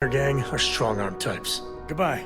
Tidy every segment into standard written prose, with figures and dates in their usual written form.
Our gang are strong-arm types. Goodbye.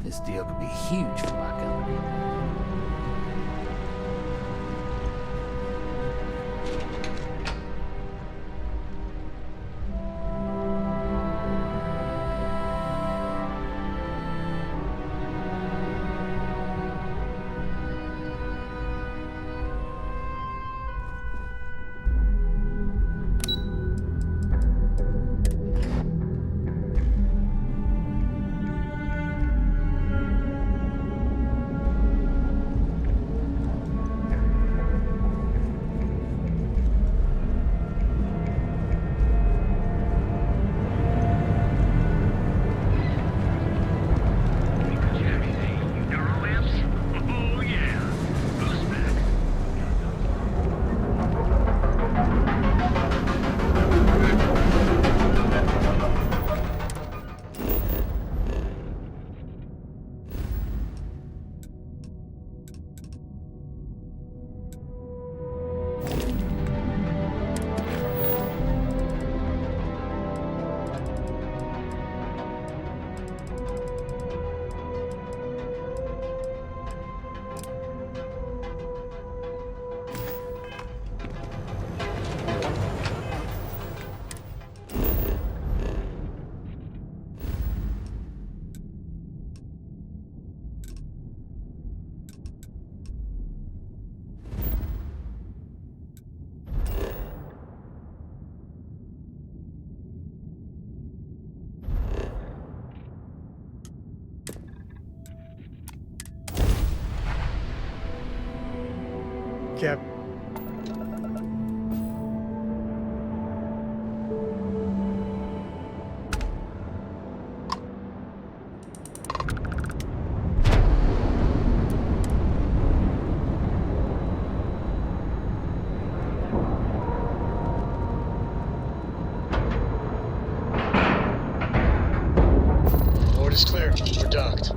This deal could be huge for my company. Cap. Board is clear. We're docked.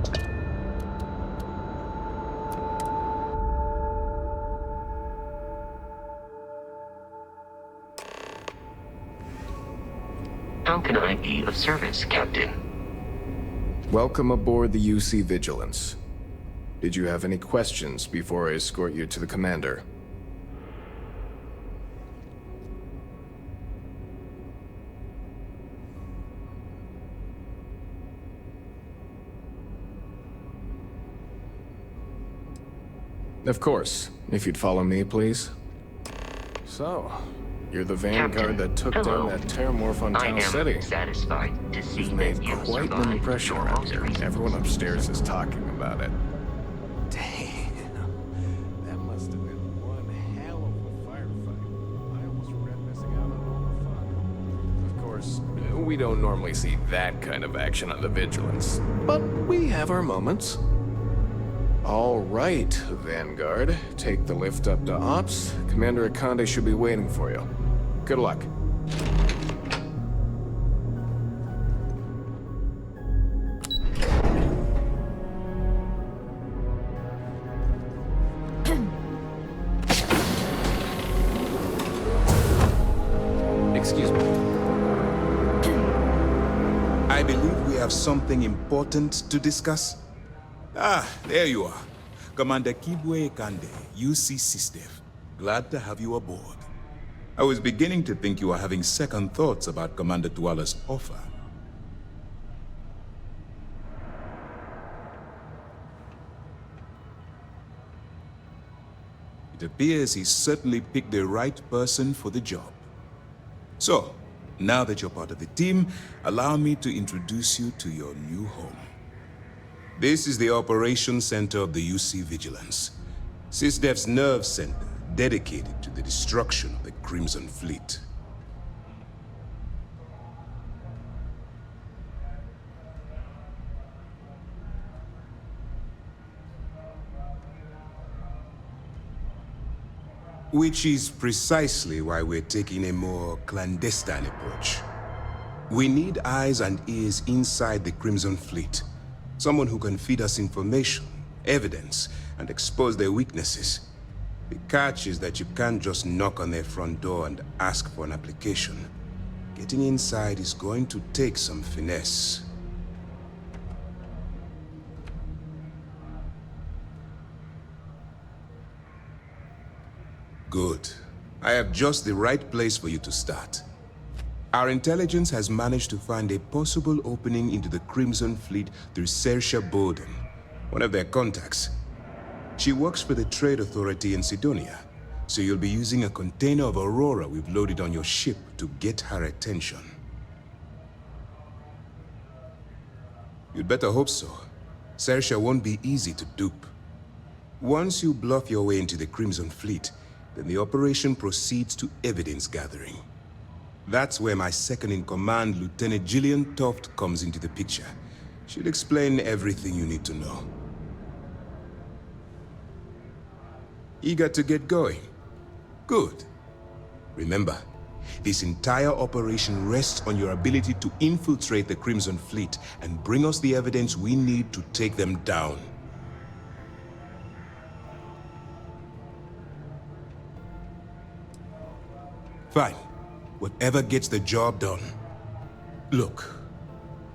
How can I be of service, Captain? Welcome aboard the UC Vigilance. Did you have any questions before I escort you to the commander? Of course. If you'd follow me, please. So, you're the vanguard Captain, that took hello. down that terrormorph on I Town am City. satisfied to see You've that made you quite an survived impression your around here. most Everyone upstairs is talking about it. Damn. That must have been one hell of a firefight. I almost regret missing out on all the fun. Of course, we don't normally see that kind of action on the Vigilance, but we have our moments. All right, Vanguard. Take the lift up to Ops. Commander Akande should be waiting for you. Good luck. Excuse me. I believe we have something important to discuss. Ah, there you are. Commander Kibwe Kande, UC SysDev. Glad to have you aboard. I was beginning to think you were having second thoughts about Commander Tuala's offer. It appears he's certainly picked the right person for the job. So, now that you're part of the team, allow me to introduce you to your new home. This is the Operations Center of the UC Vigilance, SysDev's nerve center dedicated to the destruction of the Crimson Fleet. Which is precisely why we're taking a more clandestine approach. We need eyes and ears inside the Crimson Fleet. Someone who can feed us information, evidence, and expose their weaknesses. The catch is that you can't just knock on their front door and ask for an application. Getting inside is going to take some finesse. Good. I have just the right place for you to start. Our intelligence has managed to find a possible opening into the Crimson Fleet through Saoirse Bowden, one of their contacts. She works for the Trade Authority in Sidonia, so you'll be using a container of Aurora we've loaded on your ship to get her attention. You'd better hope so. Saoirse won't be easy to dupe. Once you bluff your way into the Crimson Fleet, then the operation proceeds to evidence gathering. That's where my second-in-command, Lieutenant Gillian Toft, comes into the picture. She'll explain everything you need to know. Eager to get going? Good. Remember, this entire operation rests on your ability to infiltrate the Crimson Fleet and bring us the evidence we need to take them down. Fine. Whatever gets the job done. Look,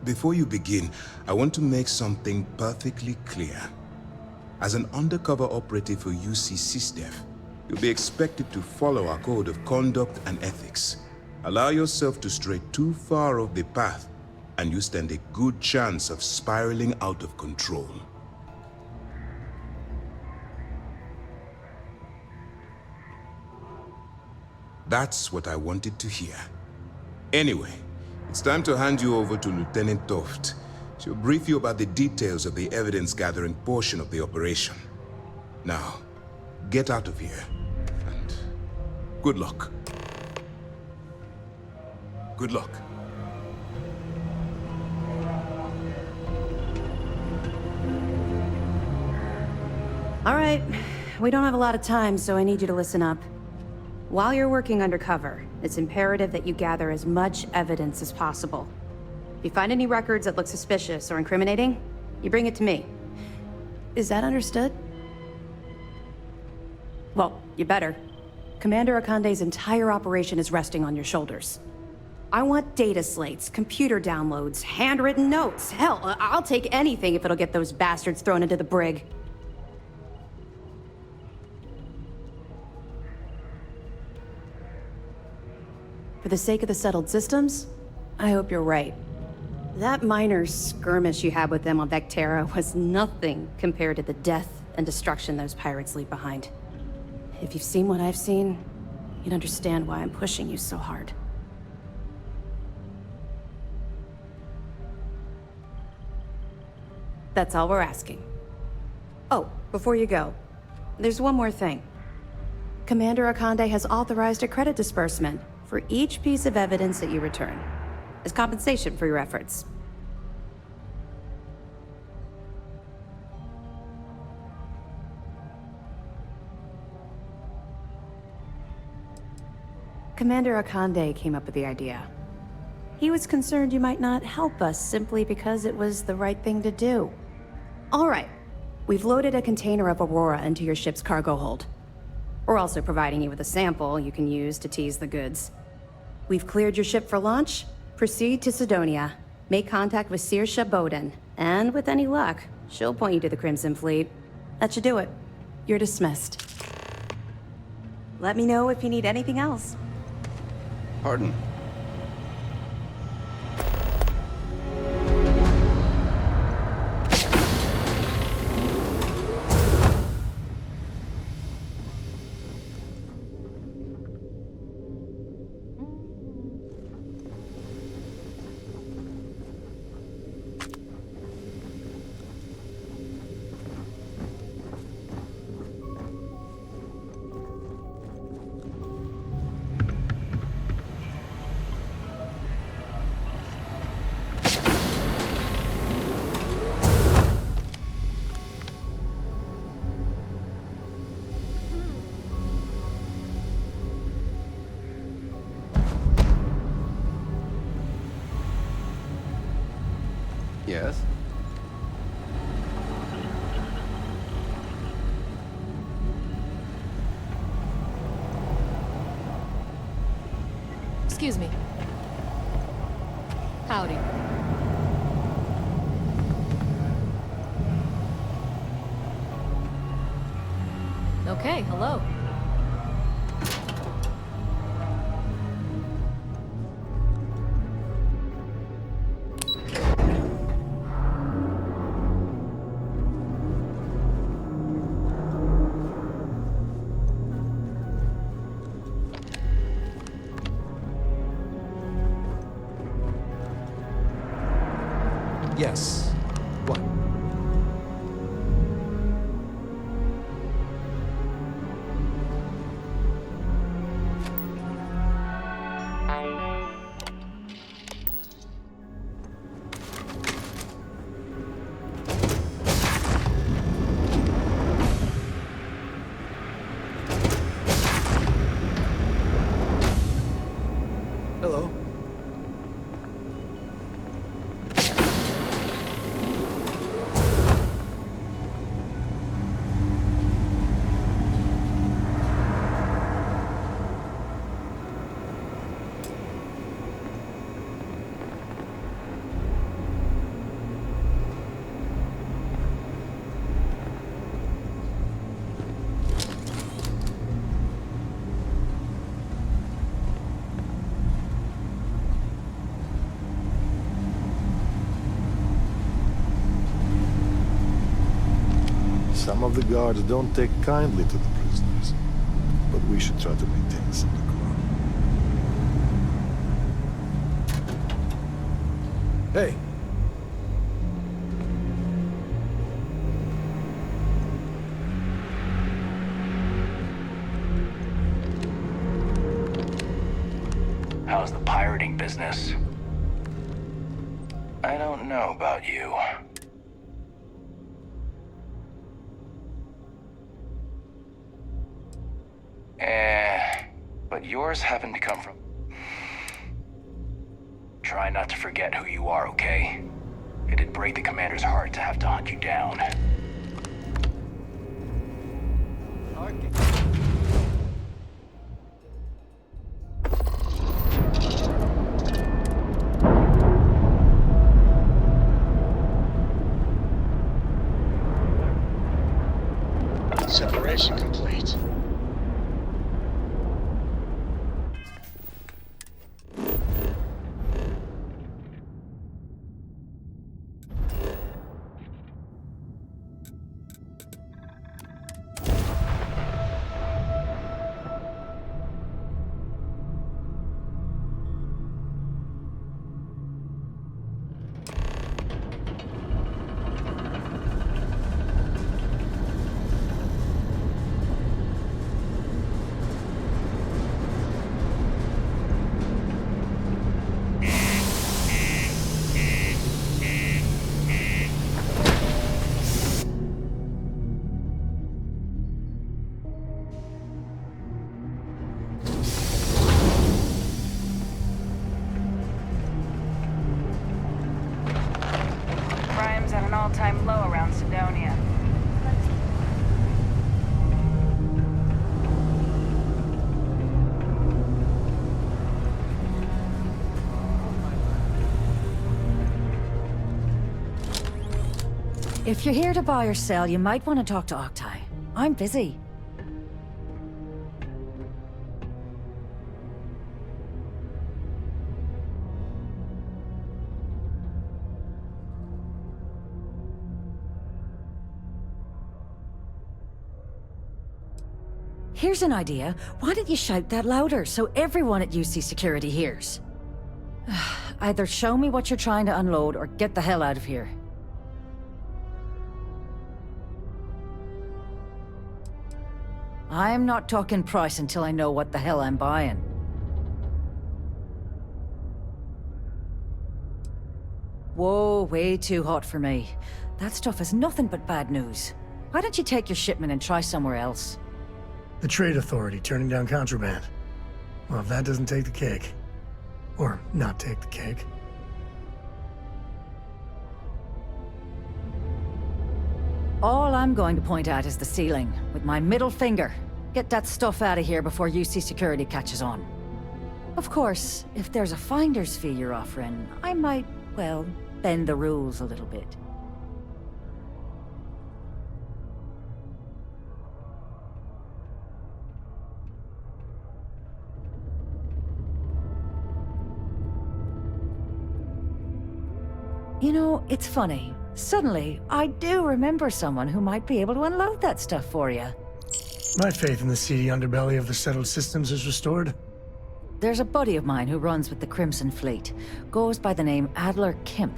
before you begin, I want to make something perfectly clear. As an undercover operative for UC SysDef, you'll be expected to follow our code of conduct and ethics. Allow yourself to stray too far off the path, and you stand a good chance of spiraling out of control. That's what I wanted to hear. Anyway, it's time to hand you over to Lieutenant Toft. She'll brief you about the details of the evidence-gathering portion of the operation. Now, get out of here, and good luck. Good luck. All right, we don't have a lot of time, so I need you to listen up. While you're working undercover, it's imperative that you gather as much evidence as possible. If you find any records that look suspicious or incriminating, you bring it to me. Is that understood? Well, you better. Commander Akande's entire operation is resting on your shoulders. I want data slates, computer downloads, handwritten notes. Hell, I'll take anything if it'll get those bastards thrown into the brig. For the sake of the settled systems, I hope you're right. That minor skirmish you had with them on Vectera was nothing compared to the death and destruction those pirates leave behind. If you've seen what I've seen, you'd understand why I'm pushing you so hard. That's all we're asking. Oh, before you go, there's one more thing. Commander Akande has authorized a credit disbursement for each piece of evidence that you return, as compensation for your efforts. Commander Akande came up with the idea. He was concerned you might not help us simply because it was the right thing to do. All right, we've loaded a container of Aurora into your ship's cargo hold. We're also providing you with a sample you can use to tease the goods. We've cleared your ship for launch. Proceed to Sidonia. Make contact with Saoirse Bowden. And with any luck, she'll point you to the Crimson Fleet. That should do it. You're dismissed. Let me know if you need anything else. Pardon? Yes? Excuse me. Howdy. Okay, hello. Yes. What? Hello. Some of the guards don't take kindly to the prisoners, but we should try to maintain some decorum. Hey. How's the pirating business? I don't know about you. But yours happen to come from... Try not to forget who you are, okay? It'd break the commander's heart to have to hunt you down. Separation complete. Crime's at an all-time low around Sidonia. If you're here to buy or sell, you might want to talk to Octai. I'm busy. Here's an idea. Why don't you shout that louder so everyone at UC Security hears? Either show me what you're trying to unload or get the hell out of here. I'm not talking price until I know what the hell I'm buying. Whoa, way too hot for me. That stuff is nothing but bad news. Why don't you take your shipment and try somewhere else? The Trade Authority turning down contraband. Well, if that doesn't take the cake. Or not take the cake. All I'm going to point at is the ceiling, with my middle finger. Get that stuff out of here before UC security catches on. Of course, if there's a finder's fee you're offering, I might, well, bend the rules a little bit. You know, it's funny. Suddenly, I do remember someone who might be able to unload that stuff for you. My faith in the seedy underbelly of the settled systems is restored. There's a buddy of mine who runs with the Crimson Fleet. Goes by the name Adler Kemp.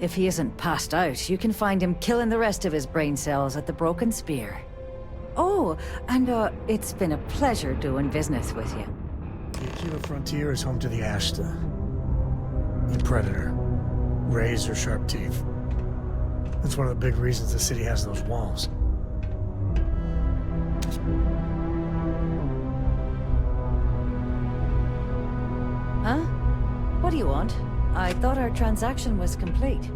If he isn't passed out, you can find him killing the rest of his brain cells at the Broken Spear. Oh, and it's been a pleasure doing business with you. The Aquila Frontier is home to the Ashta. The Predator. Razor-sharp teeth. That's one of the big reasons the city has those walls. Huh? What do you want? I thought our transaction was complete.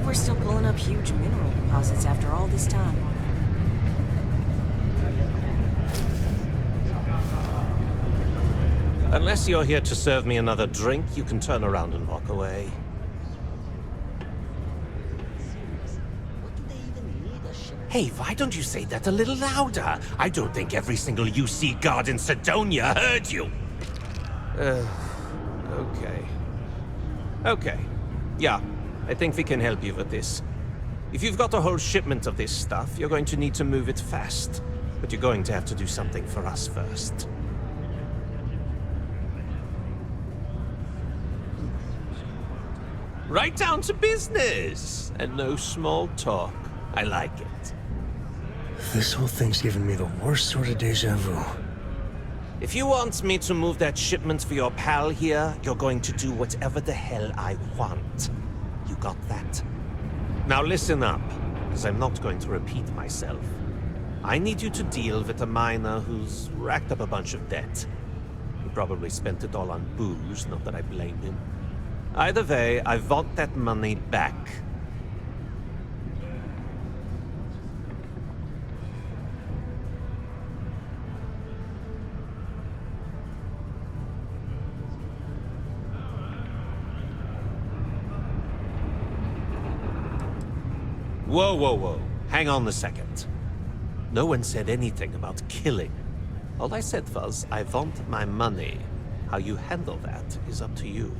We're still pulling up huge mineral deposits after all this time. Unless you're here to serve me another drink, you can turn around and walk away. Hey, why don't you say that a little louder? I don't think every single UC guard in Sidonia heard you. Okay. Okay. Yeah. I think we can help you with this. If you've got a whole shipment of this stuff, you're going to need to move it fast. But you're going to have to do something for us first. Right down to business! And no small talk. I like it. This whole thing's given me the worst sort of deja vu. If you want me to move that shipment for your pal here, you're going to do whatever the hell I want. You got that? Now listen up, because I'm not going to repeat myself. I need you to deal with a miner who's racked up a bunch of debt. He probably spent it all on booze, not that I blame him. Either way, I want that money back. Whoa, whoa, whoa. Hang on a second. No one said anything about killing. All I said was, I want my money. How you handle that is up to you.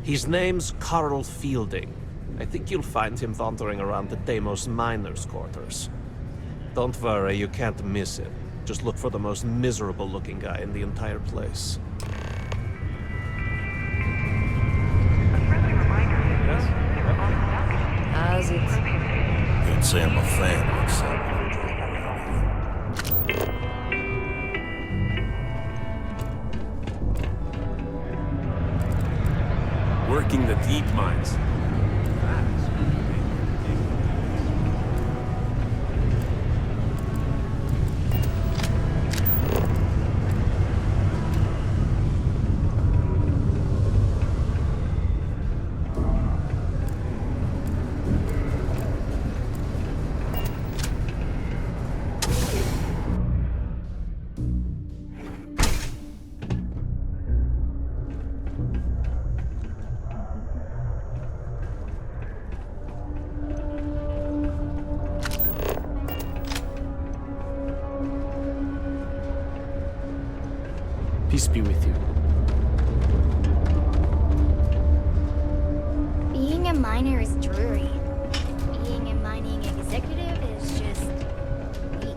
His name's Carl Fielding. I think you'll find him wandering around the Deimos miners' quarters. Don't worry, you can't miss him. Just look for the most miserable-looking guy in the entire place. How's it? Can't say I'm a fan, except... Working the deep mines. Peace be with you. Being a miner is dreary. Being a mining executive is just weak.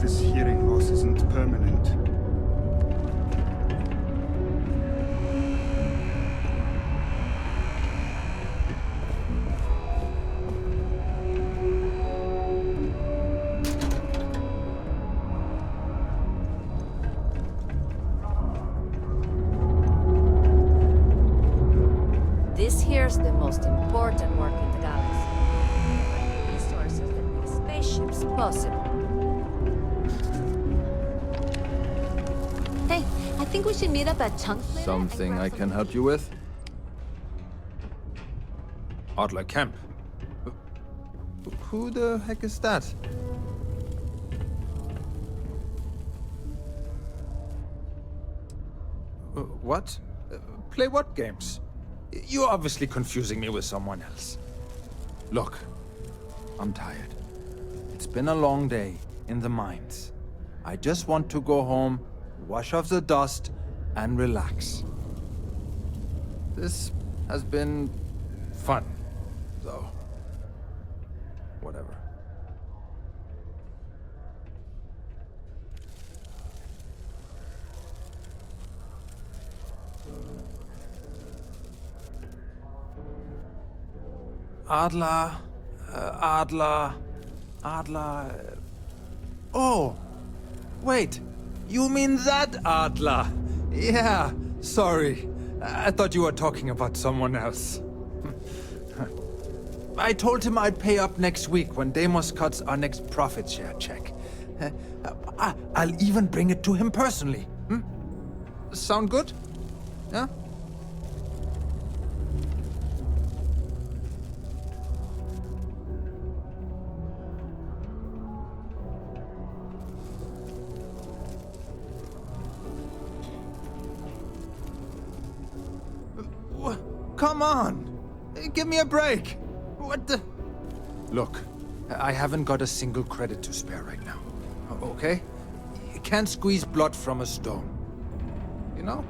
this hearing loss isn't permanent. This here's the most important work in the galaxy. Resources that make spaceships possible. Hey, I think we should meet up at Chunk later. Something I can help you with? Adler Kemp. Who the heck is that? What? Play what games? You're obviously confusing me with someone else. Look, I'm tired. It's been a long day in the mines. I just want to go home, wash off the dust, and relax. This has been fun, though. Whatever. Adler, Adler. Oh, wait. You mean that Adler? Yeah, sorry. I thought you were talking about someone else. I told him I'd pay up next week when Deimos cuts our next profit share check. I'll even bring it to him personally. Sound good? Yeah? Come on! Give me a break! What the... Look, I haven't got a single credit to spare right now. Okay? You can't squeeze blood from a stone. You know?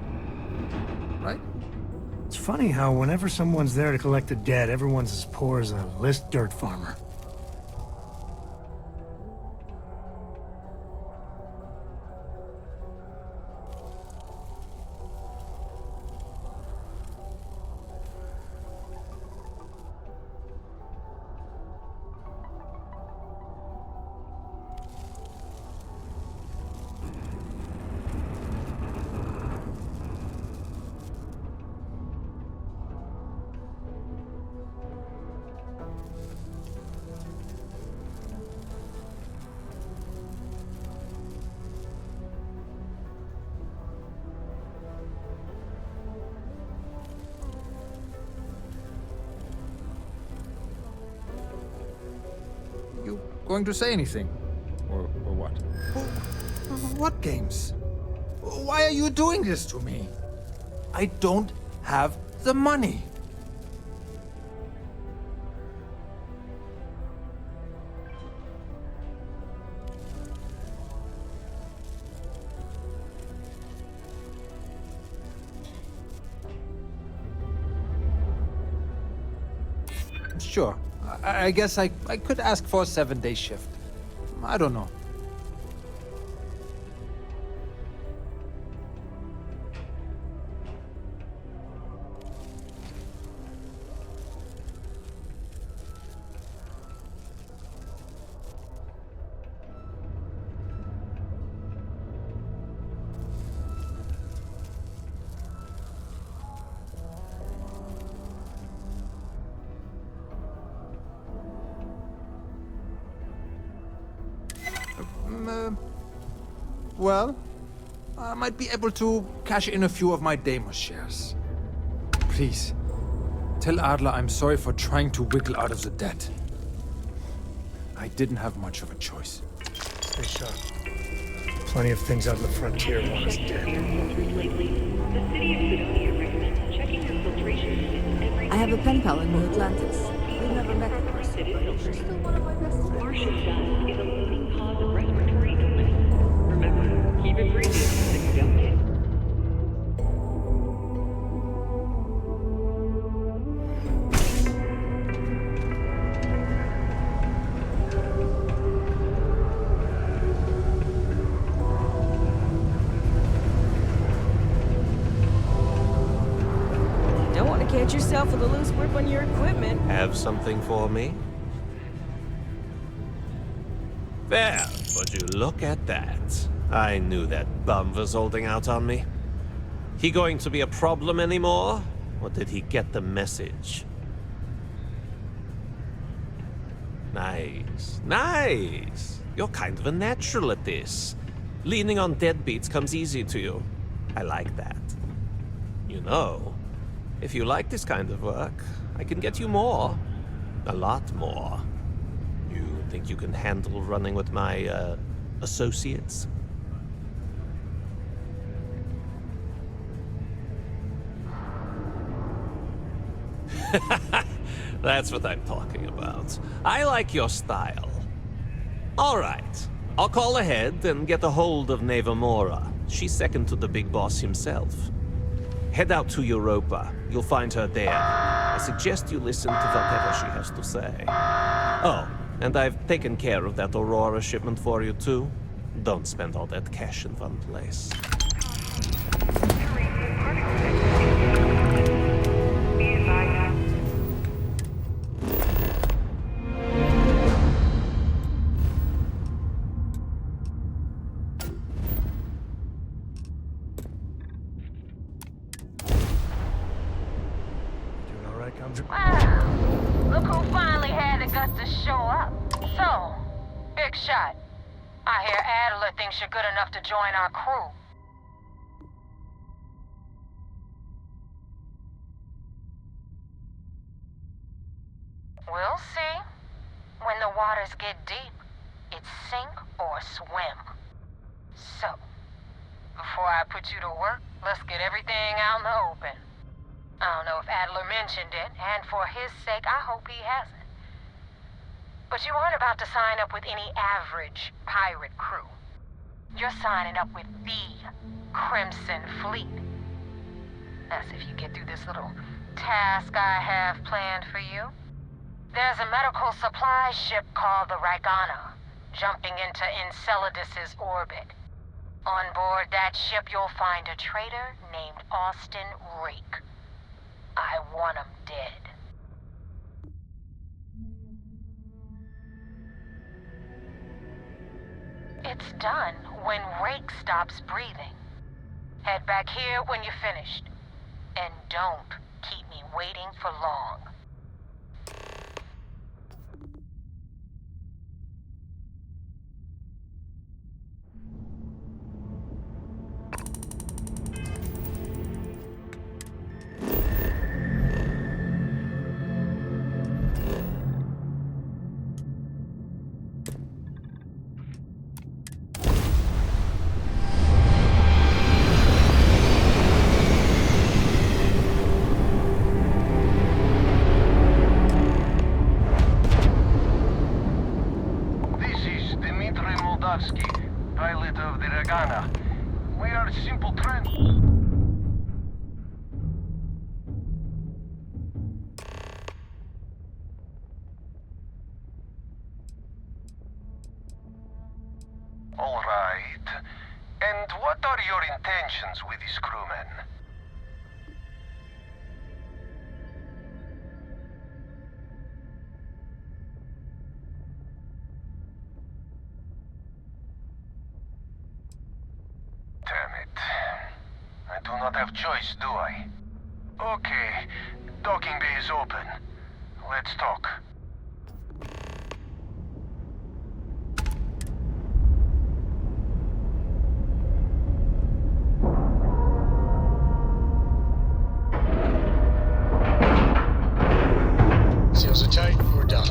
Right? It's funny how whenever someone's there to collect the debt, everyone's as poor as a list dirt farmer. Going to say anything? Or what? What games? Why are you doing this to me? I don't have the money. Sure. I guess I could ask for a 7-day shift. I don't know. Well, I might be able to cash in a few of my Deimos shares. Please, tell Adler I'm sorry for trying to wiggle out of the debt. I didn't have much of a choice. Stay sharp. Plenty of things out in the frontier want us dead. I have a pen pal in New Atlantis. We've never met in person, but she's still one of my best friends. Martian dust is a leading cause of respiratory illness. Remember, keep it breathing so you don't get. yourself with a loose grip on your equipment. Have something for me? There, would you look at that? I knew that bum was holding out on me. He going to be a problem anymore? Or did he get the message? Nice. Nice! You're kind of a natural at this. Leaning on deadbeats comes easy to you. I like that. You know, if you like this kind of work, I can get you more. A lot more. You think you can handle running with my, associates? That's what I'm talking about. I like your style. All right. I'll call ahead and get a hold of Nevamora. She's second to the big boss himself. Head out to Europa. You'll find her there. I suggest you listen to whatever she has to say. Oh, and I've taken care of that Aurora shipment for you too. Don't spend all that cash in one place. Wow, look who finally had the guts to show up. So, big shot. I hear Adler thinks you're good enough to join our crew. We'll see. When the waters get deep, it's sink or swim. So, before I put you to work, let's get everything out in the open. I don't know if Adler mentioned it, and for his sake, I hope he hasn't. But you aren't about to sign up with any average pirate crew. You're signing up with the Crimson Fleet. That's if you get through this little task I have planned for you. There's a medical supply ship called the Ragana, jumping into Enceladus's orbit. On board that ship, you'll find a traitor named Austin Rake. I want him dead. It's done when Rake stops breathing. Head back here when you're finished. And don't keep me waiting for long. Pilot of the Ragana. We are simple trans... All right. And what are your intentions with these crewmen? Damn it. I do not have choice, do I? Okay. Docking bay is open. Let's talk. Seals are tight, we're done.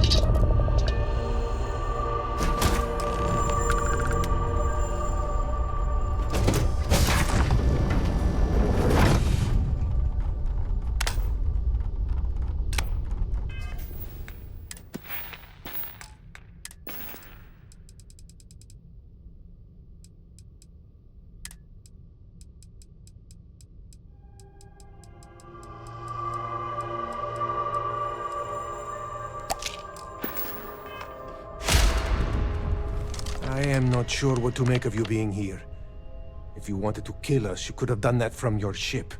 I am not sure what to make of you being here. If you wanted to kill us, you could have done that from your ship.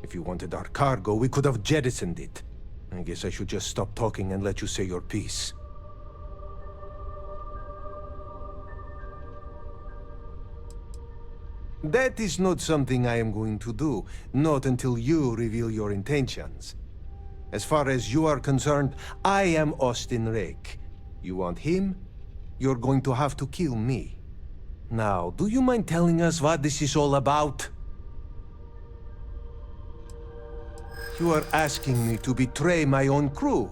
If you wanted our cargo, we could have jettisoned it. I guess I should just stop talking and let you say your piece. That is not something I am going to do, not until you reveal your intentions. As far as you are concerned, I am Austin Rake. You want him? You're going to have to kill me. Now, do you mind telling us what this is all about? You are asking me to betray my own crew.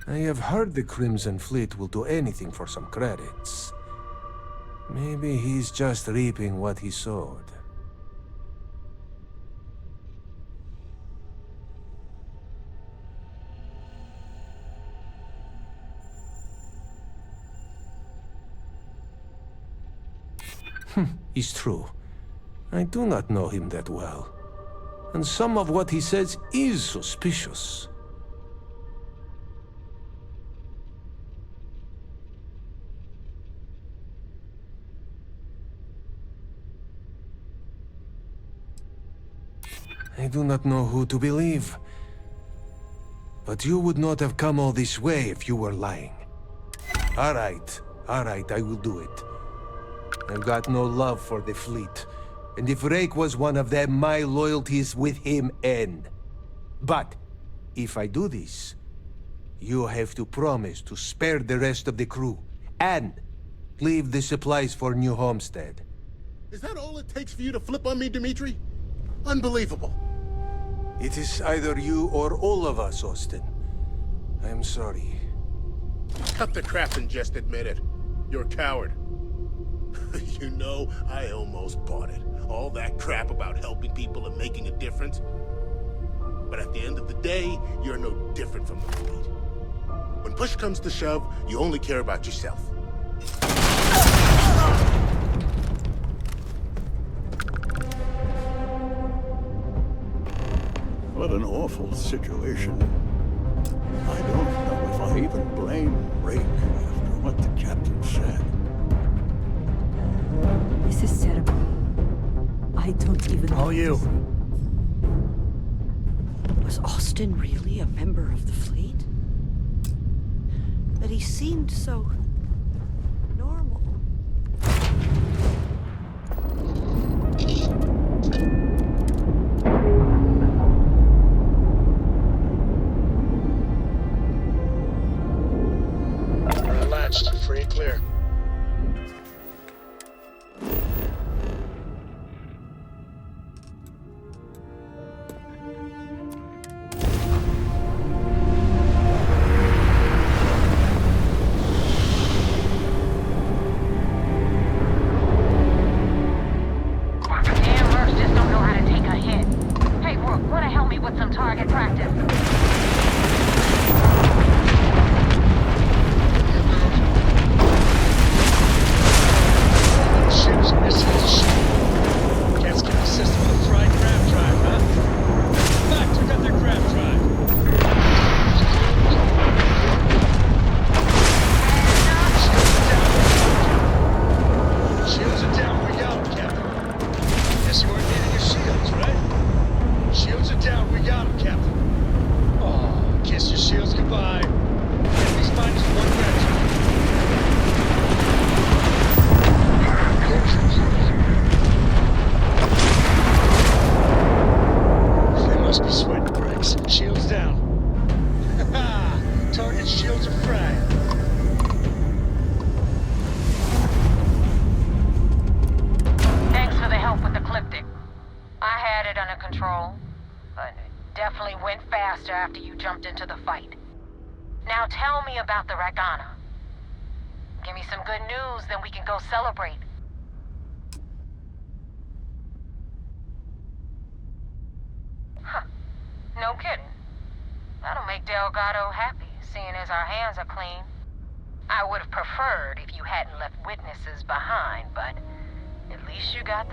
I have heard the Crimson Fleet will do anything for some credits. Maybe he's just reaping what he sowed. It's true. I do not know him that well. And some of what he says is suspicious. I do not know who to believe. But you would not have come all this way if you were lying. All right, I will do it. I've got no love for the fleet. And if Rake was one of them, my loyalties with him end. But, if I do this, you have to promise to spare the rest of the crew, and leave the supplies for New Homestead. Is that all it takes for you to flip on me, Dimitri? Unbelievable. It is either you or all of us, Austin. I am sorry. Cut the crap and just admit it. You're a coward. You know, I almost bought it. All that crap about helping people and making a difference. But at the end of the day, you're no different from the fleet. When push comes to shove, you only care about yourself. What an awful situation. I don't know if I even blame Rake after what the captain said. This is terrible. I don't even know. All you. Was Austin really a member of the fleet? But he seemed so normal. Latched, free and clear.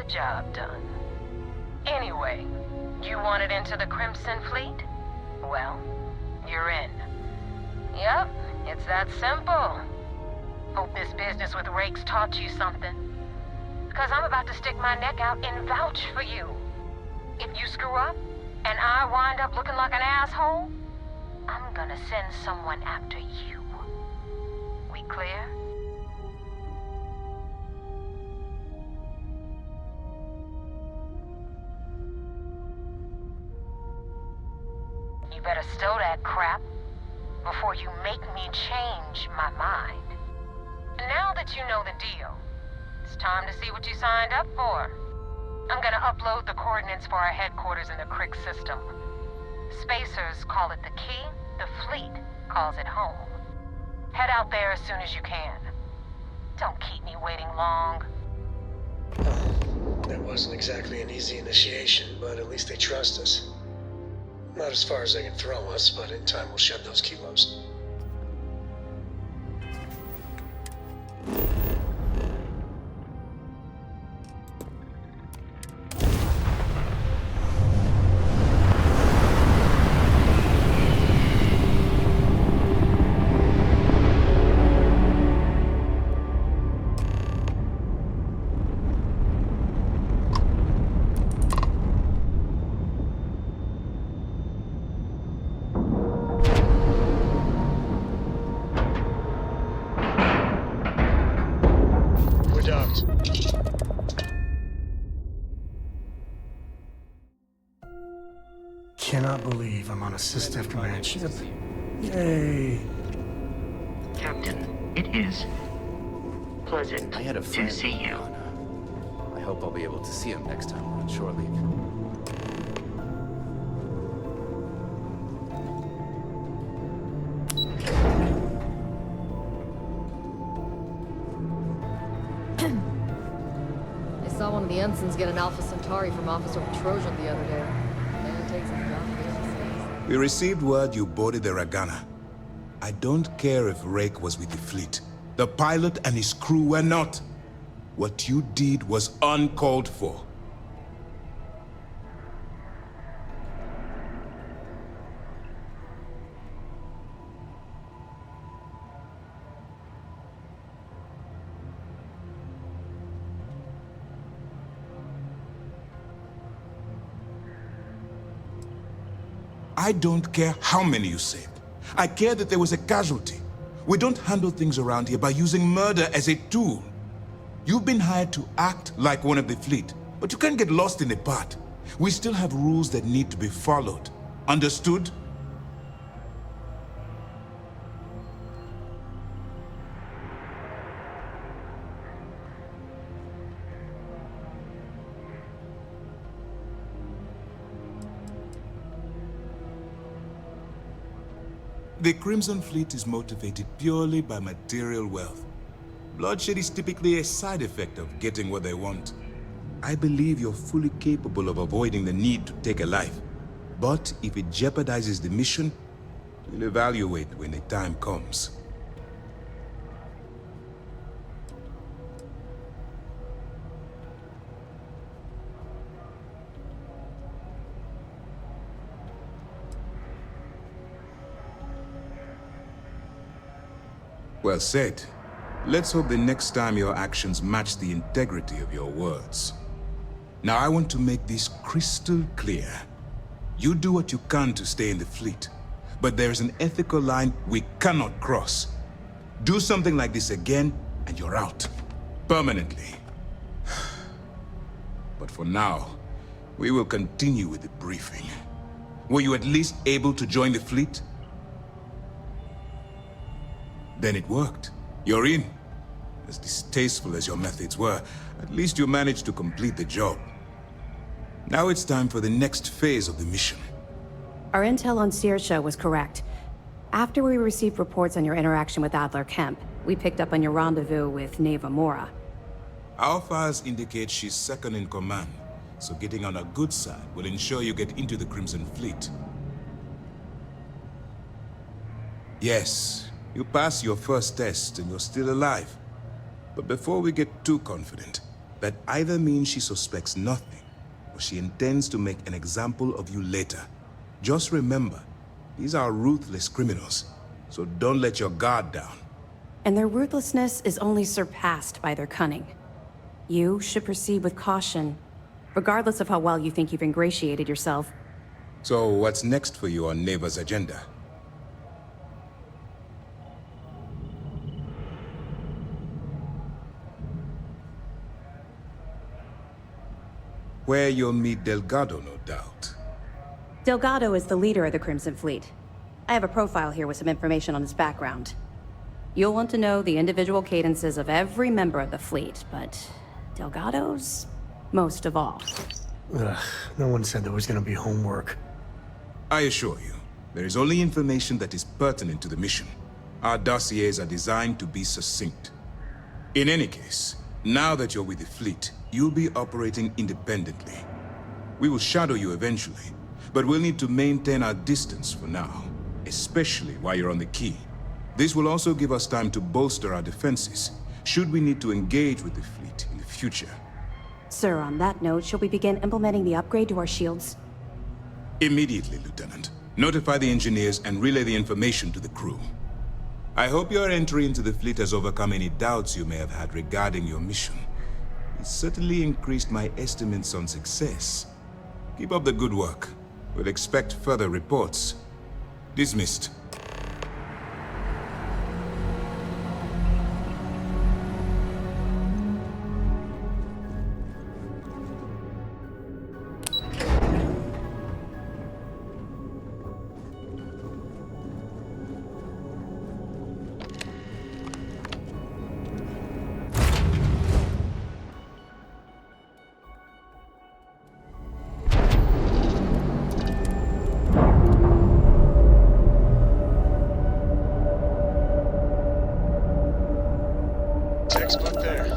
Job done. Anyway, you wanted into the Crimson Fleet? Well, you're in. Yep, it's that simple. Hope this business with Rake's taught you something. Because I'm about to stick my neck out and vouch for you. If you screw up, and I wind up looking like an asshole, I'm gonna send someone after you. We clear? You better stow that crap before you make me change my mind. Now that you know the deal, it's time to see what you signed up for. I'm gonna upload the coordinates for our headquarters in the Crick system. Spacers call it the key, the fleet calls it home. Head out there as soon as you can. Don't keep me waiting long. That wasn't exactly an easy initiation, but at least they trust us. Not as far as they can throw us, but in time we'll shed those kilos. Cannot believe I'm on a System Command ship. Yay! Captain, it is pleasant I had a friend to see you. I hope I'll be able to see him next time we're on shore leave. I saw one of the ensigns get an Alpha Centauri from Officer Petrosian the other day. Man takes his gun. We received word you boarded the Ragana. I don't care if Rake was with the fleet. The pilot and his crew were not. What you did was uncalled for. I don't care how many you saved. I care that there was a casualty. We don't handle things around here by using murder as a tool. You've been hired to act like one of the fleet, but you can't get lost in the part. We still have rules that need to be followed. Understood? The Crimson Fleet is motivated purely by material wealth. Bloodshed is typically a side effect of getting what they want. I believe you're fully capable of avoiding the need to take a life. But if it jeopardizes the mission, we'll evaluate when the time comes. Well said. Let's hope the next time your actions match the integrity of your words. Now I want to make this crystal clear. You do what you can to stay in the fleet, but there's an ethical line we cannot cross. Do something like this again, and you're out. Permanently. But for now, we will continue with the briefing. Were you at least able to join the fleet? Then it worked. You're in. As distasteful as your methods were, at least you managed to complete the job. Now it's time for the next phase of the mission. Our intel on Saoirse was correct. After we received reports on your interaction with Adler Kemp, we picked up on your rendezvous with Neva Mora. Our files indicate she's second in command, so getting on her good side will ensure you get into the Crimson Fleet. Yes, you passed your first test and you're still alive. But before we get too confident, that either means she suspects nothing, but she intends to make an example of you later. Just remember, these are ruthless criminals, so don't let your guard down. And their ruthlessness is only surpassed by their cunning. You should proceed with caution, regardless of how well you think you've ingratiated yourself. So what's next for you on Neva's agenda? Where you'll meet Delgado, no doubt. Delgado is the leader of the Crimson Fleet. I have a profile here with some information on his background. You'll want to know the individual cadences of every member of the fleet, but Delgado's most of all. Ugh, no one said there was gonna be homework. I assure you, there is only information that is pertinent to the mission. Our dossiers are designed to be succinct. In any case, now that you're with the fleet, you'll be operating independently. We will shadow you eventually, but we'll need to maintain our distance for now, especially while you're on the key. This will also give us time to bolster our defenses, should we need to engage with the fleet in the future. Sir, on that note, shall we begin implementing the upgrade to our shields? Immediately, Lieutenant. Notify the engineers and relay the information to the crew. I hope your entry into the fleet has overcome any doubts you may have had regarding your mission. It certainly increased my estimates on success. Keep up the good work. We'll expect further reports. Dismissed. Textbook there.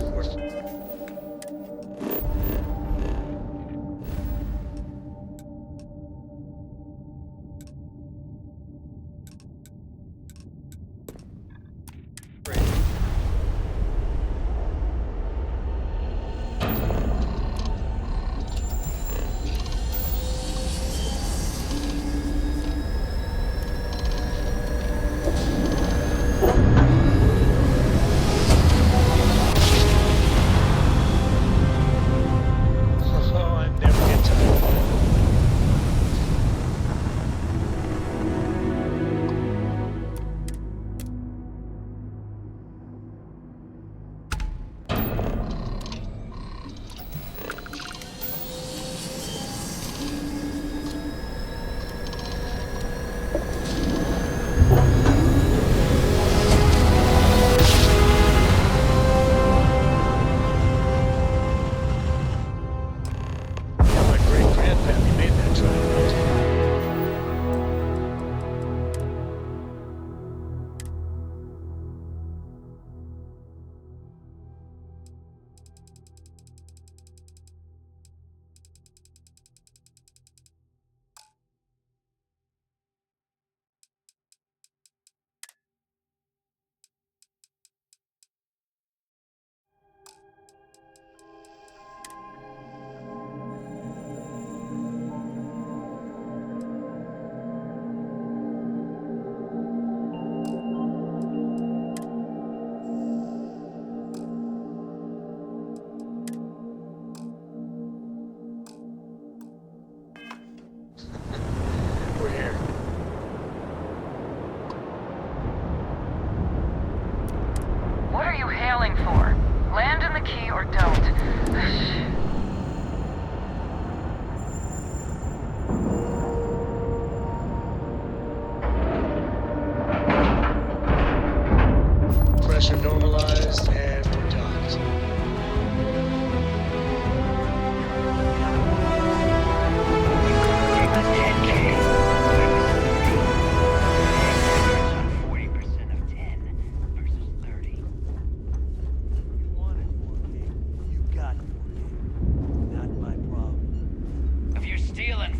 What are you hailing for? Land in the key or don't. Pressure normalized and we're docked.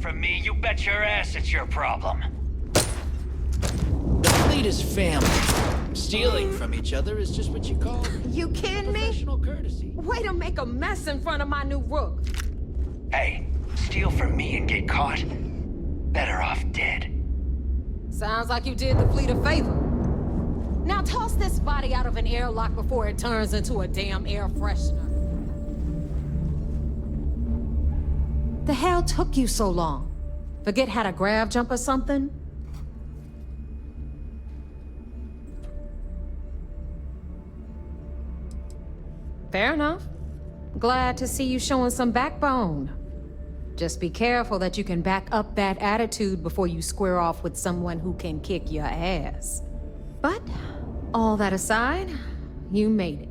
From me, you bet your ass it's your problem. The fleet is family. Stealing from each other is just what you call You kidding me? professional courtesy. Way to make a mess in front of my new rook. Hey, Steal from me and get caught? Better off dead. Sounds like you did the fleet a favor. Now toss this body out of an airlock before it turns into a damn air freshener. The hell took you so long? Forget how to grav jump or something? Fair enough. Glad to see you showing some backbone. Just be careful that you can back up that attitude before you square off with someone who can kick your ass. But, all that aside, you made it.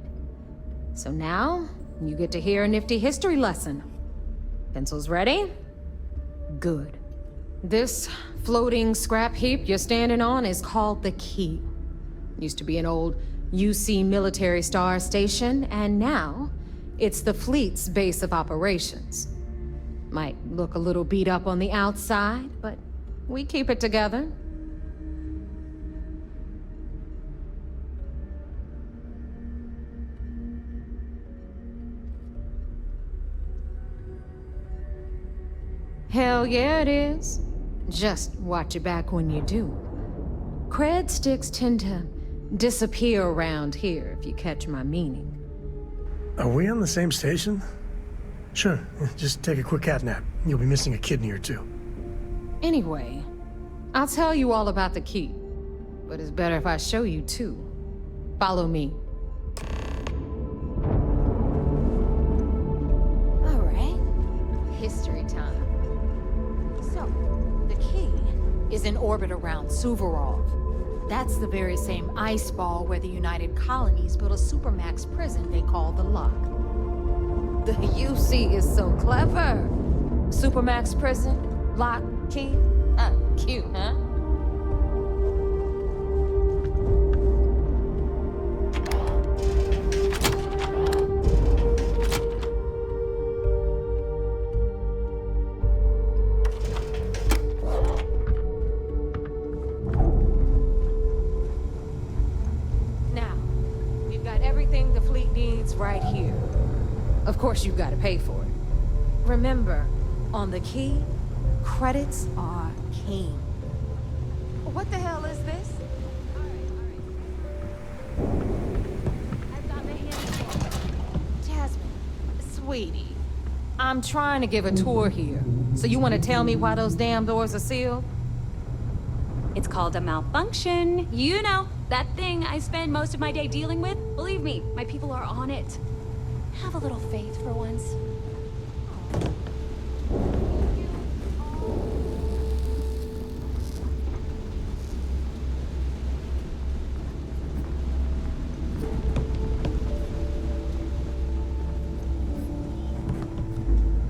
So now, you get to hear a nifty history lesson. Pencils ready? Good. This floating scrap heap you're standing on is called the Key. Used to be an old UC military star station, and now it's the fleet's base of operations. Might look a little beat up on the outside, but we keep it together. Hell yeah, it is. Just watch your back when you do. Cred sticks tend to disappear around here, if you catch my meaning. Are we on the same station? Sure, just take a quick cat nap. You'll be missing a kidney or two. Anyway, I'll tell you all about the Key. But it's better if I show you too. Follow me. All right. History time. So, the Key is in orbit around Suvorov. That's the very same ice ball where the United Colonies built a supermax prison they call the Lock. The UC is so clever. Supermax prison, Lock, Key. Cute, huh? Now, we've got everything the fleet needs right here. Of course, you've got to pay for it. Remember, on the Key, credits are king. What the hell is this? I've got my hands full. Jasmine, sweetie, I'm trying to give a tour here. So you want to tell me why those damn doors are sealed? It's called a malfunction. You know, that thing I spend most of my day dealing with. Believe me, my people are on it. Have a little faith for once.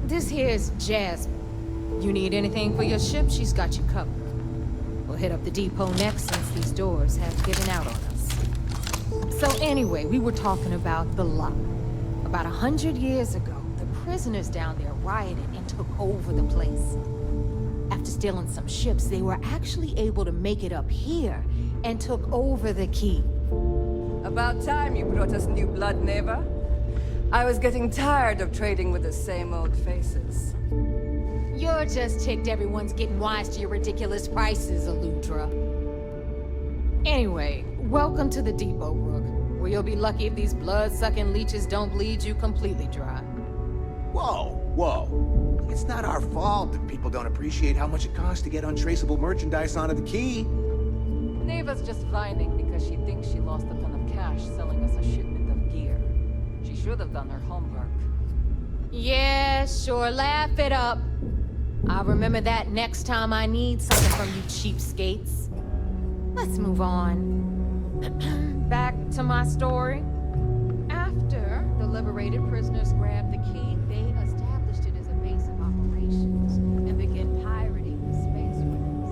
This here's Jasmine. You need anything for your ship, she's got you covered. We'll hit up the depot next since these doors have given out on us. So anyway, we were talking about the Lock. About 100 years ago, the prisoners down there rioted and took over the place. After stealing some ships, they were actually able to make it up here and took over the Key. About time you brought us new blood, neighbor. I was getting tired of trading with the same old faces. You're just ticked everyone's getting wise to your ridiculous prices, Aludra. Anyway, welcome to the depot, Rook, where you'll be lucky if these blood-sucking leeches don't bleed you completely dry. Whoa, whoa. It's not our fault that people don't appreciate how much it costs to get untraceable merchandise onto the Key. Neva's just whining because she thinks she lost a ton of cash selling us a shipment of gear. She should have done her homework. Yeah, sure, laugh it up. I'll remember that next time I need something from you cheapskates. Let's move on. Back to my story. After the liberated prisoners grabbed the Key, they established it as a base of operations and began pirating the space rigs.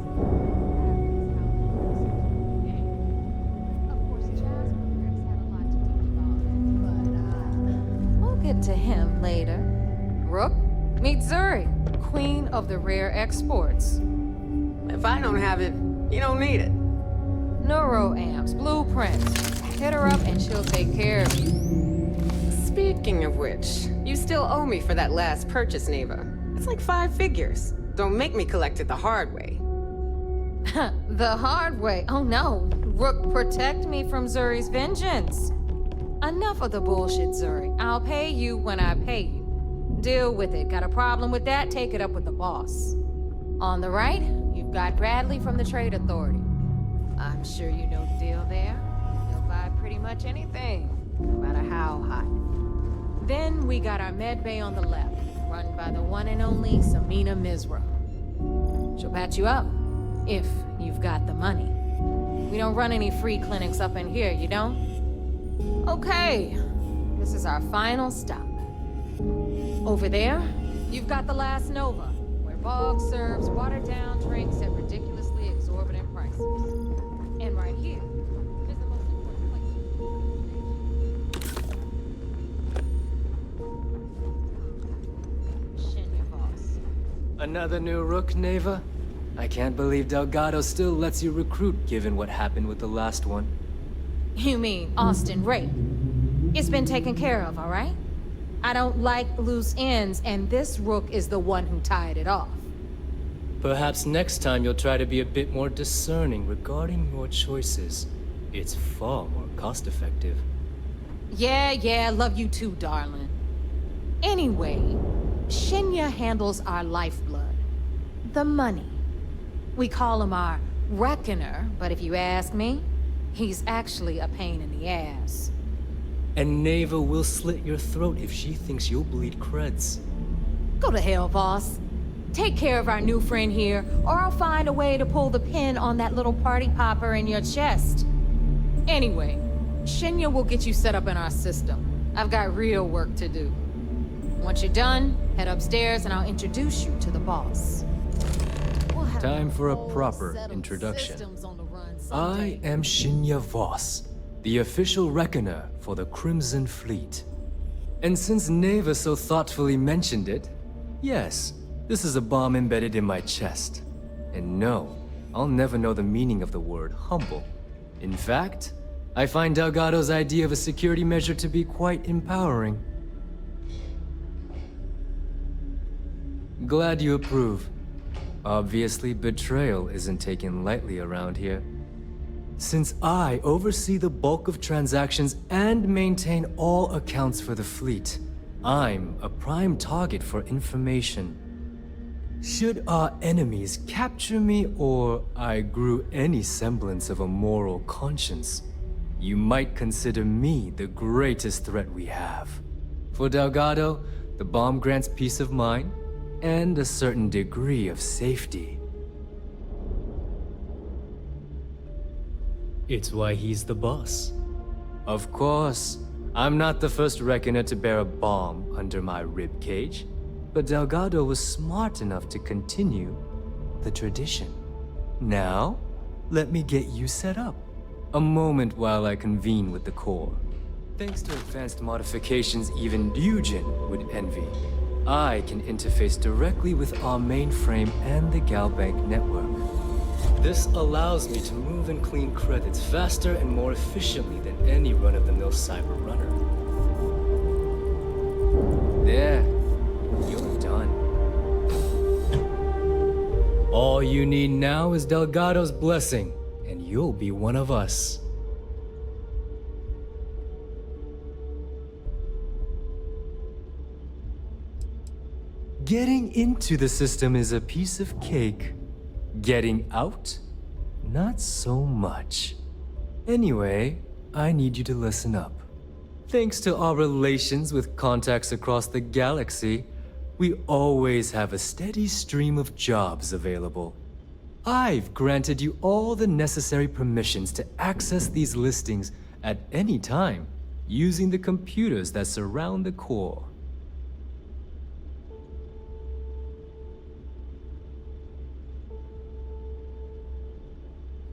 Of course, Jasmine Cripps had a lot to do about it, but we'll get to him later. Rook, meet Zuri, queen of the rare exports. If I don't have it, you don't need it. Neuroamps, blueprints. Hit her up and she'll take care of you. Speaking of which, you still owe me for that last purchase, Neva. It's like 5 figures. Don't make me collect it the hard way. The hard way? Oh no. Rook, protect me from Zuri's vengeance. Enough of the bullshit, Zuri. I'll pay you when I pay you. Deal with it. Got a problem with that? Take it up with the boss. On the right, you've got Bradley from the Trade Authority. I'm sure you know the deal there. He'll buy pretty much anything, no matter how hot. Then we got our med bay on the left, run by the one and only Samina Mizra. She'll patch you up, if you've got the money. We don't run any free clinics up in here, you don't? Okay, this is our final stop. Over there, you've got the Last Nova, where Bog serves watered-down drinks at ridiculously exorbitant prices. And right here is the most important place. Shinya Voss. Another new Rook, Neva? I can't believe Delgado still lets you recruit, given what happened with the last one. You mean Austin Ray? It's been taken care of, all right? I don't like loose ends, and this Rook is the one who tied it off. Perhaps next time you'll try to be a bit more discerning regarding your choices. It's far more cost-effective. Yeah, love you too, darling. Anyway, Shinya handles our lifeblood. The money. We call him our reckoner, but if you ask me, he's actually a pain in the ass. And Neva will slit your throat if she thinks you'll bleed creds. Go to hell, boss. Take care of our new friend here, or I'll find a way to pull the pin on that little party popper in your chest. Anyway, Shinya will get you set up in our system. I've got real work to do. Once you're done, head upstairs and I'll introduce you to the boss. Time for a proper introduction. I am Shinya Voss, the official reckoner for the Crimson Fleet. And since Neva so thoughtfully mentioned it, yes, this is a bomb embedded in my chest. And no, I'll never know the meaning of the word humble. In fact, I find Delgado's idea of a security measure to be quite empowering. Glad you approve. Obviously, betrayal isn't taken lightly around here. Since I oversee the bulk of transactions and maintain all accounts for the fleet, I'm a prime target for information. Should our enemies capture me or I grew any semblance of a moral conscience, you might consider me the greatest threat we have. For Delgado, the bomb grants peace of mind and a certain degree of safety. It's why he's the boss. Of course, I'm not the first reckoner to bear a bomb under my ribcage, but Delgado was smart enough to continue the tradition. Now, let me get you set up. A moment while I convene with the core. Thanks to advanced modifications even Ryujin would envy, I can interface directly with our mainframe and the Galbank network. This allows me to move and clean credits faster and more efficiently than any run-of-the-mill cyber runner. There, you're done. All you need now is Delgado's blessing, and you'll be one of us. Getting into the system is a piece of cake. Getting out? Not so much. Anyway, I need you to listen up. Thanks to our relations with contacts across the galaxy, we always have a steady stream of jobs available. I've granted you all the necessary permissions to access these listings at any time, using the computers that surround the core.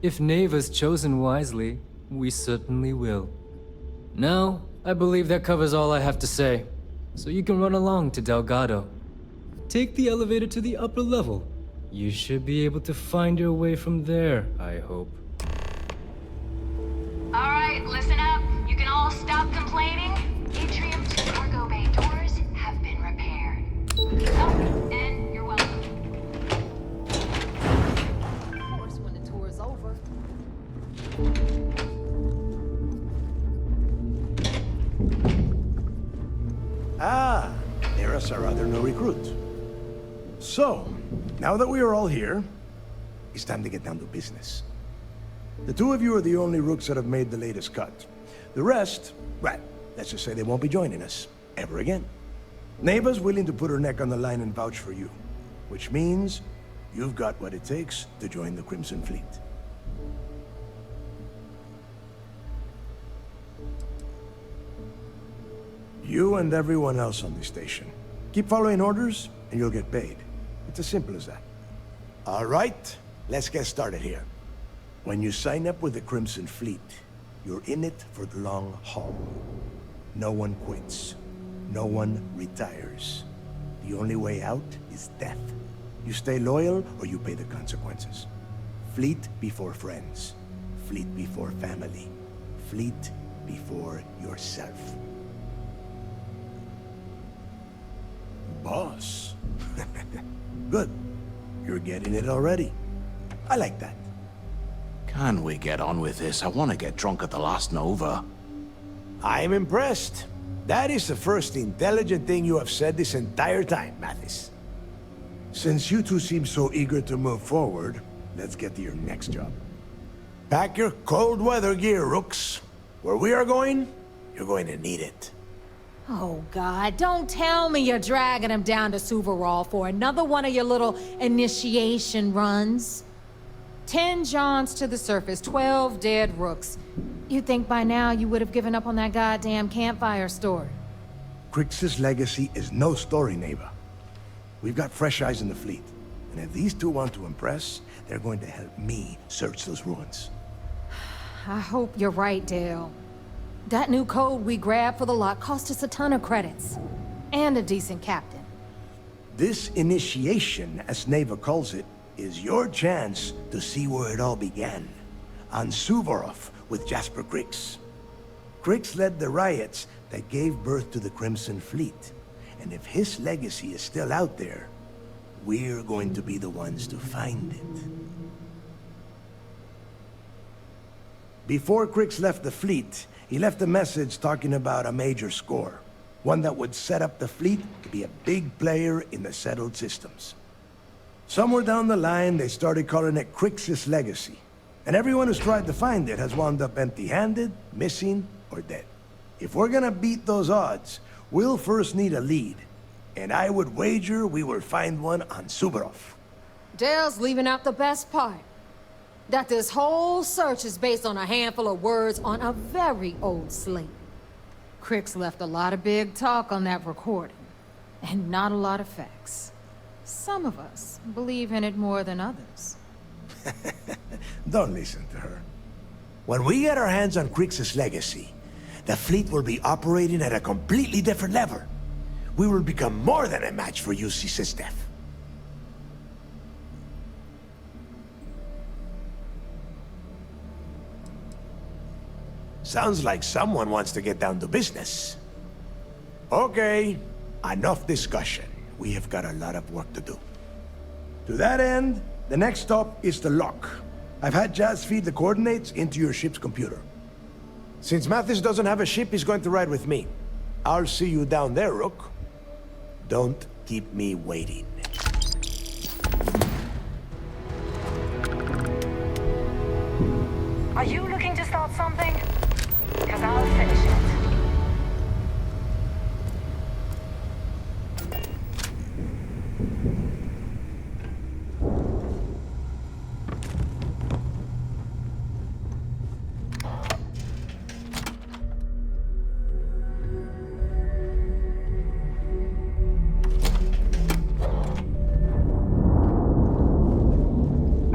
If Neva's chosen wisely, we certainly will. Now, I believe that covers all I have to say, so you can run along to Delgado. Take the elevator to the upper level. You should be able to find your way from there, I hope. Alright, listen up. You can all stop complaining. Atrium 2 cargo bay doors have been repaired. Oh, and Ah, there's our other new recruit. So, now that we are all here, it's time to get down to business. The two of you are the only rooks that have made the latest cut. The rest, well, let's just say they won't be joining us ever again. Neva's willing to put her neck on the line and vouch for you, which means you've got what it takes to join the Crimson Fleet. You and everyone else on this station. Keep following orders, and you'll get paid. It's as simple as that. All right, let's get started here. When you sign up with the Crimson Fleet, you're in it for the long haul. No one quits. No one retires. The only way out is death. You stay loyal, or you pay the consequences. Fleet before friends. Fleet before family. Fleet before yourself. Boss. Good. You're getting it already. I like that. Can we get on with this? I want to get drunk at the last Nova. I'm impressed. That is the first intelligent thing you have said this entire time, Mathis. Since you two seem so eager to move forward, let's get to your next job. Pack your cold weather gear, Rooks. Where we are going, you're going to need it. Oh, God, don't tell me you're dragging him down to Suvarol for another one of your little initiation runs. 10 Johns to the surface, 12 dead rooks. You'd think by now you would have given up on that goddamn campfire story. Crix's legacy is no story, Neva. We've got fresh eyes in the fleet. And if these two want to impress, they're going to help me search those ruins. I hope you're right, Dale. That new code we grabbed for the lot cost us a ton of credits. And a decent captain. This initiation, as Neva calls it, is your chance to see where it all began. On Suvorov with Jasper Crix. Crix led the riots that gave birth to the Crimson Fleet. And if his legacy is still out there, we're going to be the ones to find it. Before Crix left the fleet, he left a message talking about a major score. One that would set up the fleet to be a big player in the settled systems. Somewhere down the line, they started calling it Crix's legacy. And everyone who's tried to find it has wound up empty-handed, missing, or dead. If we're gonna beat those odds, we'll first need a lead. And I would wager we will find one on Suvorov. Dale's leaving out the best part. That this whole search is based on a handful of words on a very old slate. Crix left a lot of big talk on that recording, and not a lot of facts. Some of us believe in it more than others. Don't listen to her. When we get our hands on Crix's legacy, the fleet will be operating at a completely different level. We will become more than a match for UC Sysdef. Sounds like someone wants to get down to business. Okay, enough discussion. We have got a lot of work to do. To that end, the next stop is the lock. I've had Jazz feed the coordinates into your ship's computer. Since Mathis doesn't have a ship, he's going to ride with me. I'll see you down there, Rook. Don't keep me waiting. Are you looking to start something? Because I'll finish it.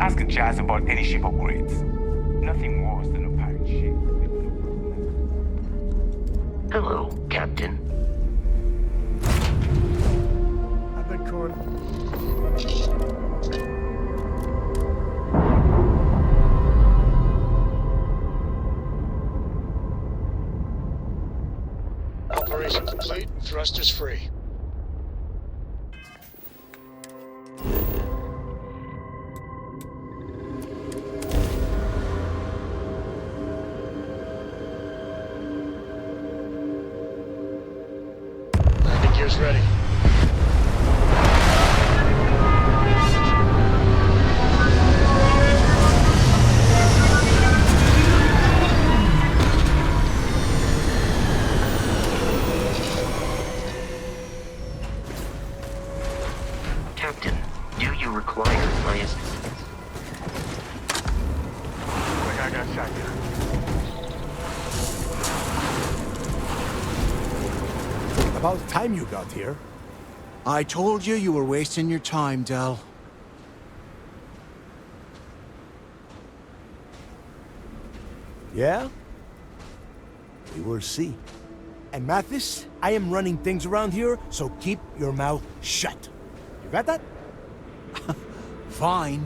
Ask Jazz about any ship upgrades. Nothing worse than a pirate ship. Hello, Captain. I've been caught. Operation complete. Thrusters free. gear's ready. Captain, do you require my assistance? Like I got shotgun. About time you got here. I told you were wasting your time, Del. Yeah? We will see. And Mathis, I am running things around here, so keep your mouth shut. You got that? Fine.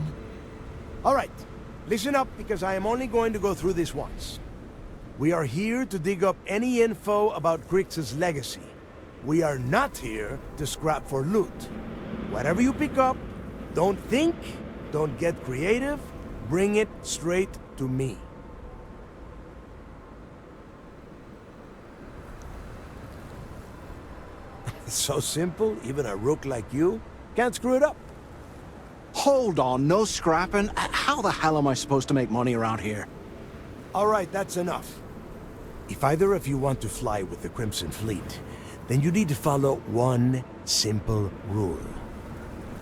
All right. Listen up, because I am only going to go through this once. We are here to dig up any info about Grix's legacy. We are not here to scrap for loot. Whatever you pick up, don't think, don't get creative, bring it straight to me. It's so simple, even a rook like you can't screw it up. Hold on, no scrapping. How the hell am I supposed to make money around here? All right, that's enough. If either of you want to fly with the Crimson Fleet, then you need to follow one simple rule.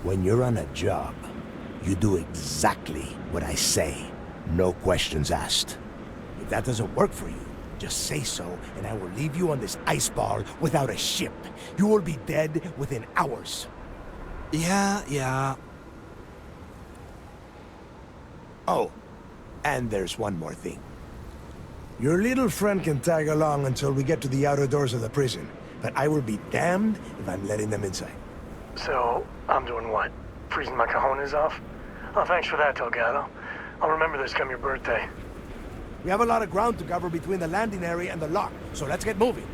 When you're on a job, you do exactly what I say. No questions asked. If that doesn't work for you, just say so, and I will leave you on this ice bar without a ship. You will be dead within hours. Yeah. Oh, and there's one more thing. Your little friend can tag along until we get to the outer doors of the prison, but I will be damned if I'm letting them inside. So, I'm doing what? Freezing my cojones off? Oh, thanks for that, Delgado. I'll remember this come your birthday. We have a lot of ground to cover between the landing area and the lock, so let's get moving.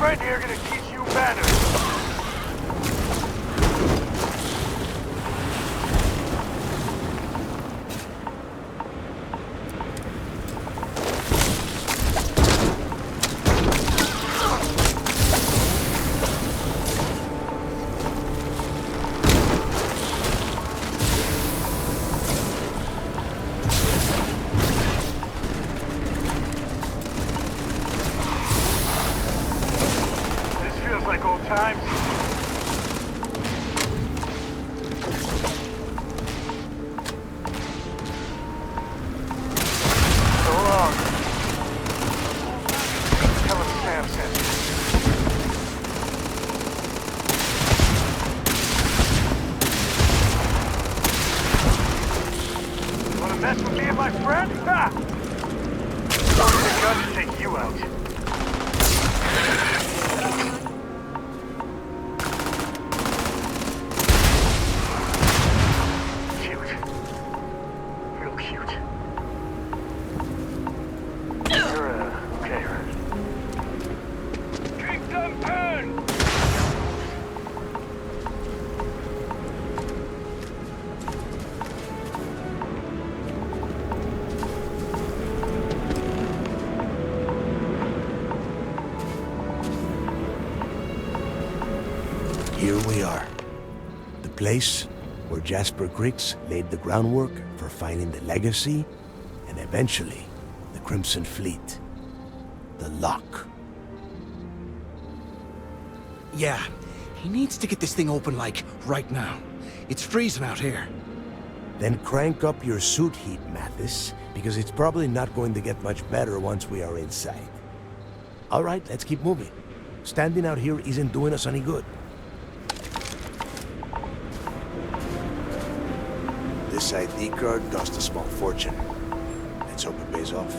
Right here, gonna teach you manners. Like old times. So long. Tell him Sam sent you. Wanna mess with me and my friend? Ha! The gun to take you out. Here we are. The place where Jasper Grix laid the groundwork for finding the legacy, and eventually, the Crimson Fleet. The lock. Yeah, he needs to get this thing open, like, right now. It's freezing out here. Then crank up your suit heat, Mathis, because it's probably not going to get much better once we are inside. All right, let's keep moving. Standing out here isn't doing us any good. This ID card cost a small fortune. Let's hope it pays off.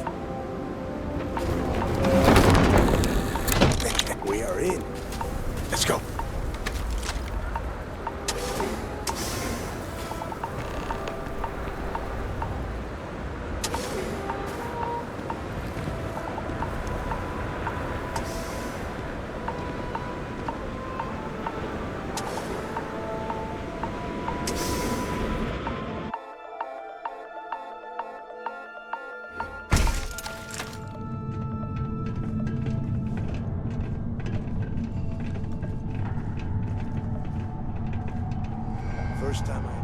We are in. Let's go. First time I...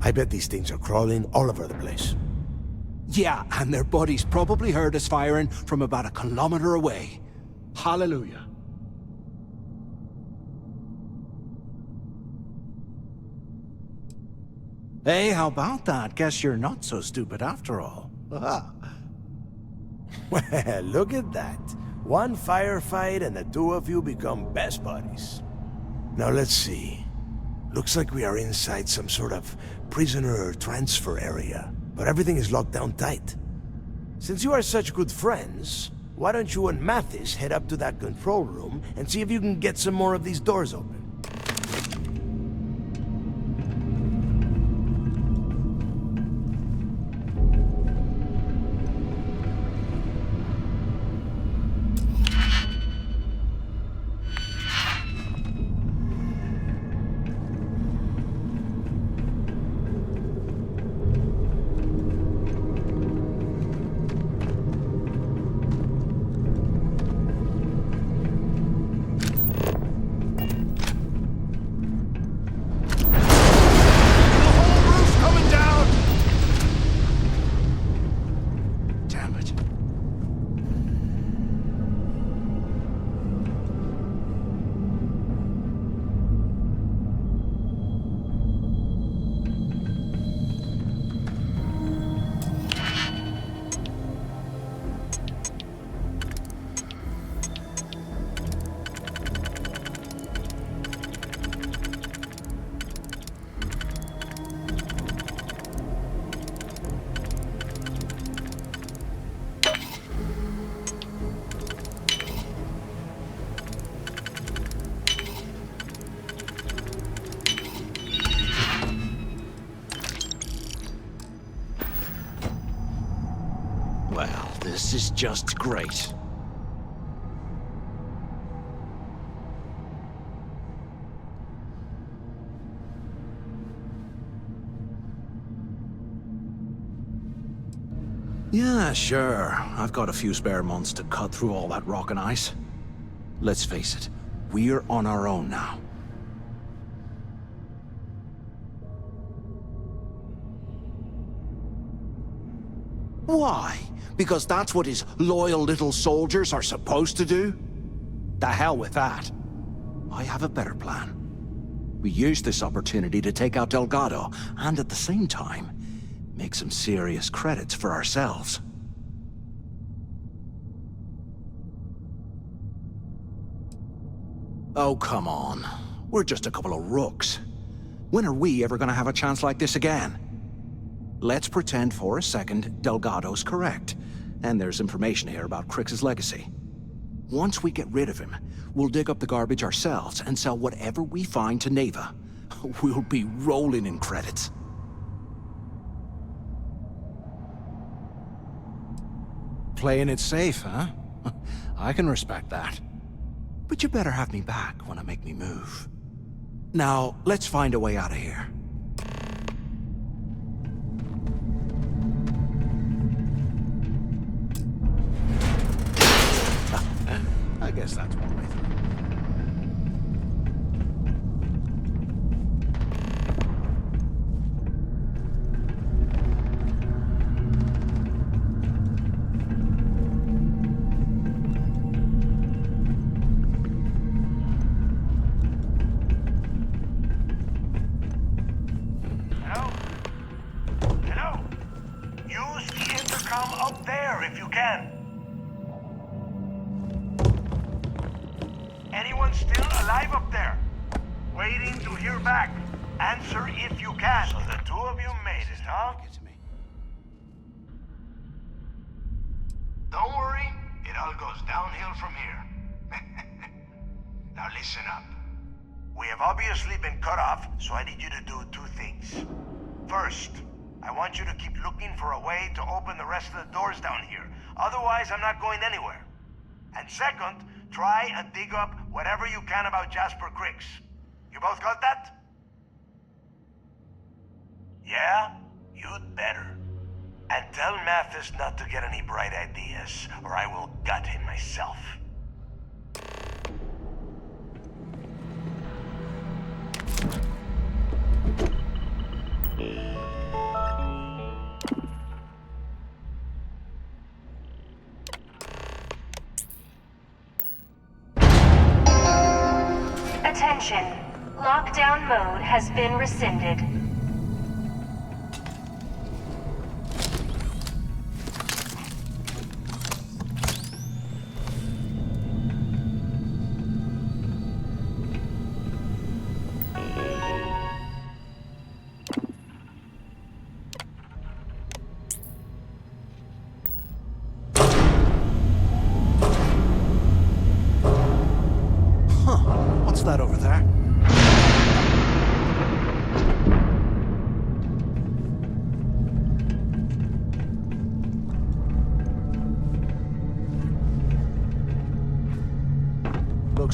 I bet these things are crawling all over the place. Yeah, and their buddies probably heard us firing from about 1 kilometer away. Hallelujah. Hey, how about that? Guess you're not so stupid after all. Well, look at that. One firefight and the two of you become best buddies. Now let's see. Looks like we are inside some sort of prisoner transfer area. but everything is locked down tight. Since you are such good friends, why don't you and Mathis head up to that control room and see if you can get some more of these doors open? Well, this is just great. Yeah, sure. I've got a few spare months to cut through all that rock and ice. Let's face it, we're on our own now. Why? Because that's what his loyal little soldiers are supposed to do? The hell with that. I have a better plan. We use this opportunity to take out Delgado, and at the same time, make some serious credits for ourselves. Oh, come on. We're just a couple of rooks. When are we ever gonna have a chance like this again? Let's pretend for a second Delgado's correct, and there's information here about Crix's legacy. Once we get rid of him, we'll dig up the garbage ourselves and sell whatever we find to Neva. We'll be rolling in credits. Playing it safe, huh? I can respect that. But you better have me back when I make me move. Now, let's find a way out of here. I guess that's one way through. Hello? Use the intercom up there if you can. Anyone still alive up there? Waiting to hear back. Answer if you can. So the two of you made it, huh? Don't worry, it all goes downhill from here. Now listen up. We have obviously been cut off, so I need you to do two things. First, I want you to keep looking for a way to open the rest of the doors down here. Otherwise, I'm not going anywhere. And second, try and dig up whatever you can about Jasper Crix. You both got that? Yeah? You'd better. And tell Mathis not to get any bright ideas, or I will gut him myself. Attention. Lockdown mode has been rescinded.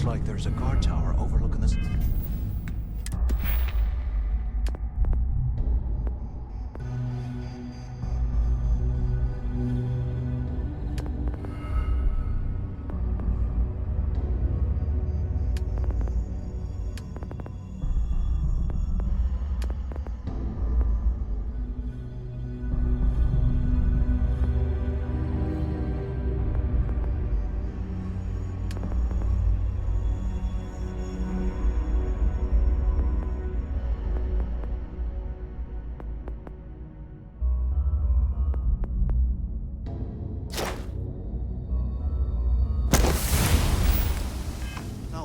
like there's a guard tower overlooking this.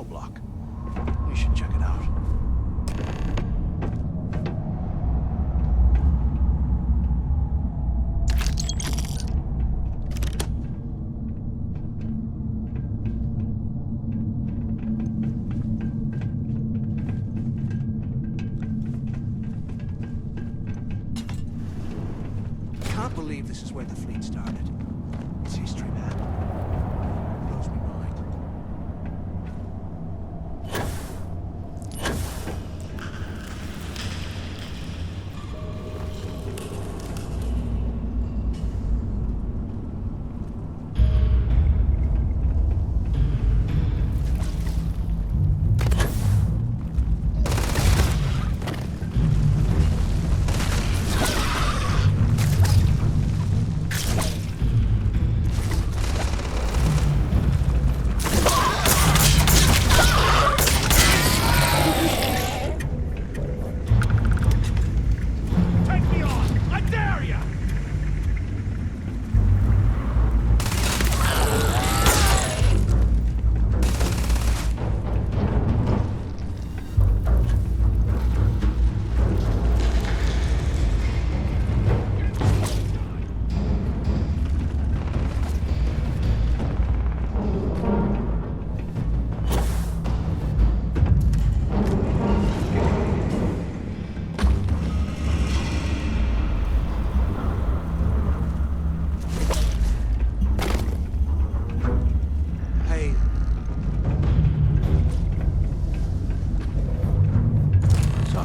Block. We should check it out. Can't believe this is where the fleet started. It's history, man. Blows me mind.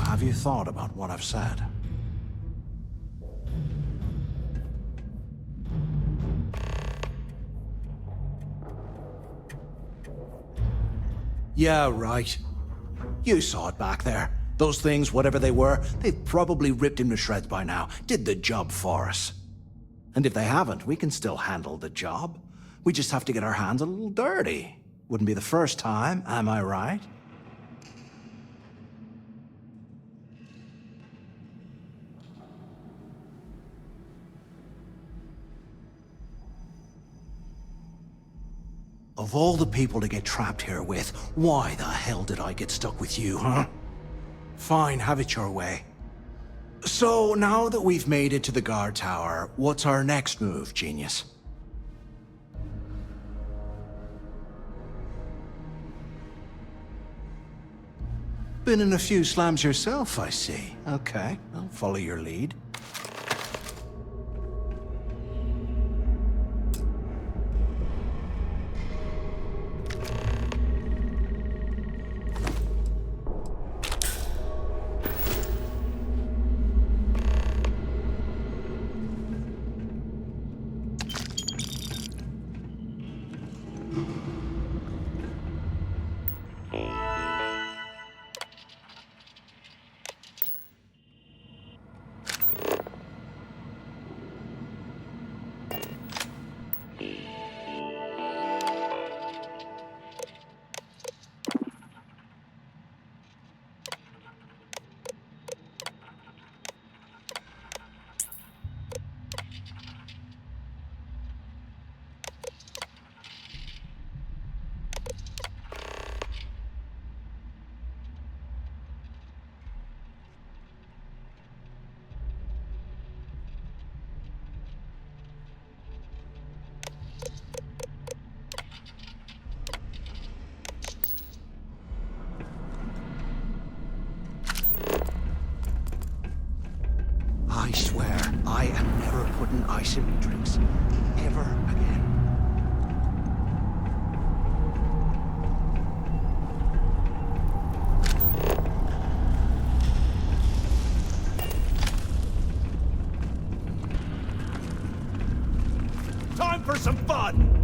Have you thought about what I've said? Yeah, right. You saw it back there. Those things, whatever they were, they've probably ripped him to shreds by now. Did the job for us. And if they haven't, we can still handle the job. We just have to get our hands a little dirty. Wouldn't be the first time, am I right? Of all the people to get trapped here with, why the hell did I get stuck with you, huh? Fine, have it your way. So, now that we've made it to the guard tower, what's our next move, genius? Been in a few slams yourself, I see. Okay, I'll follow your lead. I swear, I am never putting ice in my drinks. Ever again. for some fun!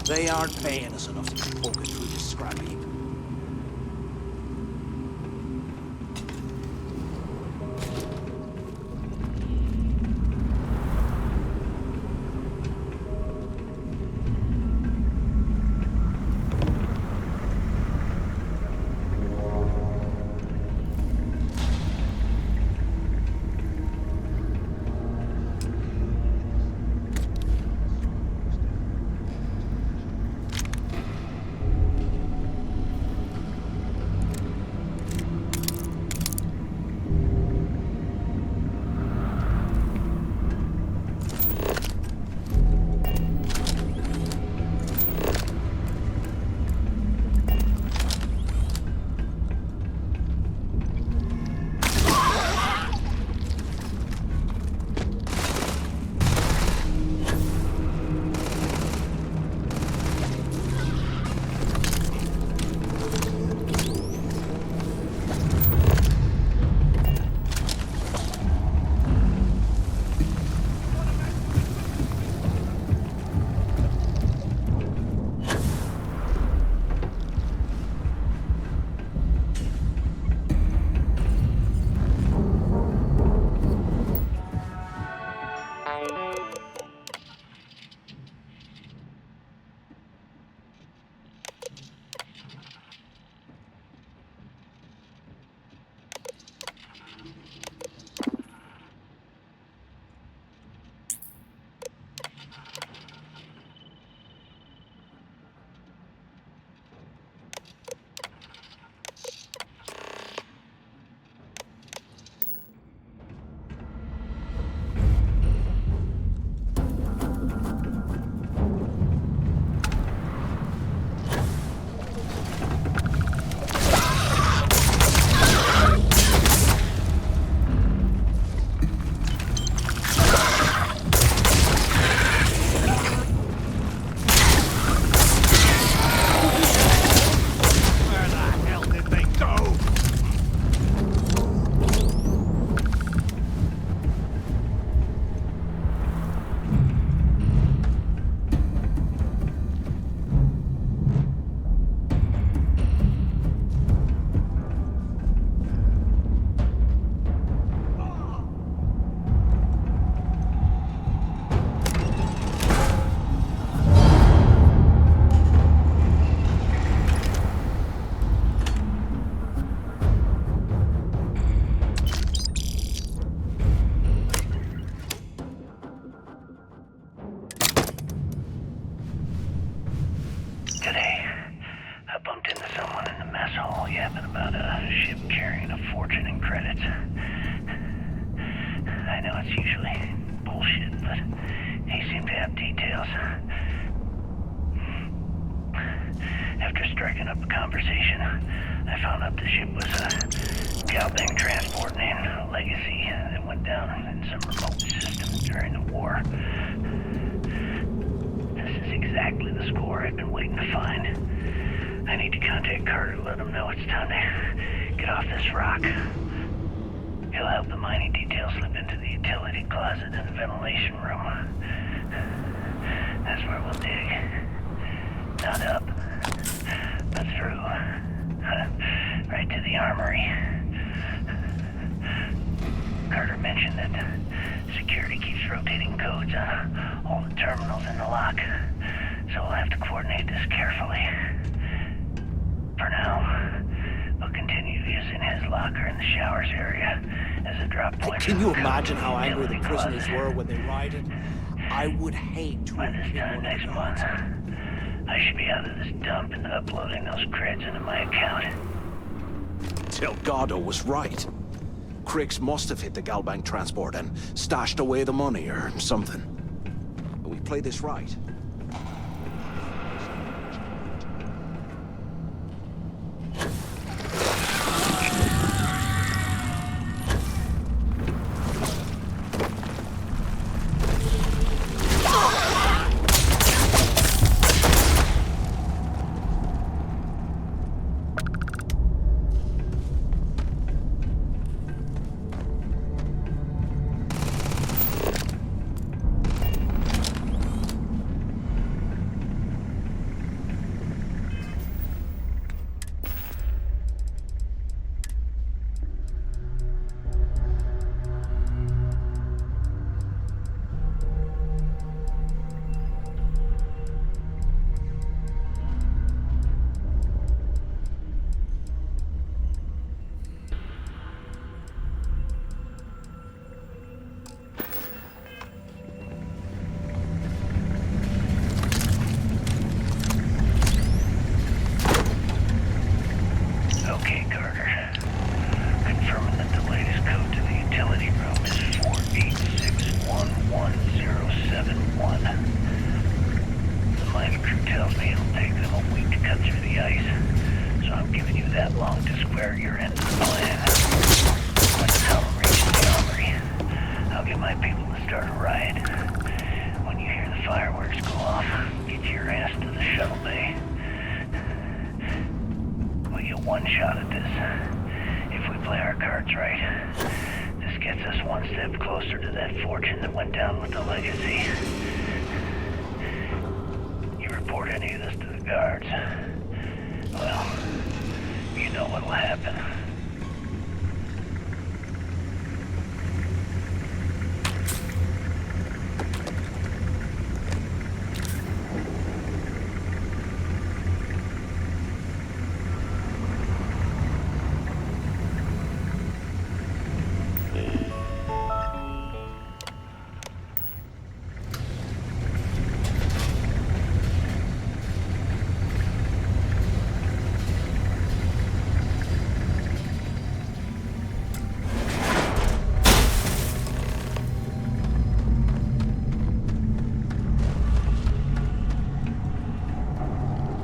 They aren't paying us enough to keep poking through this scrap heap. house. After striking up a conversation, I found out the ship was a Galbank transport named Legacy that went down in some remote system during the war. This is exactly the score I've been waiting to find. I need to contact Carter to let him know it's time to get off this rock. He'll help the mining detail slip into the utility closet in the ventilation room. That's where we'll dig. Not up, but through. Right to the armory. Carter mentioned that security keeps rotating codes on all the terminals in the lock, so we'll have to coordinate this carefully. For now, we'll continue using his locker in the showers area as a drop point. Can you imagine how angry the prisoners were when they rioted? I would hate to By this time next month, I should be out of this dump and uploading those creds into my account. Delgado was right. Cricks must have hit the Galbank transport and stashed away the money or something. We play this right. Okay, Carter. Confirming that the latest code to the utility room is 486111071. The mining crew tells me it'll take them a week to cut through the ice, so I'm giving you that long to square your end of the plan. When the tunnel reaches the armory, I'll get my people to start a riot. When you hear the fireworks go off, get your ass to the shuttle bay. One shot at this. If we play our cards right, this gets us one step closer to that fortune that went down with the Legacy. You report any of this to the guards, well, you know what'll happen.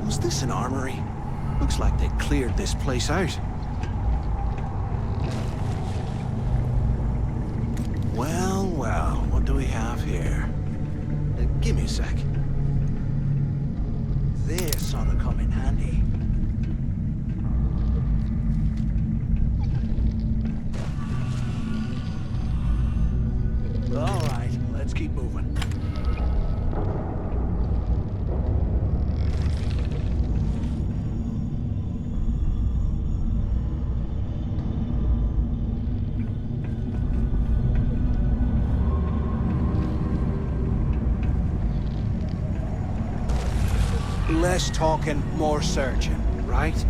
Was this an armory? Looks like they cleared this place out. Well, well, what do we have here? Give me a sec. This ought to come in handy. All right, let's keep moving. Less talking, more searching, right?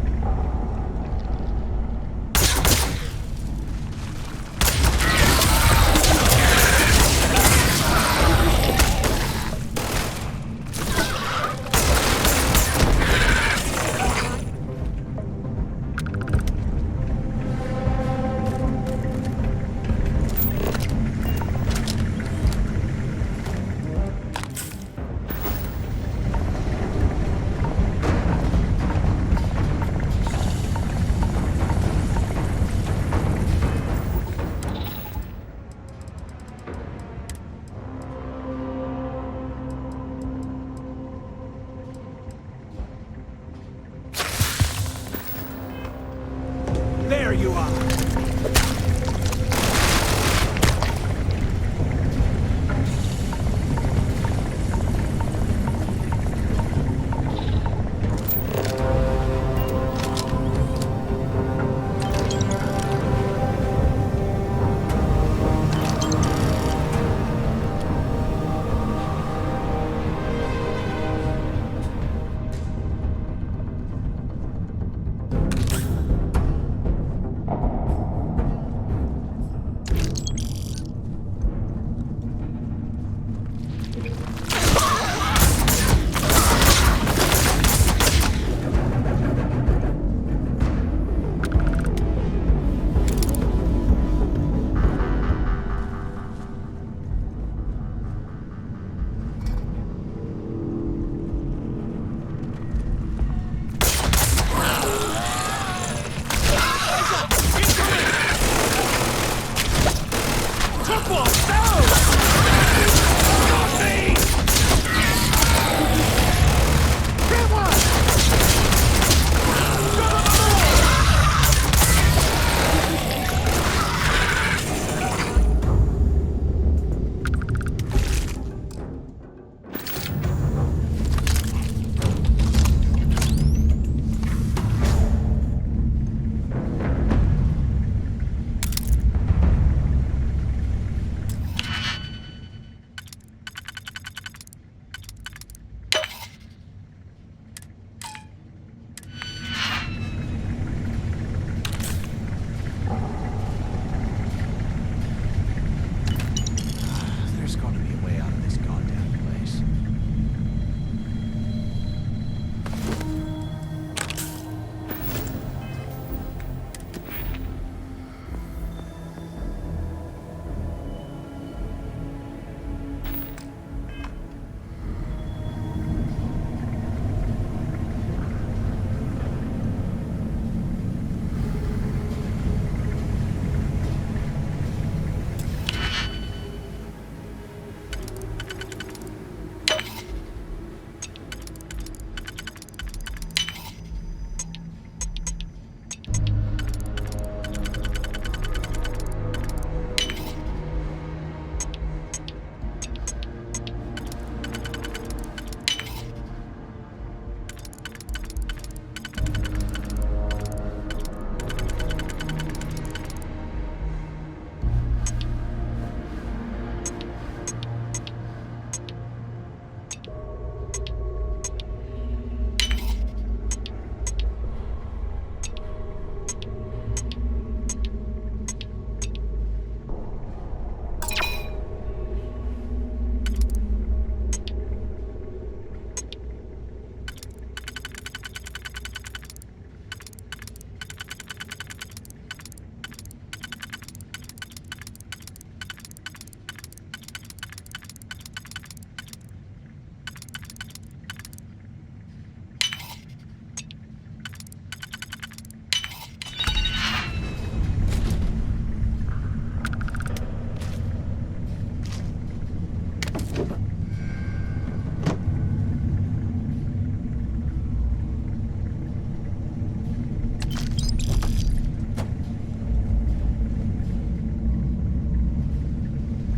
There's got to be a way out of this goddamn place.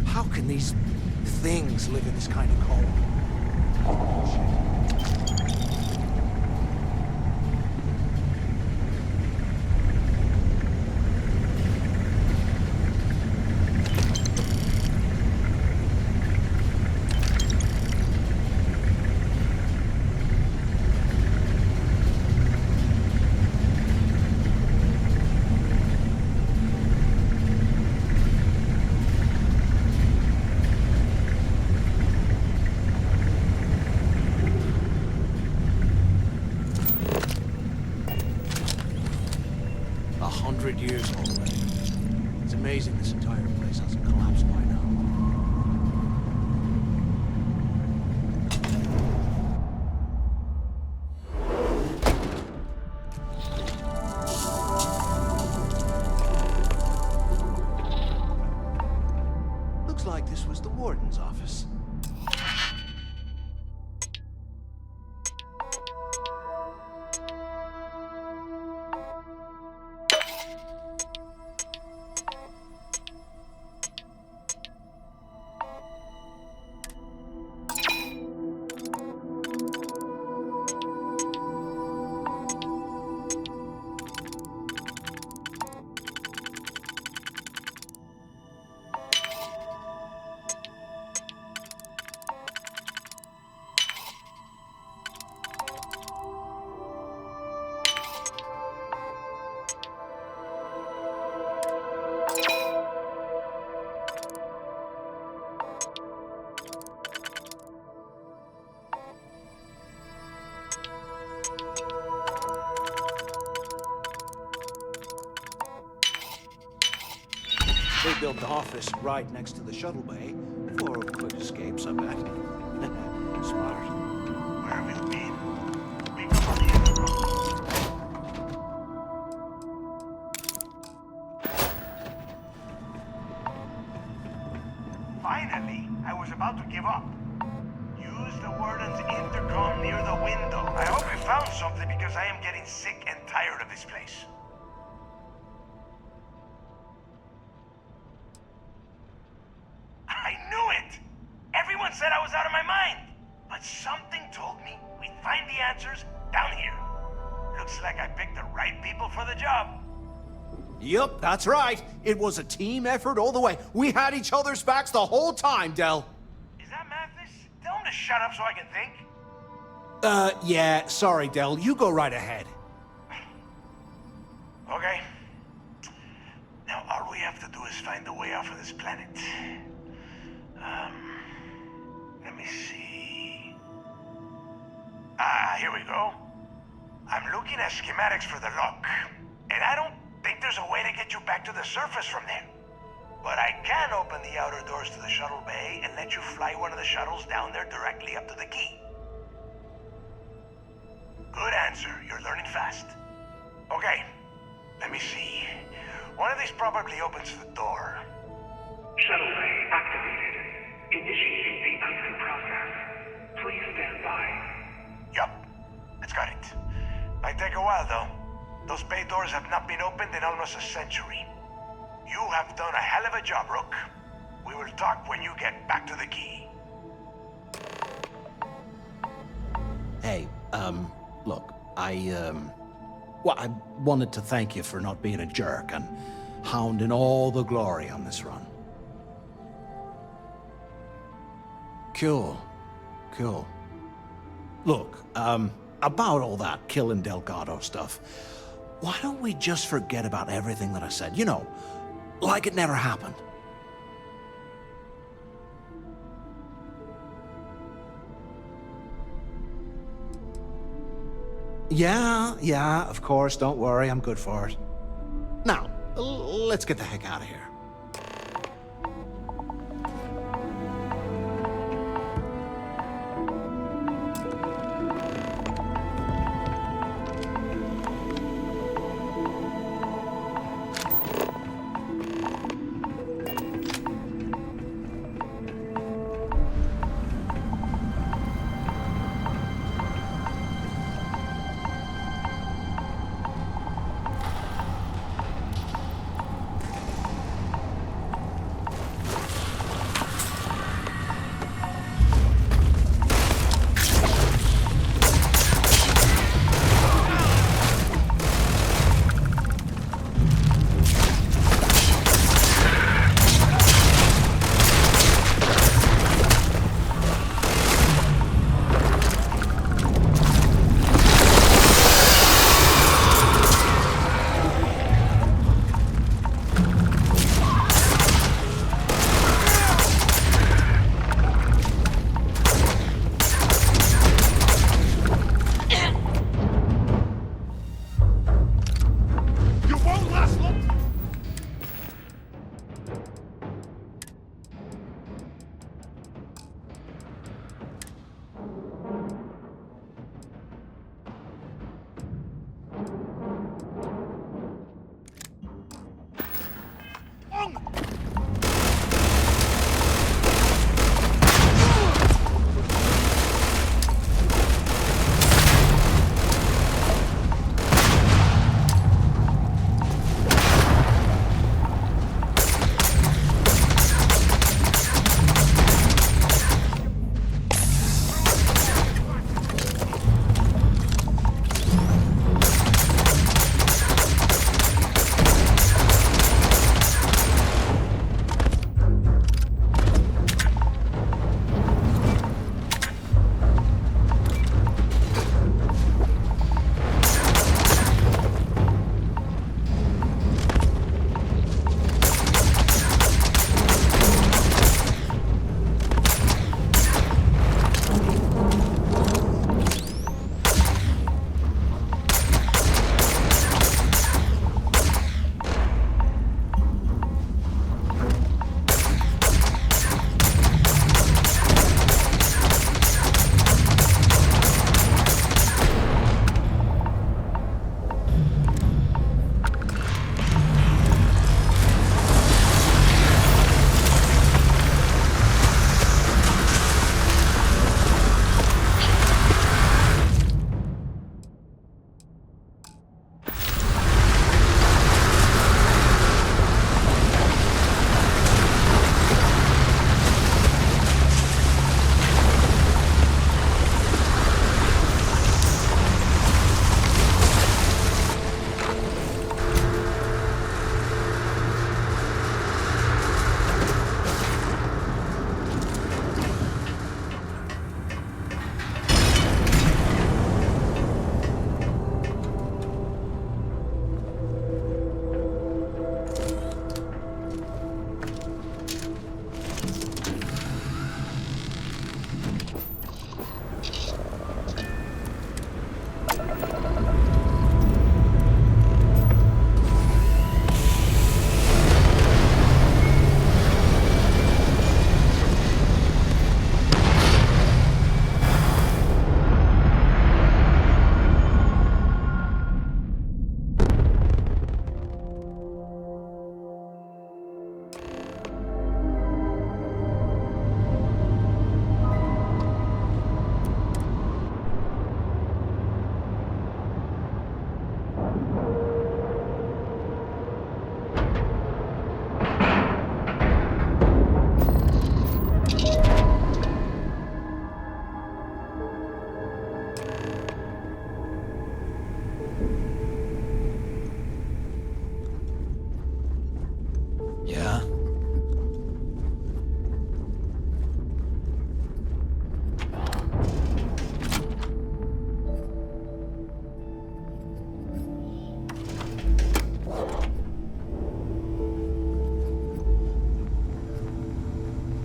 How can these things live in this kind of cold? Years already. It's amazing this entire place hasn't collapsed by now. Looks like this was the warden's office. They built the office right next to the shuttle bay for quick escapes, I bet. Smart. Where have you been? Finally, I was about to give up. Use the warden's intercom near the window. I hope you found something because I am getting sick and tired of this place. I knew it! Everyone said I was out of my mind. But something told me we'd find the answers down here. Looks like I picked the right people for the job. Yup, that's right. It was a team effort all the way. We had each other's backs the whole time, Del. Is that Mathis? Tell him to shut up so I can think. Yeah, sorry, Del. You go right ahead. Okay. Now all we have to do is find a way off of this planet. Let me see. Here we go. I'm looking at schematics for the lock, and I don't think there's a way to get you back to the surface from there. But I can open the outer doors to the shuttle bay and let you fly one of the shuttles down there directly up to the key. Good answer. You're learning fast. Okay, let me see. One of these probably opens the door. Shuttle bay activated. Initiating the icing process. Please stand by. Yup, it's got it. Might take a while though. Those bay doors have not been opened in almost a century. You have done a hell of a job, Rook. We will talk when you get back to the key. Hey, look, well, I wanted to thank you for not being a jerk and hounding all the glory on this run. Cool. Look, about all that killing Delgado stuff, why don't we just forget about everything that I said? You know, like it never happened. Yeah, of course, don't worry, I'm good for it. Now, let's get the heck out of here.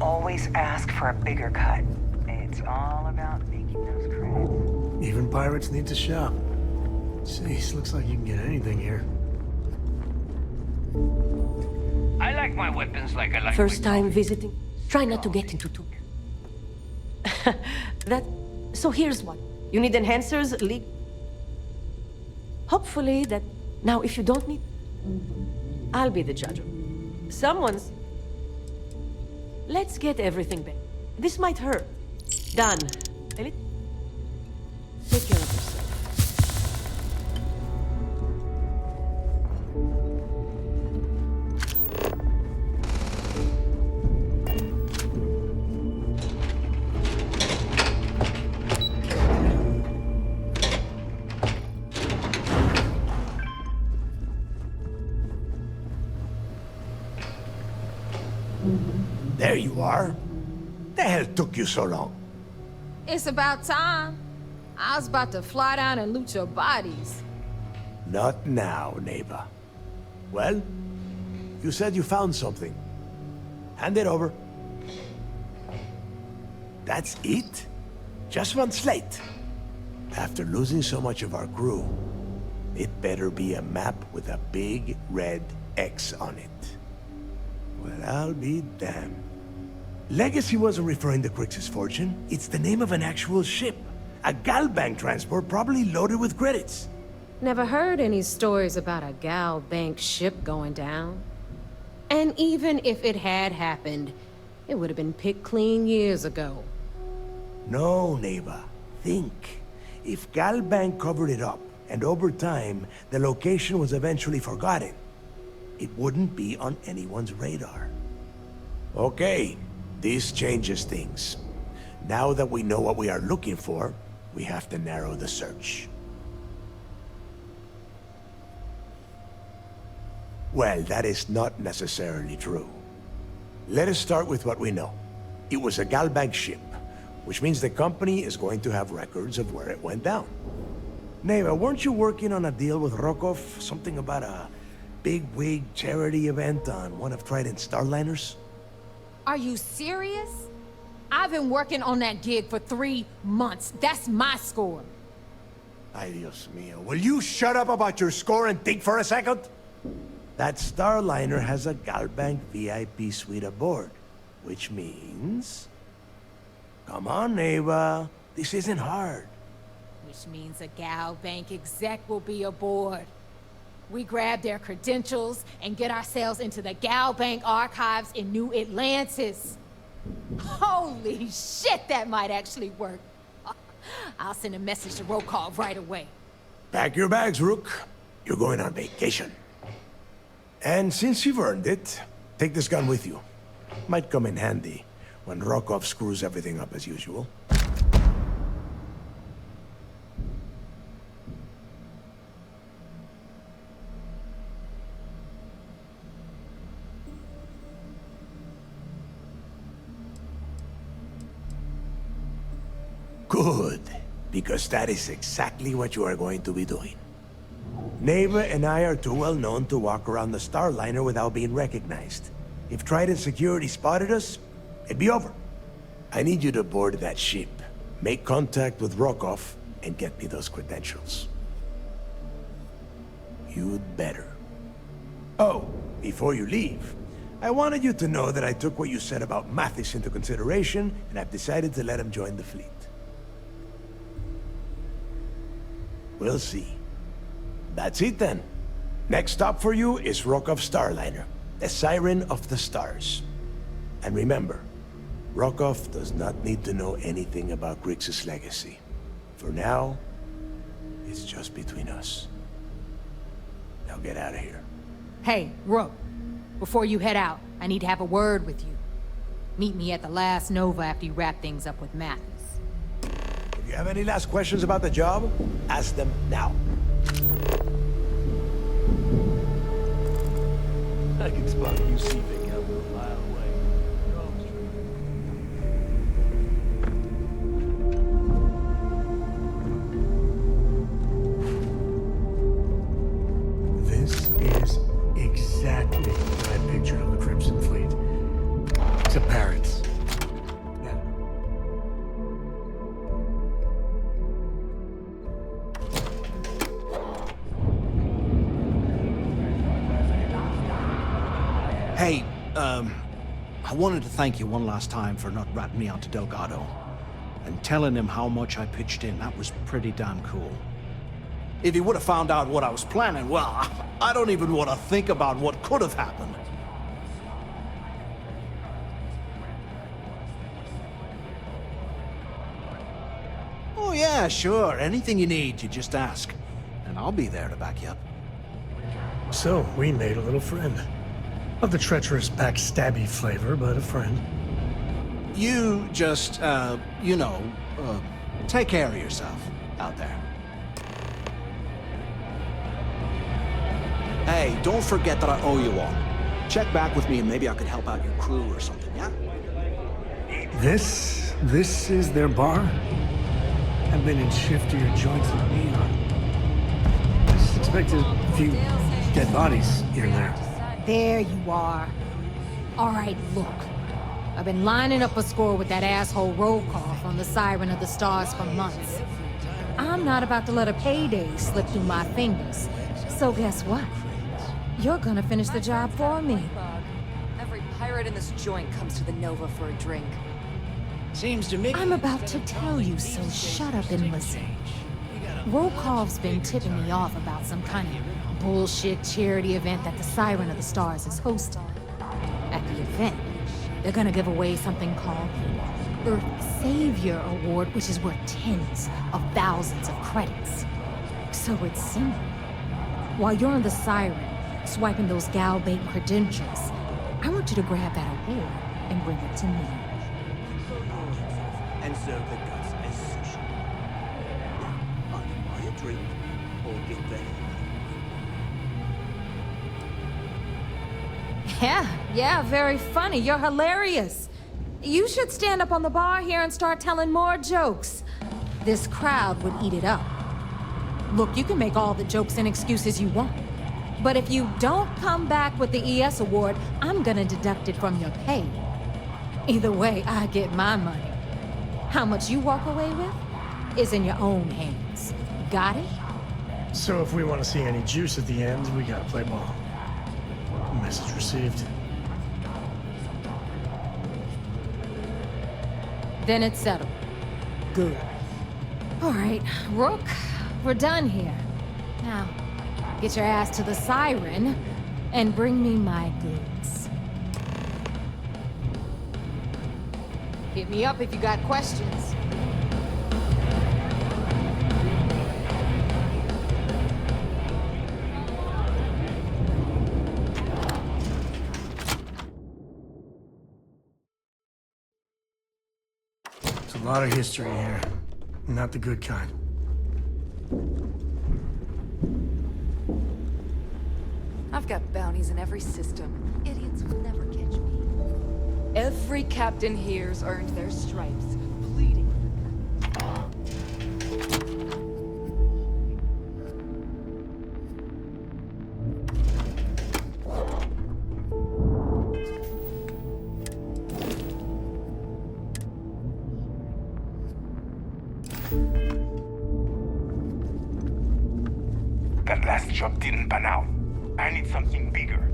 always ask for a bigger cut. It's all about making those credits. Even pirates need to shop. Jeez, looks like you can get anything here. I like my weapons like I like First time visiting. Try not to get into too. So here's what. You need enhancers, hopefully that... Now, if you don't need... I'll be the judge. Someone's... Let's get everything back. This might hurt. Done. Take care of yourself. There you are. The hell took you so long? It's about time. I was about to fly down and loot your bodies. Not now, neighbor. Well, you said you found something. Hand it over. That's it? Just one slate? After losing so much of our crew, it better be a map with a big red X on it. Well, I'll be damned. Legacy wasn't referring to Crix's fortune. It's the name of an actual ship. A Galbank transport probably loaded with credits. Never heard any stories about a Gal Bank ship going down. And even if it had happened, it would have been picked clean years ago. No, neighbor. Think. If Galbank covered it up, and over time, the location was eventually forgotten, it wouldn't be on anyone's radar. Okay, this changes things. Now that we know what we are looking for, we have to narrow the search. Well, that is not necessarily true. Let us start with what we know. It was a Galbank ship, which means the company is going to have records of where it went down. Neva, weren't you working on a deal with Rokov? Something about a big-wig charity event on one of Trident's starliners? Are you serious? I've been working on that gig for 3 months. That's my score. Ay, Dios mío. Will you shut up about your score and think for a second? That starliner has a Galbank VIP suite aboard, which means... Come on, Neva. This isn't hard. Which means a Gal Bank exec will be aboard. We grab their credentials and get ourselves into the Gal Bank archives in New Atlantis. Holy shit, that might actually work. I'll send a message to Rokov right away. Pack your bags, Rook. You're going on vacation. And since you've earned it, take this gun with you. Might come in handy when Rokov screws everything up as usual. Good, because that is exactly what you are going to be doing. Neva and I are too well known to walk around the starliner without being recognized. If Trident security spotted us, it'd be over. I need you to board that ship, make contact with Rokov, and get me those credentials. You'd better. Oh, before you leave, I wanted you to know that I took what you said about Mathis into consideration, and I've decided to let him join the fleet. We'll see. That's it then. Next stop for you is Rokov Starliner, the Siren of the Stars. And remember, Rokov does not need to know anything about Grixis legacy. For now, it's just between us. Now get out of here. Hey, Rook, before you head out, I need to have a word with you. Meet me at the last Nova after you wrap things up with Mathis. If you have any last questions about the job, ask them now. I can spot UC out a mile away. This is exactly what I pictured of the Crimson Fleet. Except parrots. Hey, I wanted to thank you one last time for not ratting me out to Delgado. And telling him how much I pitched in. That was pretty damn cool. If he would have found out what I was planning, well, I don't even want to think about what could have happened. Oh yeah, sure. Anything you need, you just ask. And I'll be there to back you up. So, we made a little friend. Of the treacherous, backstabby flavor, but a friend. You just, take care of yourself out there. Hey, don't forget that I owe you one. Check back with me and maybe I could help out your crew or something, yeah? This is their bar? I've been in shiftier joints than Neon. I just expected a few dead bodies here and there. There you are. All right, look. I've been lining up a score with that asshole roll call from the Siren of the Stars for months. I'm not about to let a payday slip through my fingers. So guess what? You're gonna finish the job for me. Every pirate in this joint comes to the Nova for a drink. Seems to me... I'm about to tell you, so shut up and listen. Rokov's been tipping me off about some kind of bullshit charity event that the Siren of the Stars is hosting. At the event, they're gonna give away something called the Earth Savior Award, which is worth tens of thousands of credits. So it's simple. While you're on the Siren, swiping those gal-bait credentials, I want you to grab that award and bring it to me. And serve the guts as sushi. Now, either buy a drink or get the hell. Yeah, very funny. You're hilarious. You should stand up on the bar here and start telling more jokes. This crowd would eat it up. Look, you can make all the jokes and excuses you want. But if you don't come back with the ES award, I'm gonna deduct it from your pay. Either way, I get my money. How much you walk away with is in your own hands. Got it? So if we want to see any juice at the end, we gotta play ball. Message received. Then it's settled. Good. All right, Rook, we're done here. Now, get your ass to the Siren and bring me my goods. Hit me up if you got questions. There's a lot of history here. Not the good kind. I've got bounties in every system. Idiots will never catch me. Every captain here's earned their stripes, bleeding. That last job didn't pan out. I need something bigger.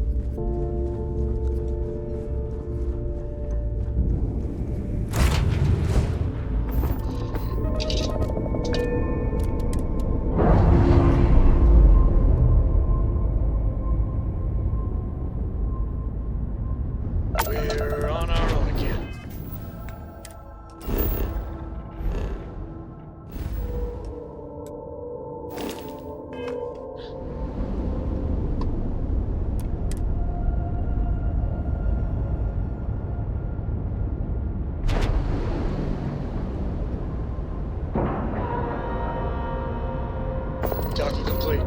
We're on our own again. Docking complete.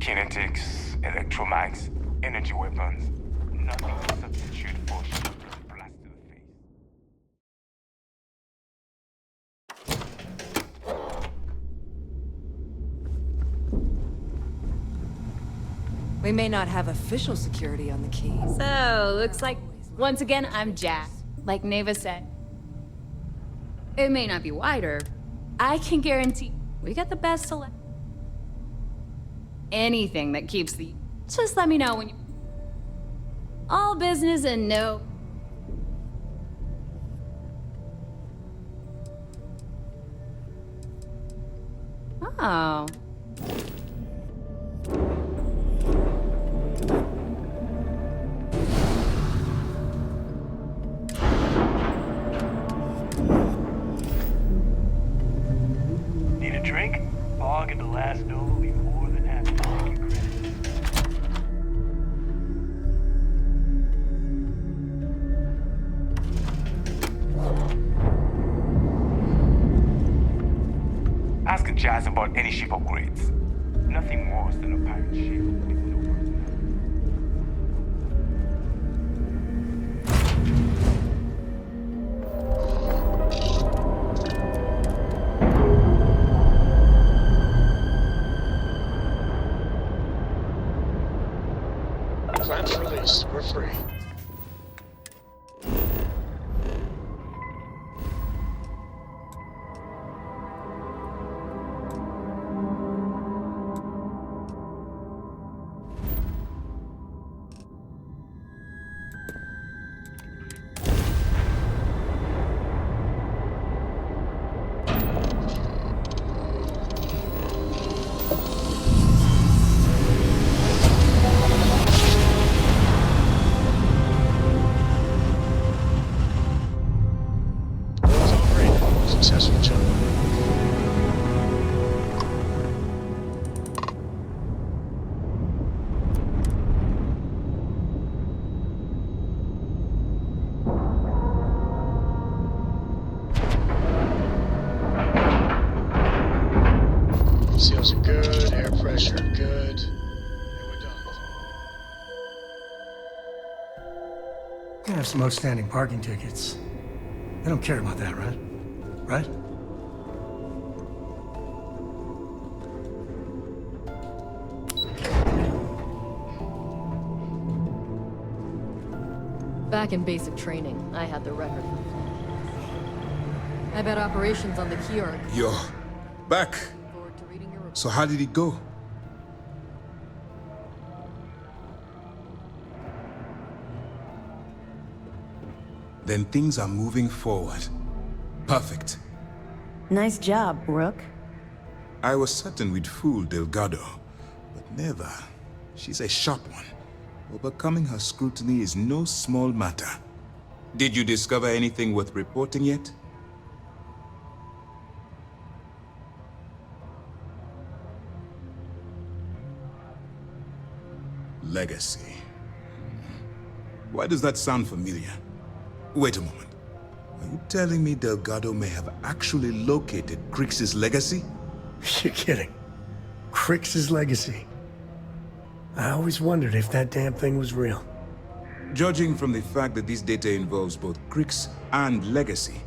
Kinetics, electromags, energy weapons. Nothing to substitute for Shepard's blast to the face. We may not have official security on the key. So, looks like Once again, I'm Jack. Like Neva said. It may not be wider. I can guarantee we got the best select. Anything that keeps the... Just let me know when you... All business and no... Oh. Need a drink? Bog at the last Nova will be more than happy to take your credit. Ask Jazz about any ship upgrades. Nothing worse than a pirate ship with no personnel. Clamps released. We're free. Successful jump. Seals are good, air pressure good. And we're done. I have some outstanding parking tickets. They don't care about that, right? Right? Back in basic training, I had the record. I bet operations on the key arc. You're back. So how did it go? Then things are moving forward. Perfect. Nice job, Rook. I was certain we'd fool Delgado, but never. She's a sharp one. Overcoming her scrutiny is no small matter. Did you discover anything worth reporting yet? Legacy. Why does that sound familiar? Wait a moment. Are you telling me Delgado may have actually located Crix's legacy? You're kidding. Crix's legacy. I always wondered if that damn thing was real. Judging from the fact that this data involves both Crix and legacy,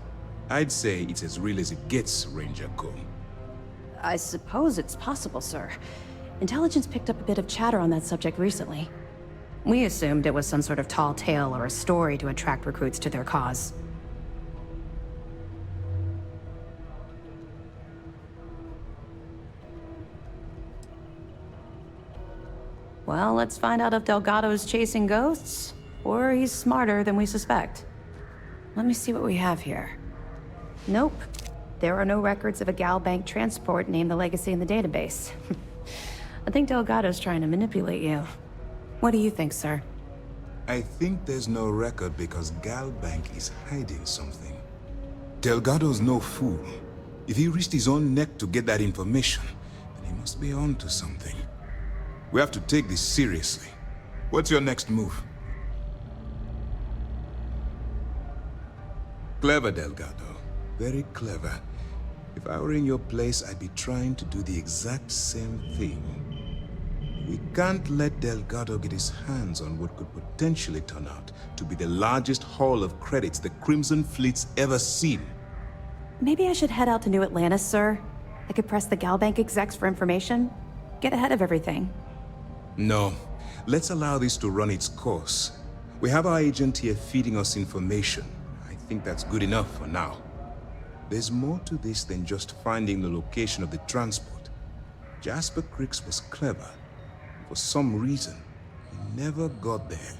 I'd say it's as real as it gets, Ranger Cole. I suppose it's possible, sir. Intelligence picked up a bit of chatter on that subject recently. We assumed it was some sort of tall tale or a story to attract recruits to their cause. Well, let's find out if Delgado's chasing ghosts, or he's smarter than we suspect. Let me see what we have here. Nope. There are no records of a Gal Bank transport named the Legacy in the database. I think Delgado's trying to manipulate you. What do you think, sir? I think there's no record because Gal Bank is hiding something. Delgado's no fool. If he risked his own neck to get that information, then he must be on to something. We have to take this seriously. What's your next move? Clever, Delgado. Very clever. If I were in your place, I'd be trying to do the exact same thing. We can't let Delgado get his hands on what could potentially turn out to be the largest haul of credits the Crimson Fleet's ever seen. Maybe I should head out to New Atlantis, sir. I could press the Gal Bank execs for information. Get ahead of everything. No. Let's allow this to run its course. We have our agent here feeding us information. I think that's good enough for now. There's more to this than just finding the location of the transport. Jasper Cricks was clever. For some reason, he never got there.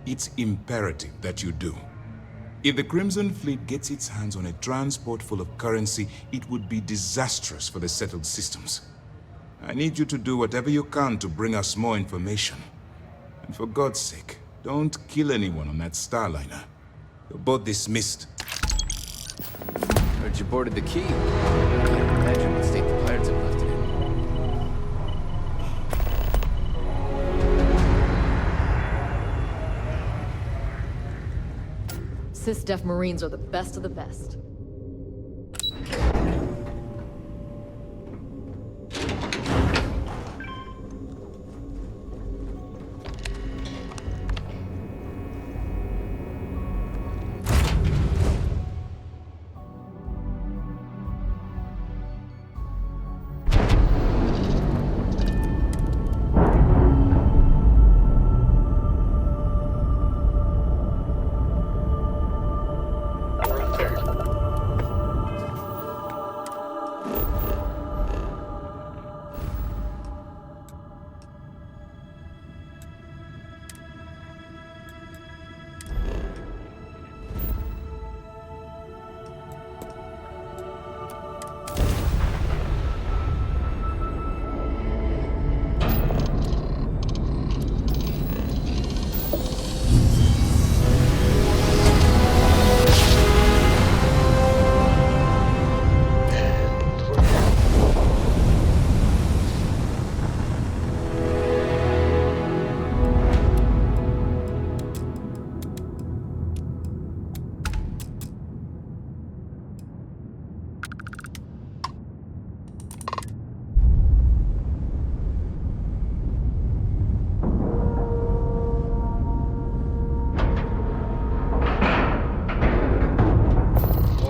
It's imperative that you do. If the Crimson Fleet gets its hands on a transport full of currency, it would be disastrous for the settled systems. I need you to do whatever you can to bring us more information. And for God's sake, don't kill anyone on that Starliner. You're both dismissed. Heard you boarded the key. I can't imagine what state the pirates have left it in. Sys-Def Marines are the best of the best.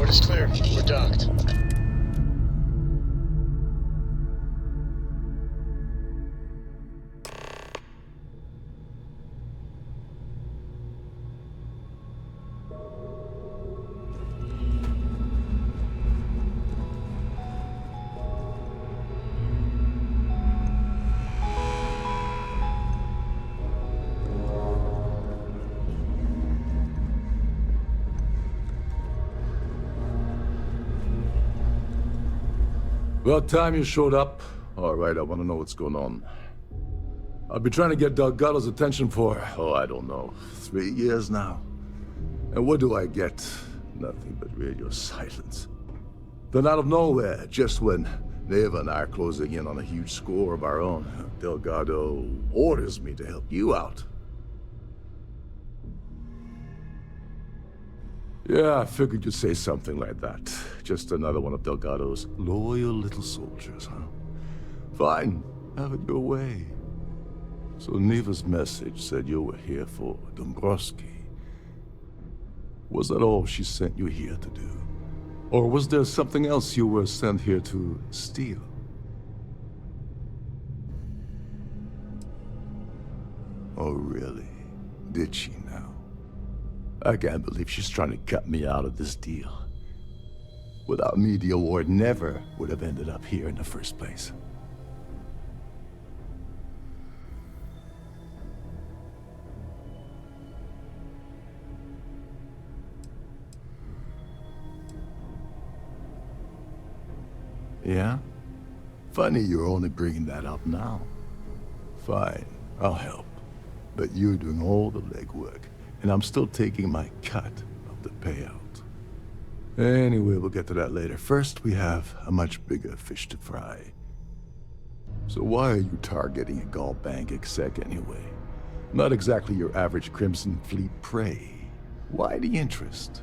Is clear. We're docked. About time you showed up. All right, I want to know what's going on. I've been trying to get Delgado's attention for, I don't know, 3 years now. And what do I get? Nothing but radio silence. Then out of nowhere, just when Neva and I are closing in on a huge score of our own, Delgado orders me to help you out. Yeah, I figured you'd say something like that. Just another one of Delgado's loyal little soldiers, huh? Fine, have it your way. So Neva's message said you were here for Dombrowski. Was that all she sent you here to do? Or was there something else you were sent here to steal? Oh, really? Did she now? I can't believe she's trying to cut me out of this deal. Without me, the award never would have ended up here in the first place. Yeah? Funny you're only bringing that up now. Fine, I'll help. But you're doing all the legwork, and I'm still taking my cut of the payout. Anyway, we'll get to that later. First, we have a much bigger fish to fry. So why are you targeting a Gaul bank exec anyway? Not exactly your average Crimson Fleet prey. Why the interest?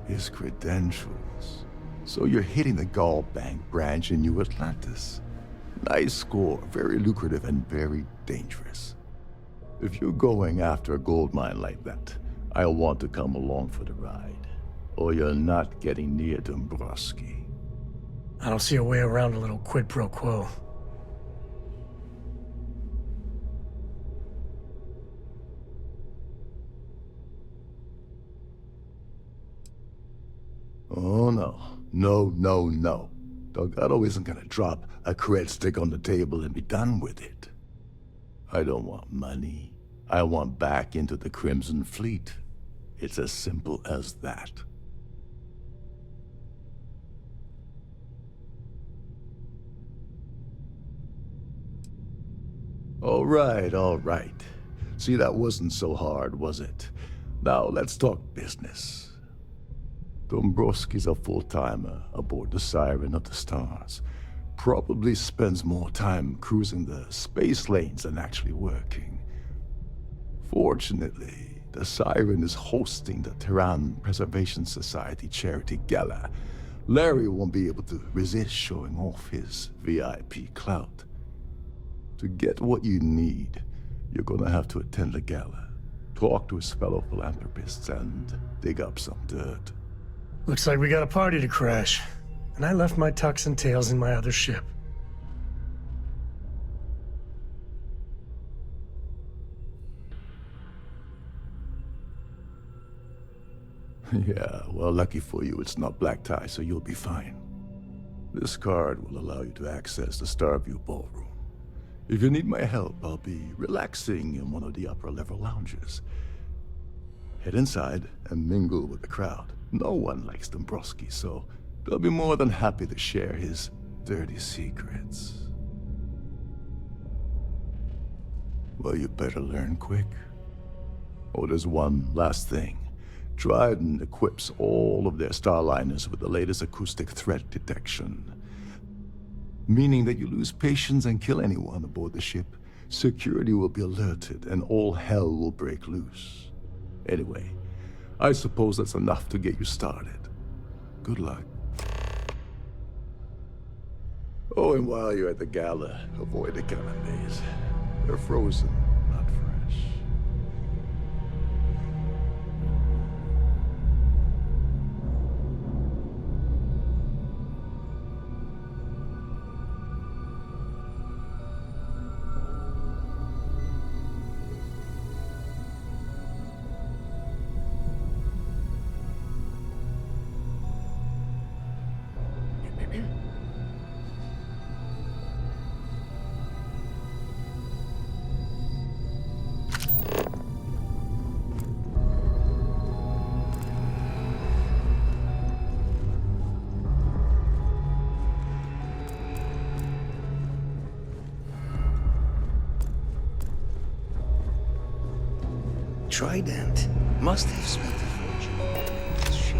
His credentials. So you're hitting the Gaul bank branch in New Atlantis. Nice score, very lucrative and very dangerous. If you're going after a gold mine like that, I'll want to come along for the ride. Or you're not getting near Dombrowski. I don't see a way around a little quid pro quo. Oh, no. No, no, no. Delgado isn't gonna drop a cred stick on the table and be done with it. I don't want money. I want back into the Crimson Fleet. It's as simple as that. All right, all right. See, that wasn't so hard, was it? Now, let's talk business. Dombrowski's a full-timer aboard the Siren of the Stars. Probably spends more time cruising the space lanes than actually working. Fortunately, the Siren is hosting the Terran Preservation Society charity gala. Larry won't be able to resist showing off his VIP clout. To get what you need, you're gonna have to attend the gala, talk to his fellow philanthropists, and dig up some dirt. Looks like we got a party to crash. And I left my tucks and tails in my other ship. Yeah, well, lucky for you, it's not black tie, so you'll be fine. This card will allow you to access the Starfield ballroom. If you need my help, I'll be relaxing in one of the upper-level lounges. Head inside and mingle with the crowd. No one likes Dombrowski, so they'll be more than happy to share his dirty secrets. Well, you better learn quick. Oh, there's one last thing. Dryden equips all of their starliners with the latest acoustic threat detection. Meaning that you lose patience and kill anyone aboard the ship, security will be alerted and all hell will break loose. Anyway, I suppose that's enough to get you started. Good luck. Oh, and while you're at the gala, avoid the calendars. They're frozen, not fresh. Trident must have spent a fortune on this ship.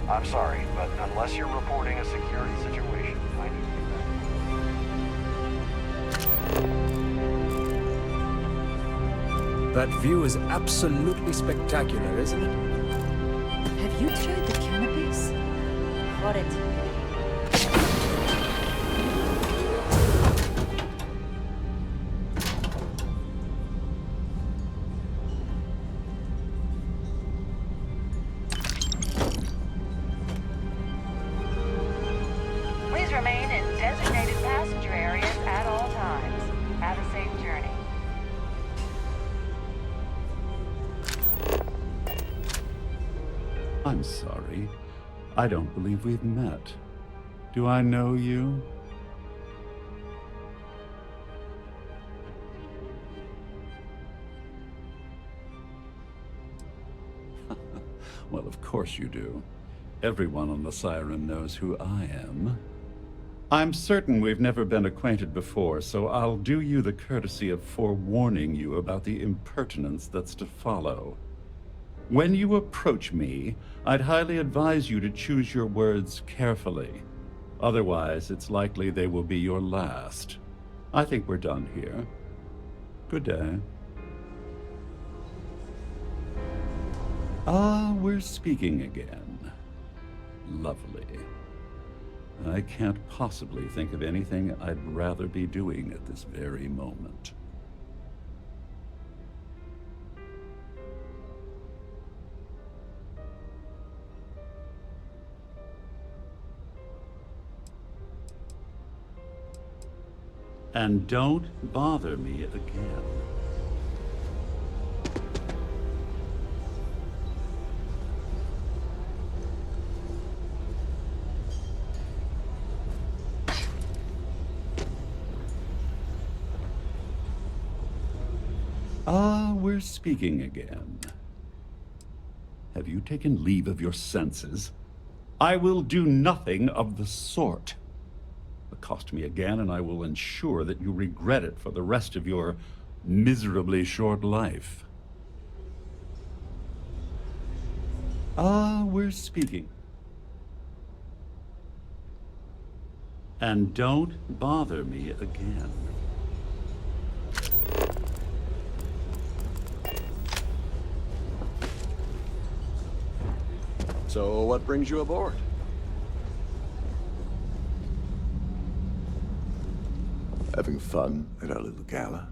I'm sorry, but unless you're reporting a security situation, I need That view is absolutely spectacular, isn't it? Have you tried the cannabis? Got it. Please remain in designated passenger areas at all times. Have a safe journey. I'm sorry. I don't believe we've met. Do I know you? Well, of course you do. Everyone on the Siren knows who I am. I'm certain we've never been acquainted before, so I'll do you the courtesy of forewarning you about the impertinence that's to follow. When you approach me, I'd highly advise you to choose your words carefully. Otherwise, it's likely they will be your last. I think we're done here. Good day. Ah, we're speaking again. Lovely. I can't possibly think of anything I'd rather be doing at this very moment. And don't bother me again. Ah, we're speaking again. Have you taken leave of your senses? I will do nothing of the sort. Accost me again, and I will ensure that you regret it for the rest of your miserably short life. Ah, we're speaking. And don't bother me again. So, what brings you aboard? Having fun at our little gala.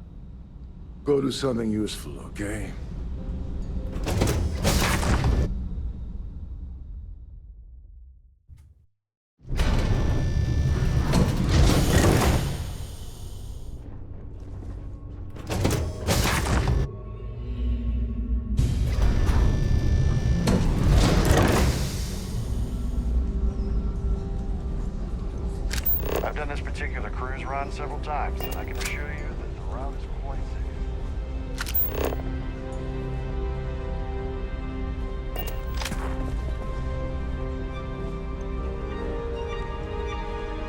Go do something useful, okay? I've done this particular cruise run several times, and I can assure you that the route is quite safe.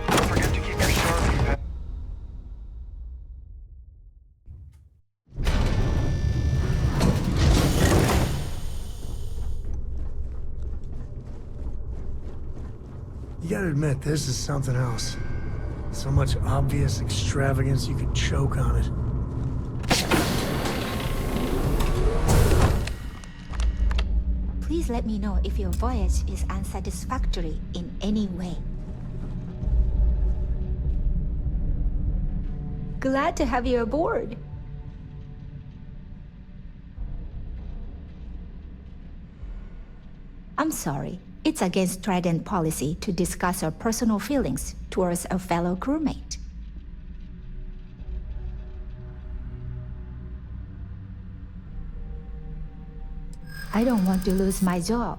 Don't forget to keep your Starfield pet. You gotta admit, this is something else. So much obvious extravagance you could choke on it. Please let me know if your voyage is unsatisfactory in any way. Glad to have you aboard. I'm sorry. It's against Trident policy to discuss our personal feelings towards a fellow crewmate. I don't want to lose my job.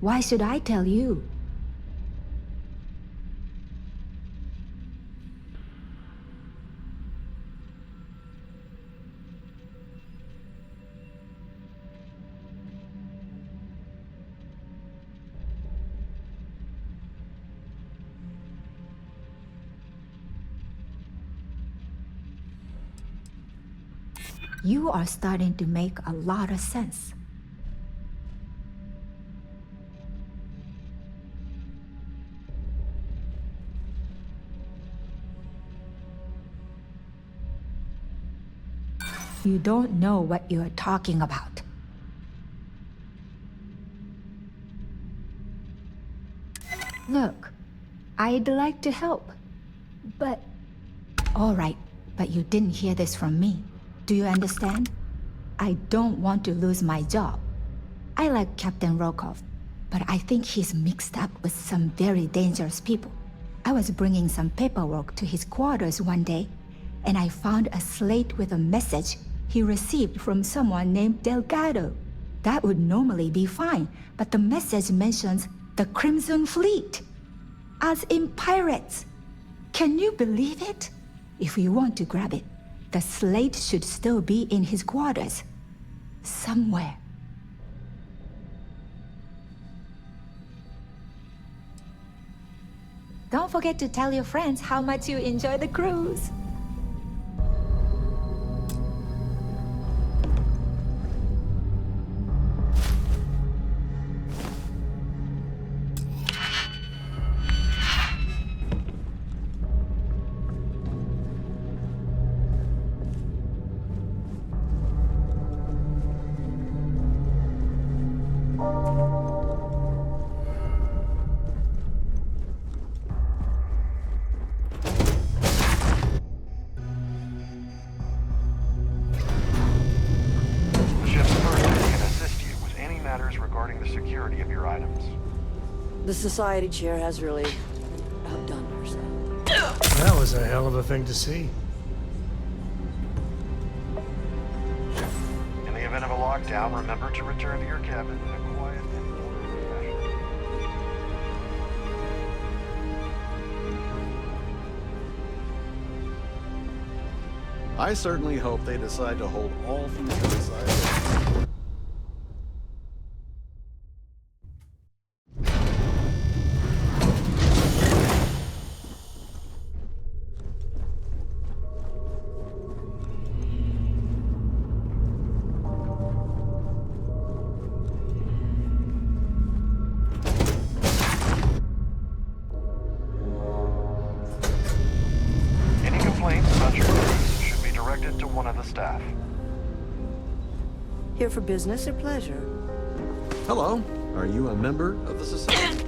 Why should I tell you? You are starting to make a lot of sense. You don't know what you're talking about. Look, I'd like to help, but... All right, but you didn't hear this from me. Do you understand? I don't want to lose my job. I like Captain Rokov, but I think he's mixed up with some very dangerous people. I was bringing some paperwork to his quarters one day, and I found a slate with a message he received from someone named Delgado. That would normally be fine, but the message mentions the Crimson Fleet, as in pirates. Can you believe it? If you want to grab it, the slate should still be in his quarters. Somewhere. Don't forget to tell your friends how much you enjoy the cruise. The society chair has really outdone herself. That was a hell of a thing to see. In the event of a lockdown, remember to return to your cabin in a quiet and orderly fashion. I certainly hope they decide to hold all future assignments. Any complaints about your cruise should be directed to one of the staff. Here for business or pleasure? Hello, are you a member of the society?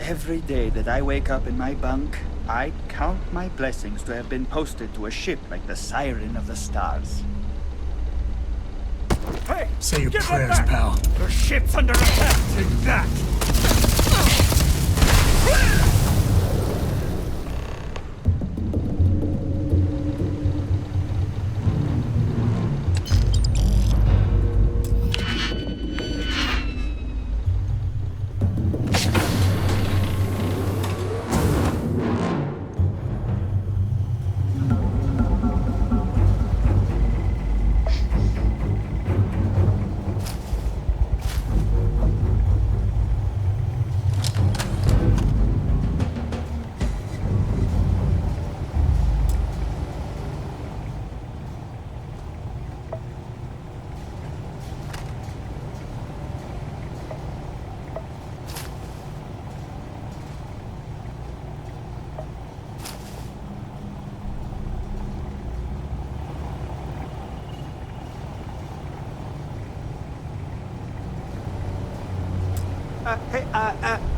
Every day that I wake up in my bunk, I count my blessings to have been posted to a ship like the Siren of the Stars. Hey! Say your prayers, pal. Your ship's under attack! Take that!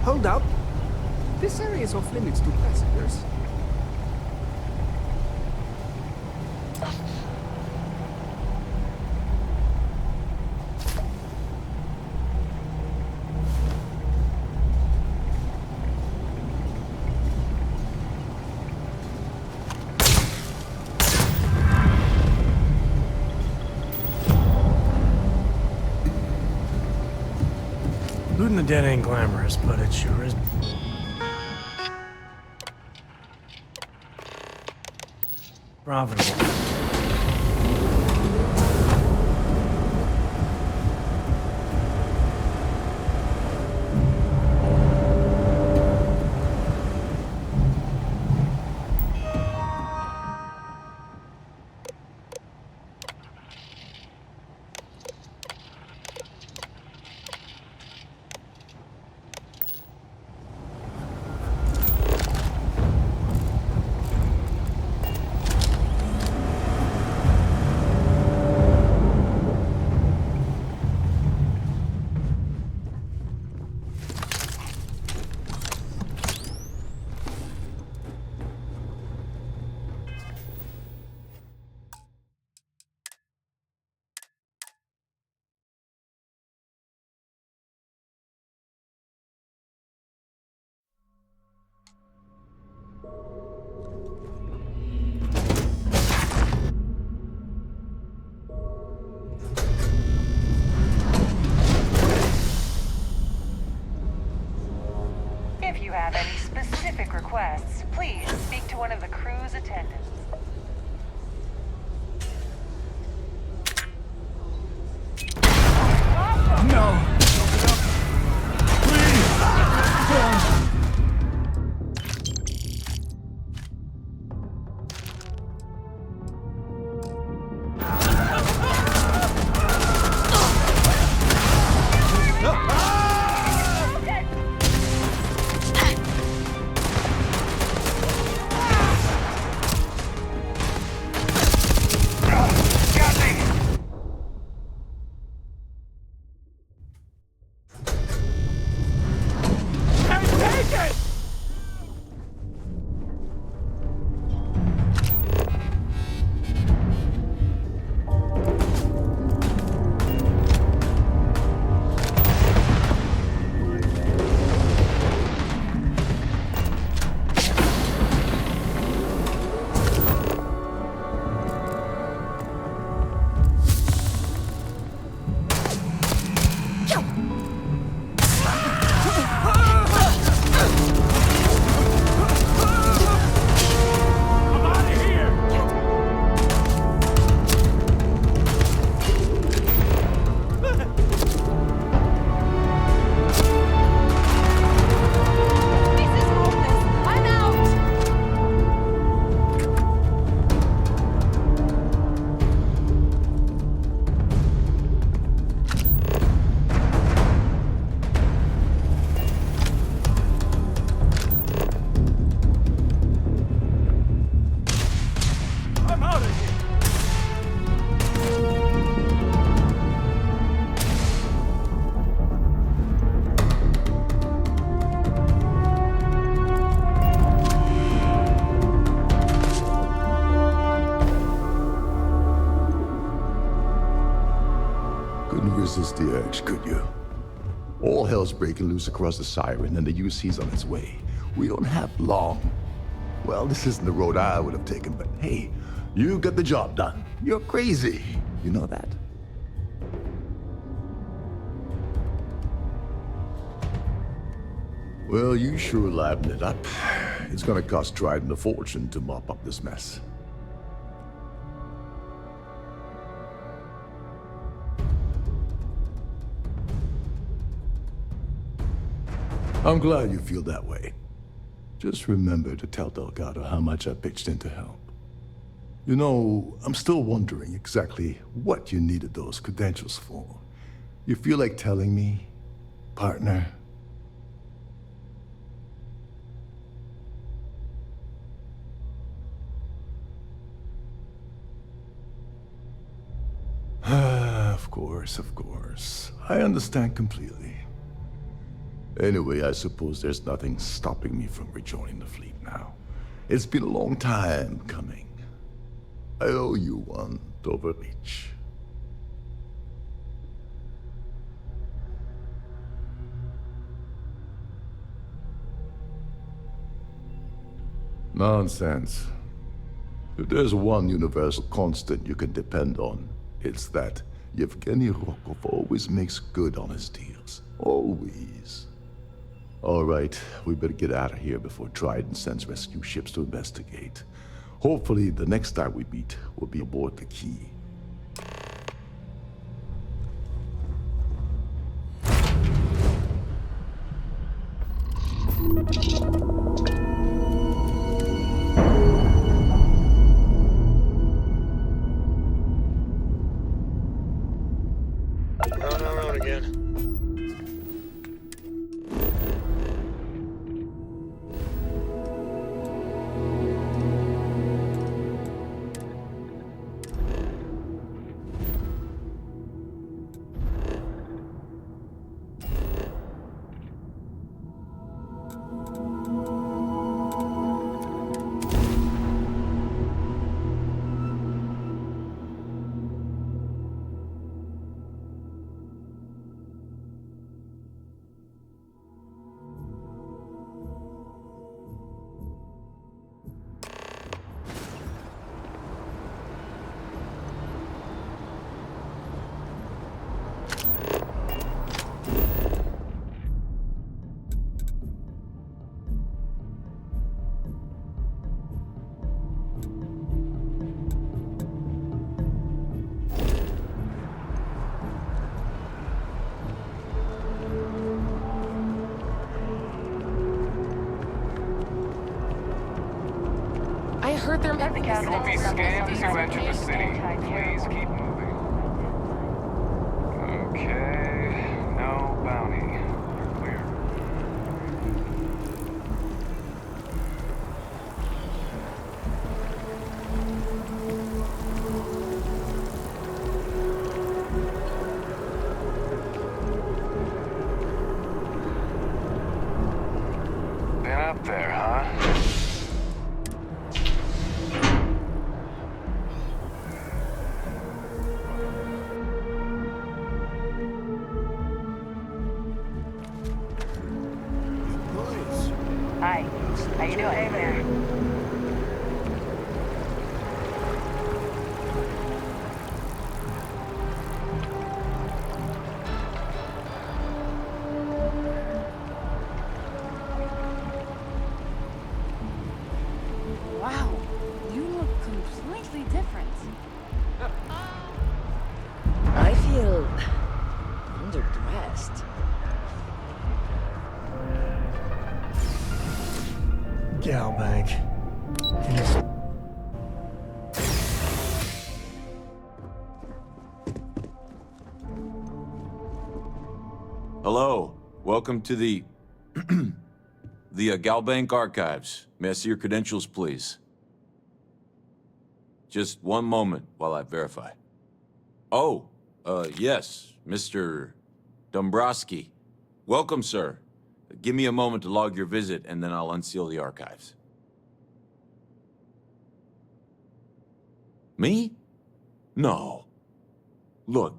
Hold up. This area is off limits to passengers. Looting the dead ain't glamorous, but it sure is. Profitable. If you have any specific requests, please speak to one of the crew's attendants. No! couldn't resist the urge, could you? All hell's breaking loose across the Siren, and the UC's on its way. We don't have long. Well, this isn't the road I would have taken, but hey, you got the job done. You're crazy. You know that? Well, you sure livened it up. It's gonna cost Trident a fortune to mop up this mess. I'm glad you feel that way. Just remember to tell Delgado how much I pitched in to help. You know, I'm still wondering exactly what you needed those credentials for. You feel like telling me, partner? Of course, of course. I understand completely. Anyway, I suppose there's nothing stopping me from rejoining the fleet now. It's been a long time coming. I owe you one, Overreach. Nonsense. If there's one universal constant you can depend on, it's that Yevgeny Rokov always makes good on his deals. Always. All right, we better get out of here before Trident sends rescue ships to investigate. Hopefully, the next time we meet, we'll be aboard the Key. Round again. I heard they're Don't be scammed as you enter the city. Please keep moving. Okay, no bounty. You're clear. Been up there, huh? Hi. How you doing? Hey there. Wow, you look completely different. I feel underdressed. Galbank. Hello. Welcome to the... the Galbank Archives. May I see your credentials, please? Just one moment while I verify. Oh, yes, Mr. Dombrowski. Welcome, sir. Give me a moment to log your visit, and then I'll unseal the archives. Me? No. Look,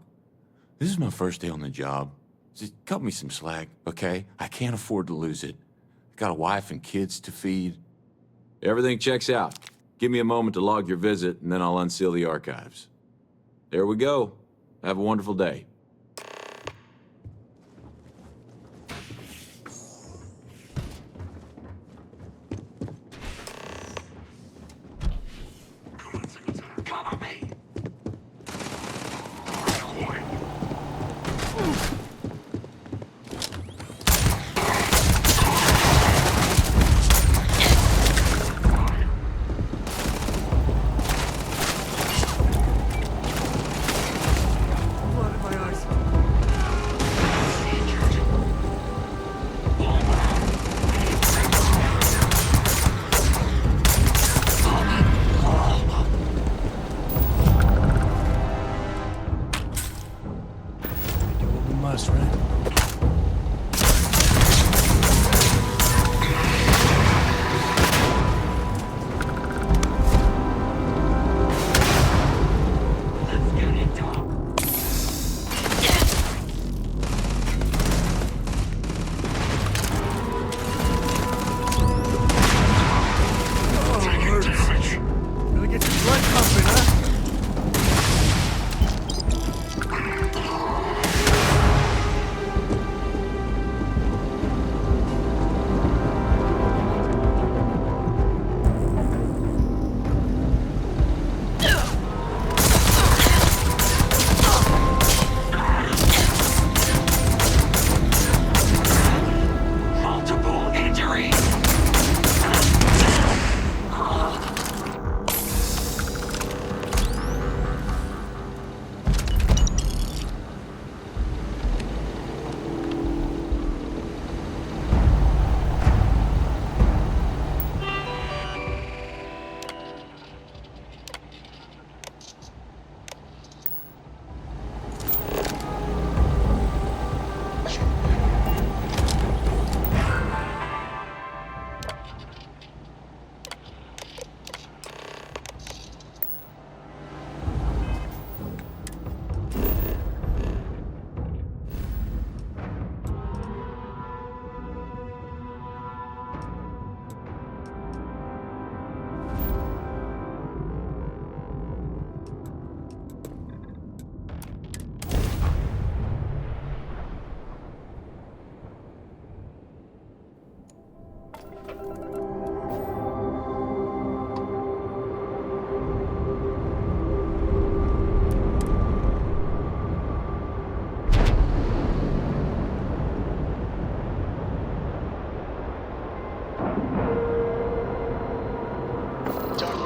This is my first day on the job. Just cut me some slack, okay? I can't afford to lose it. I got a wife and kids to feed. Everything checks out. Give me a moment to log your visit, and then I'll unseal the archives. There we go. Have a wonderful day.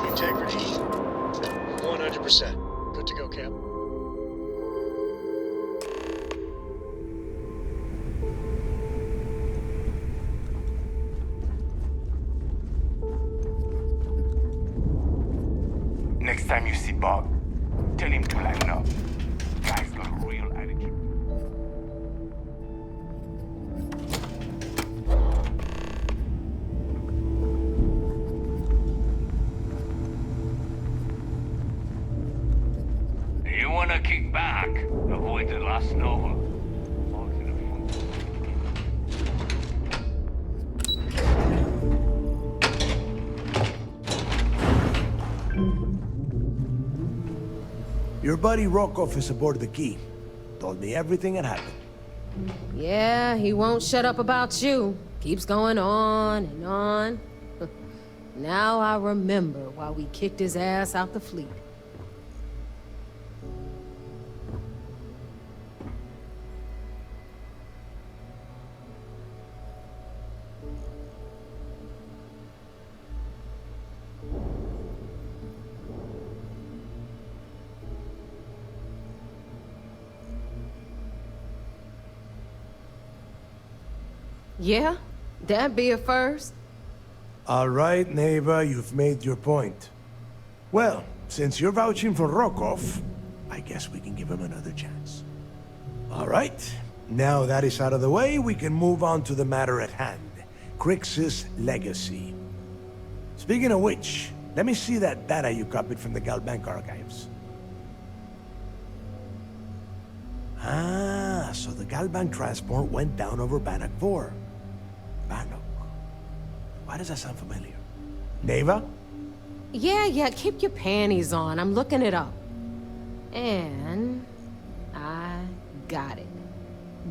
Integrity, 100%. Good to go, Cap. Next time you see Bob, tell him to lighten up. Guy's got a real attitude. You wanna kick back? Avoid the last Nova. Your buddy Rokov is aboard the Key. Told me everything that happened. Yeah, he won't shut up about you. Keeps going on and on. Now I remember why we kicked his ass out the fleet. Yeah, that'd be a first. All right, neighbor, you've made your point. Well, since you're vouching for Rokov, I guess we can give him another chance. All right, now that is out of the way, we can move on to the matter at hand. Crix's legacy. Speaking of which, let me see that data you copied from the Galbank archives. Ah, Galbank transport went down over Bannock 4. Bannock. Why does that sound familiar? Neva? Yeah, keep your panties on. I'm looking it up. And I got it.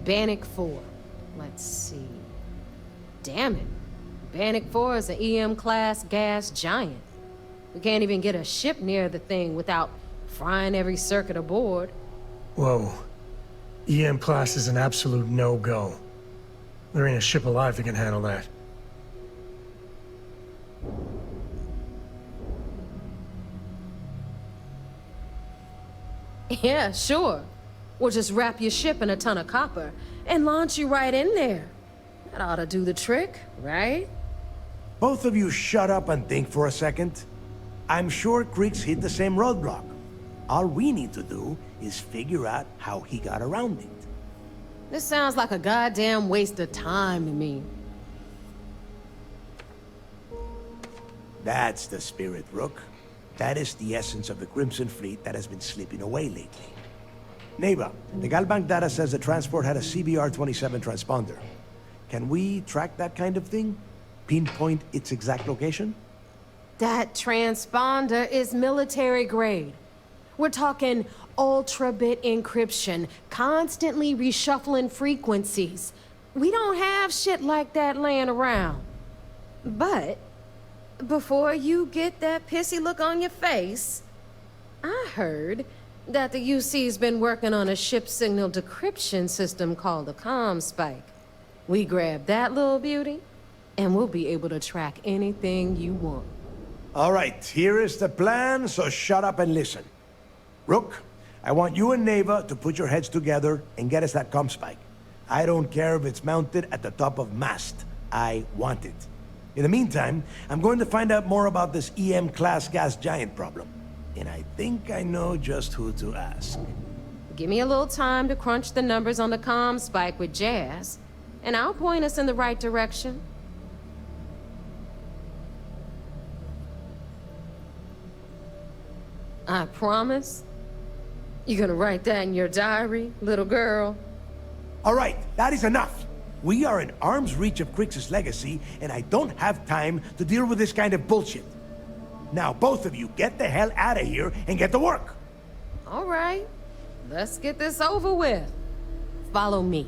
Bannock 4. Let's see. Damn it. Bannock 4 is an EM-class gas giant. We can't even get a ship near the thing without frying every circuit aboard. Whoa. EM class is an absolute no-go. There ain't a ship alive that can handle that. Yeah, sure. We'll just wrap your ship in a ton of copper and launch you right in there. That ought to do the trick, right? Both of you shut up and think for a second. I'm sure Creek's hit the same roadblock. All we need to do is figure out how he got around it. This sounds like a goddamn waste of time to me. That's the spirit, Rook. That is the essence of the Crimson Fleet that has been slipping away lately. Neva, the Galbank data says the transport had a CBR-27 transponder. Can we track that kind of thing? Pinpoint its exact location? That transponder is military grade. We're talking ultra-bit encryption, constantly reshuffling frequencies. We don't have shit like that laying around. But before you get that pissy look on your face, I heard that the UC's been working on a ship signal decryption system called a comm spike. We grab that little beauty, and we'll be able to track anything you want. All right, here is the plan, so shut up and listen. Rook, I want you and Neva to put your heads together and get us that comm spike. I don't care if it's mounted at the top of mast. I want it. In the meantime, I'm going to find out more about this EM-class gas giant problem. And I think I know just who to ask. Give me a little time to crunch the numbers on the comm spike with Jazz, and I'll point us in the right direction. I promise. You're gonna write that in your diary, little girl? All right, that is enough. We are in arm's reach of Crix's legacy, and I don't have time to deal with this kind of bullshit. Now, both of you, get the hell out of here and get to work. All right, let's get this over with. Follow me.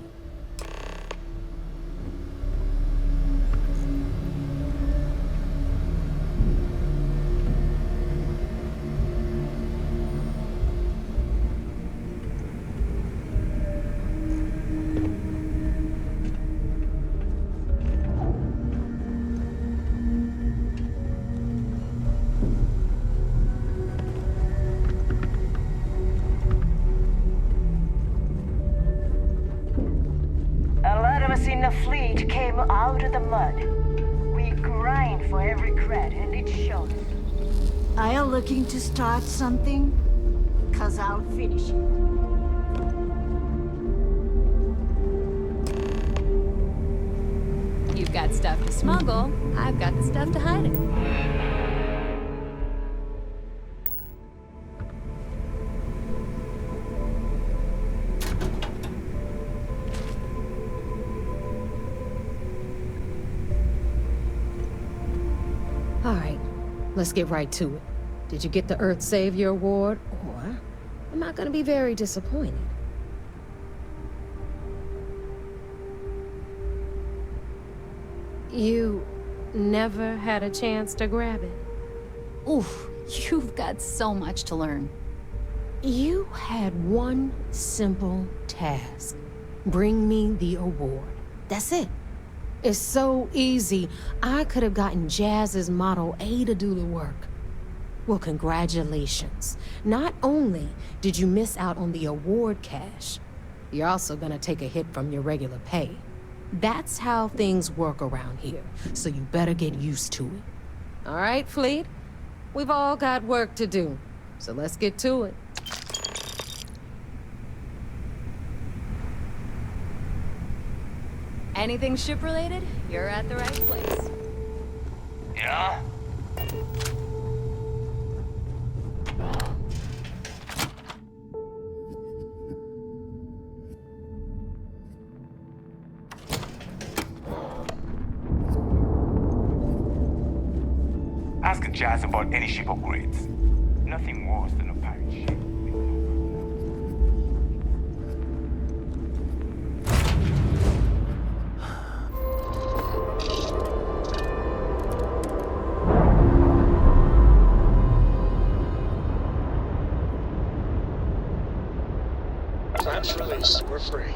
In the fleet came out of the mud. We grind for every cred, and it shows. Are you looking to start something? 'Cause I'll finish it. You've got stuff to smuggle, I've got the stuff to hide it. All right, let's get right to it. Did you get the Earth Savior Award, or am I gonna be very disappointed? You never had a chance to grab it? Oof, you've got so much to learn. You had one simple task. Bring me the award. That's it. It's so easy. I could have gotten Jazz's Model A to do the work. Well, congratulations. Not only did you miss out on the award cash, you're also gonna take a hit from your regular pay. That's how things work around here, so you better get used to it. All right, Fleet? We've all got work to do, so let's get to it. Anything ship-related, you're at the right place. Yeah? jazz about any ship upgrades. Nothing worse than a pirate ship. Flaps released. We're free.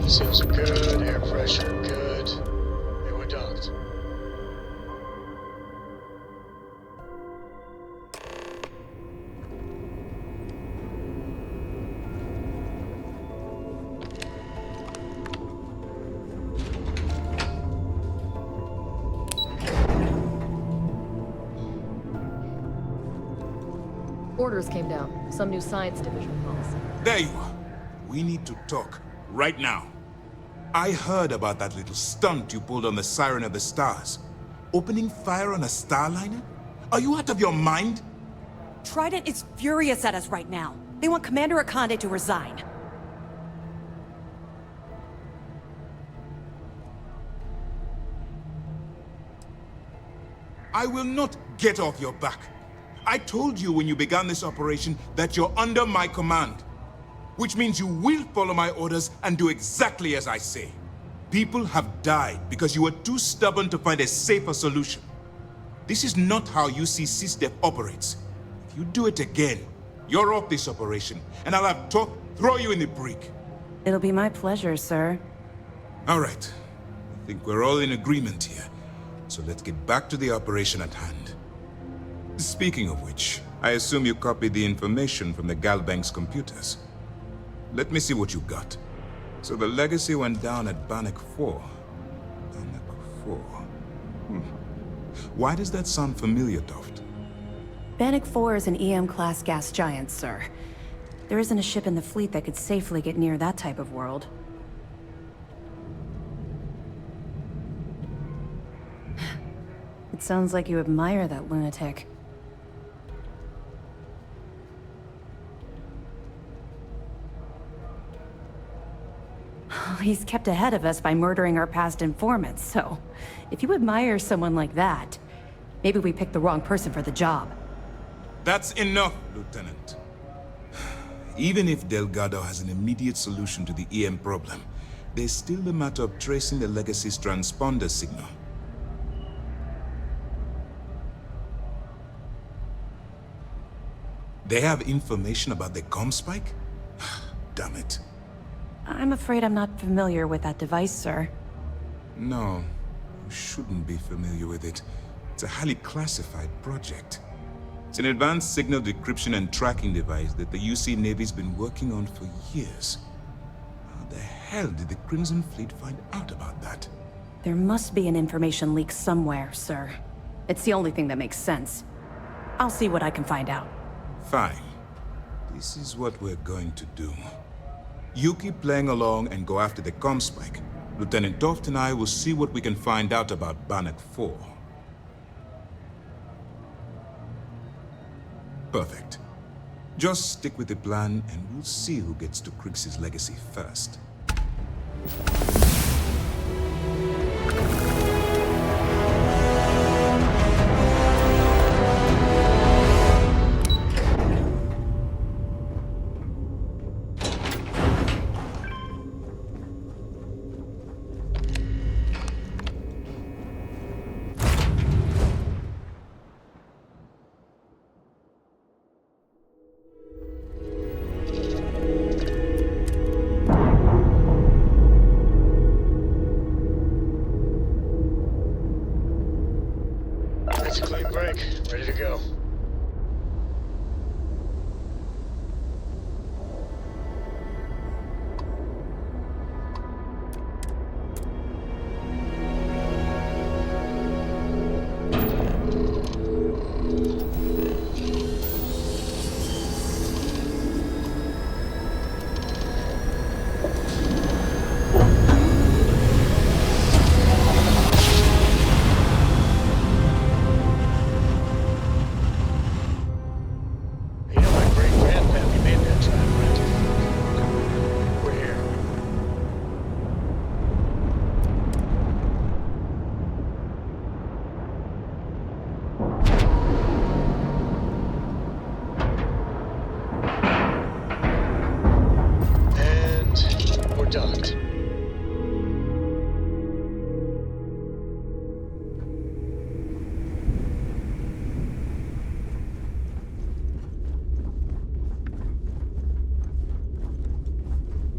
Seals are good, air pressure good. They were docked. Orders came down. Some new science division policy. There you are. We need to talk. Right now. I heard about that little stunt you pulled on the Siren of the Stars. Opening fire on a Starliner? Are you out of your mind? Trident is furious at us right now. They want Commander Akande to resign. I will not get off your back. I told you when you began this operation that you're under my command. Which means you will follow my orders and do exactly as I say. People have died because you were too stubborn to find a safer solution. This is not how UC SysDef operates. If you do it again, you're off this operation, and I'll have Top throw you in the brig. It'll be my pleasure, sir. All right. I think we're all in agreement here. So let's get back to the operation at hand. Speaking of which, I assume you copied the information from the Galbank's computers. Let me see what you got. So the legacy went down at Bannock 4. Bannock 4. Why does that sound familiar, Toft? Bannock 4 is an EM-class gas giant, sir. There isn't a ship in the fleet that could safely get near that type of world. It sounds like you admire that lunatic. He's kept ahead of us by murdering our past informants, so if you admire someone like that, maybe we picked the wrong person for the job. That's enough, Lieutenant. Even if Delgado has an immediate solution to the EM problem, there's still the matter of tracing the Legacy's transponder signal. They have information about the comm spike? Damn it. I'm afraid I'm not familiar with that device, sir. No, you shouldn't be familiar with it. It's a highly classified project. It's an advanced signal decryption and tracking device that the UC Navy's been working on for years. How the hell did the Crimson Fleet find out about that? There must be an information leak somewhere, sir. It's the only thing that makes sense. I'll see what I can find out. Fine. This is what we're going to do. You keep playing along and go after the comm spike. Lieutenant Toft and I will see what we can find out about Bannock 4. Perfect. Just stick with the plan and we'll see who gets to Krix's legacy first.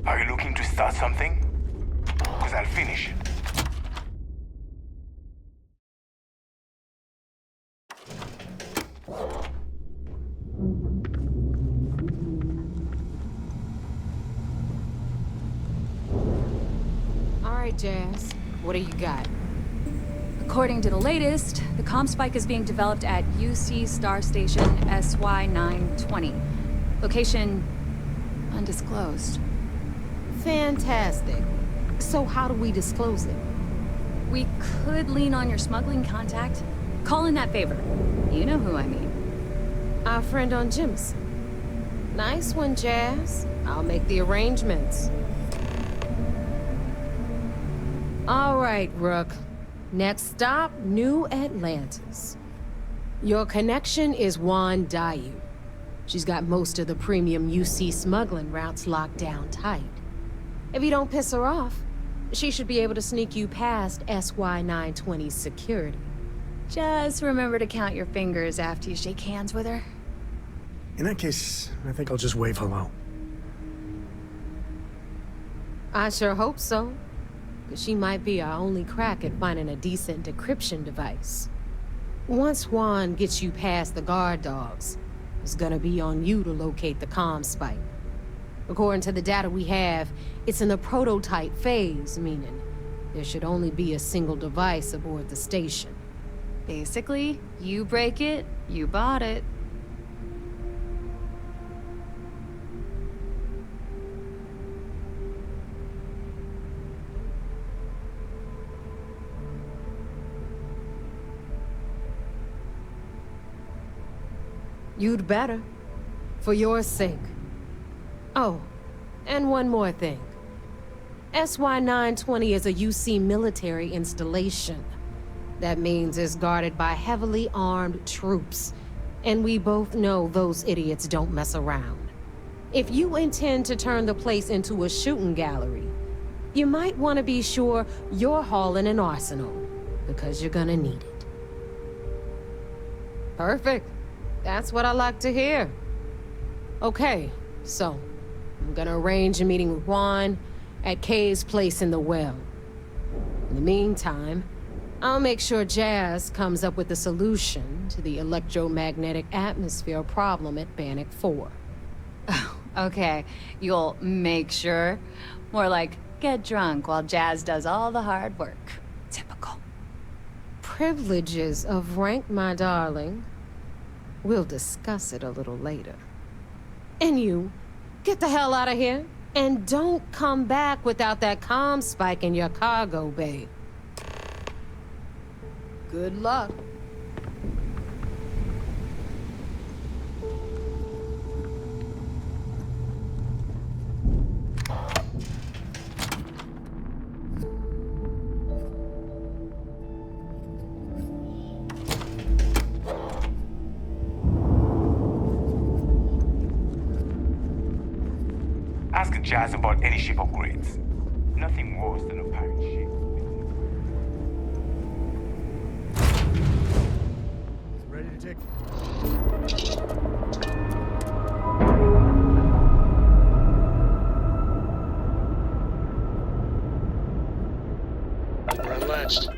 Are you looking to start something? Because I'll finish. All right, Jazz. What do you got? According to the latest, the comm spike is being developed at UC Star Station SY-920. Location undisclosed. Fantastic. So how do we disclose it? We could lean on your smuggling contact. Call in that favor. You know who I mean. Our friend on Jimson. Nice one, Jazz. I'll make the arrangements. All right, Rook. Next stop, New Atlantis. Your connection is Juan Dayu. She's got most of the premium UC smuggling routes locked down tight. If you don't piss her off, she should be able to sneak you past SY-920's security. Just remember to count your fingers after you shake hands with her. In that case, I think I'll just wave hello. I sure hope so. Because she might be our only crack at finding a decent decryption device. Once Juan gets you past the guard dogs, it's gonna be on you to locate the comm spike. According to the data we have, it's in the prototype phase, meaning there should only be a single device aboard the station. Basically, you break it, you bought it. You'd better. For your sake. Oh, and one more thing. SY-920 is a UC military installation. That means it's guarded by heavily armed troops. And we both know those idiots don't mess around. If you intend to turn the place into a shooting gallery, you might want to be sure you're hauling an arsenal, because you're gonna need it. Perfect. That's what I like to hear. Okay, so I'm gonna arrange a meeting with Juan at Kay's place in the well. In the meantime, I'll make sure Jazz comes up with a solution to the electromagnetic atmosphere problem at Bannock 4. Okay, you'll make sure. More like, get drunk while Jazz does all the hard work. Typical. Privileges of rank, my darling. We'll discuss it a little later. And you, get the hell out of here. And don't come back without that comm spike in your cargo bay. Good luck. Ask Jazz about any ship upgrades. Nothing worse than a pirate ship. Ready to take... We're unlatched.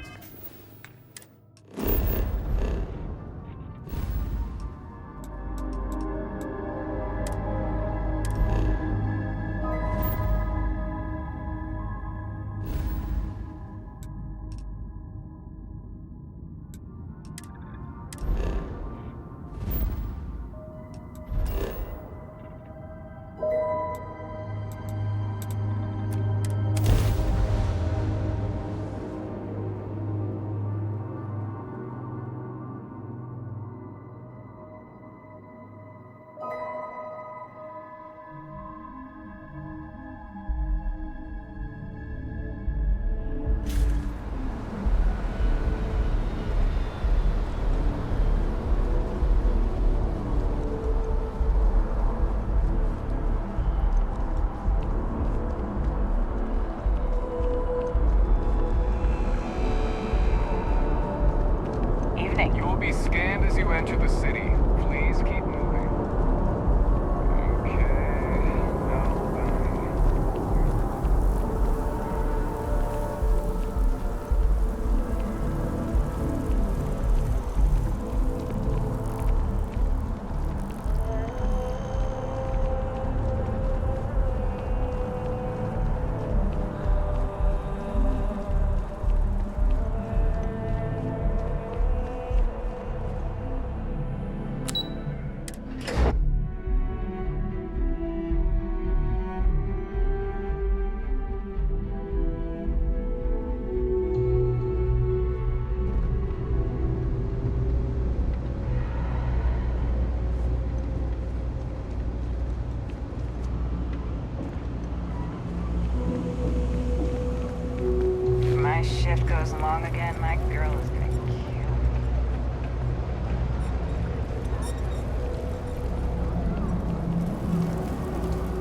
shift goes long again, my girl is gonna kill me.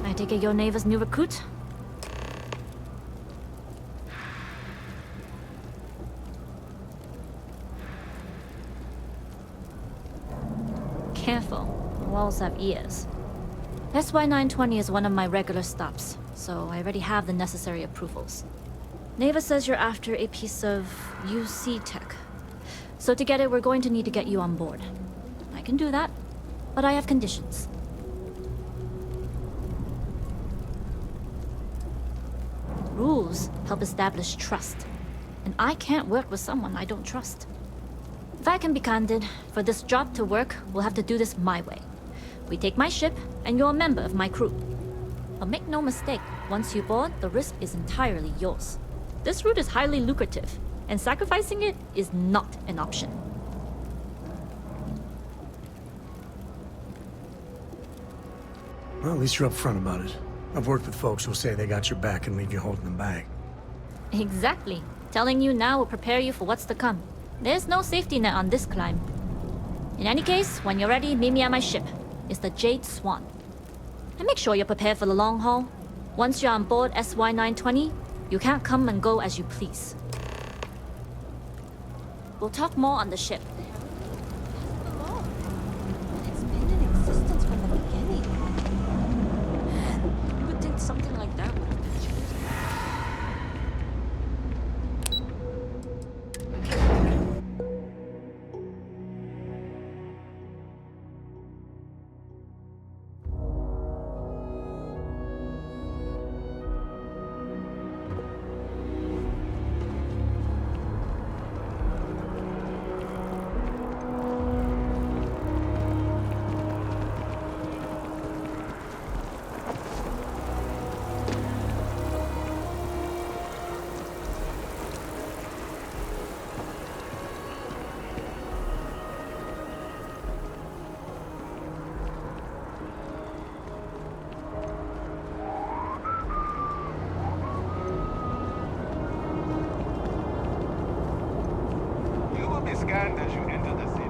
I take it your neighbor's new recruit? Careful. The walls have ears. SY-920 is one of my regular stops, so I already have the necessary approvals. Neva says you're after a piece of UC tech. So to get it, we're going to need to get you on board. I can do that, but I have conditions. Rules help establish trust, and I can't work with someone I don't trust. If I can be candid, for this job to work, we'll have to do this my way. We take my ship, and you're a member of my crew. But make no mistake, once you board, the risk is entirely yours. This route is highly lucrative, and sacrificing it is not an option. Well, at least you're upfront about it. I've worked with folks who'll say they got your back and leave you holding them back. Exactly. Telling you now will prepare you for what's to come. There's no safety net on this climb. In any case, when you're ready, meet me at my ship. It's the Jade Swan. And make sure you're prepared for the long haul. Once you're on board SY-920, you can't come and go as you please. We'll talk more on the ship. It's been in existence from the beginning. You would think something like that would have been scanned as you enter the city.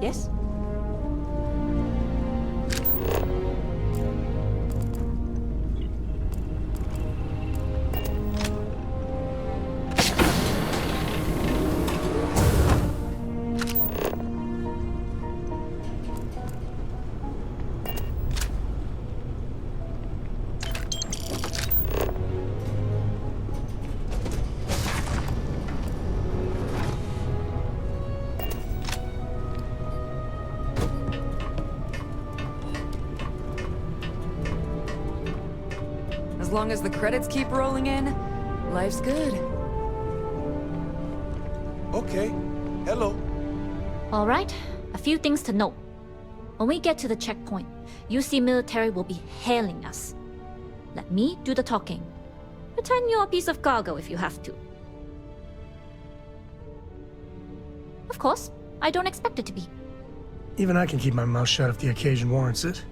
Yes? As long as the credits keep rolling in, life's good. Okay. Hello. All right, a few things to note. When we get to the checkpoint, UC military will be hailing us. Let me do the talking. Pretend you're a piece of cargo if you have to. Of course, I don't expect it to be. Even I can keep my mouth shut if the occasion warrants it.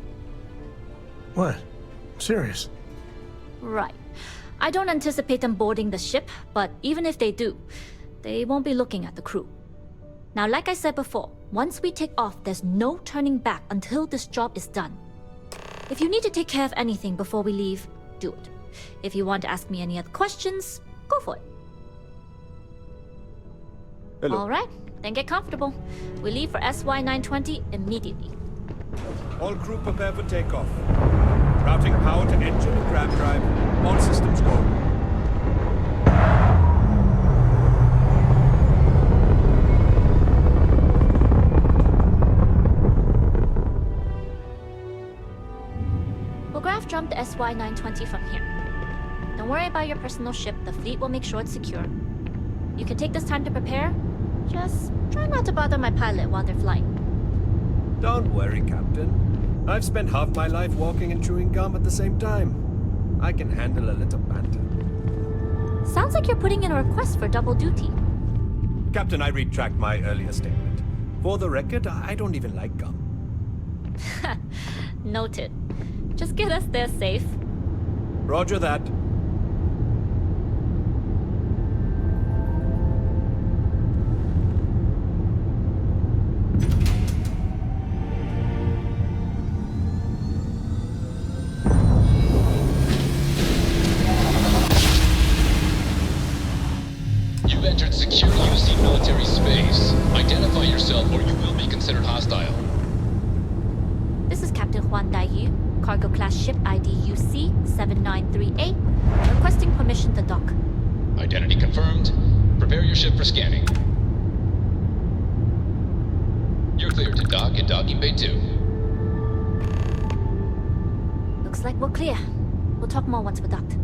What? I'm serious. Right. I don't anticipate them boarding the ship, but even if they do, they won't be looking at the crew. Now, like I said before, once we take off, there's no turning back until this job is done. If you need to take care of anything before we leave, do it. If you want to ask me any other questions, go for it. Hello. All right, then get comfortable. We leave for SY-920 immediately. All crew prepare for takeoff. Routing power to engine and grab drive. All systems go. SY-920 from here. Don't worry about your personal ship. The fleet will make sure it's secure. You can take this time to prepare. Just try not to bother my pilot while they're flying. Don't worry, Captain. I've spent half my life walking and chewing gum at the same time. I can handle a little banter. Sounds like you're putting in a request for double duty. Captain, I retract my earlier statement. For the record, I don't even like gum. Noted. Just get us there safe. Roger that. You've entered secure UC military space. Identify yourself or you will be considered hostile. This is Captain Huan Daiyu, cargo class ship ID UC-7938, requesting permission to dock. Identity confirmed. Prepare your ship for scanning. You're cleared to dock in docking bay 2. Looks like we're clear. We'll talk more once we're docked.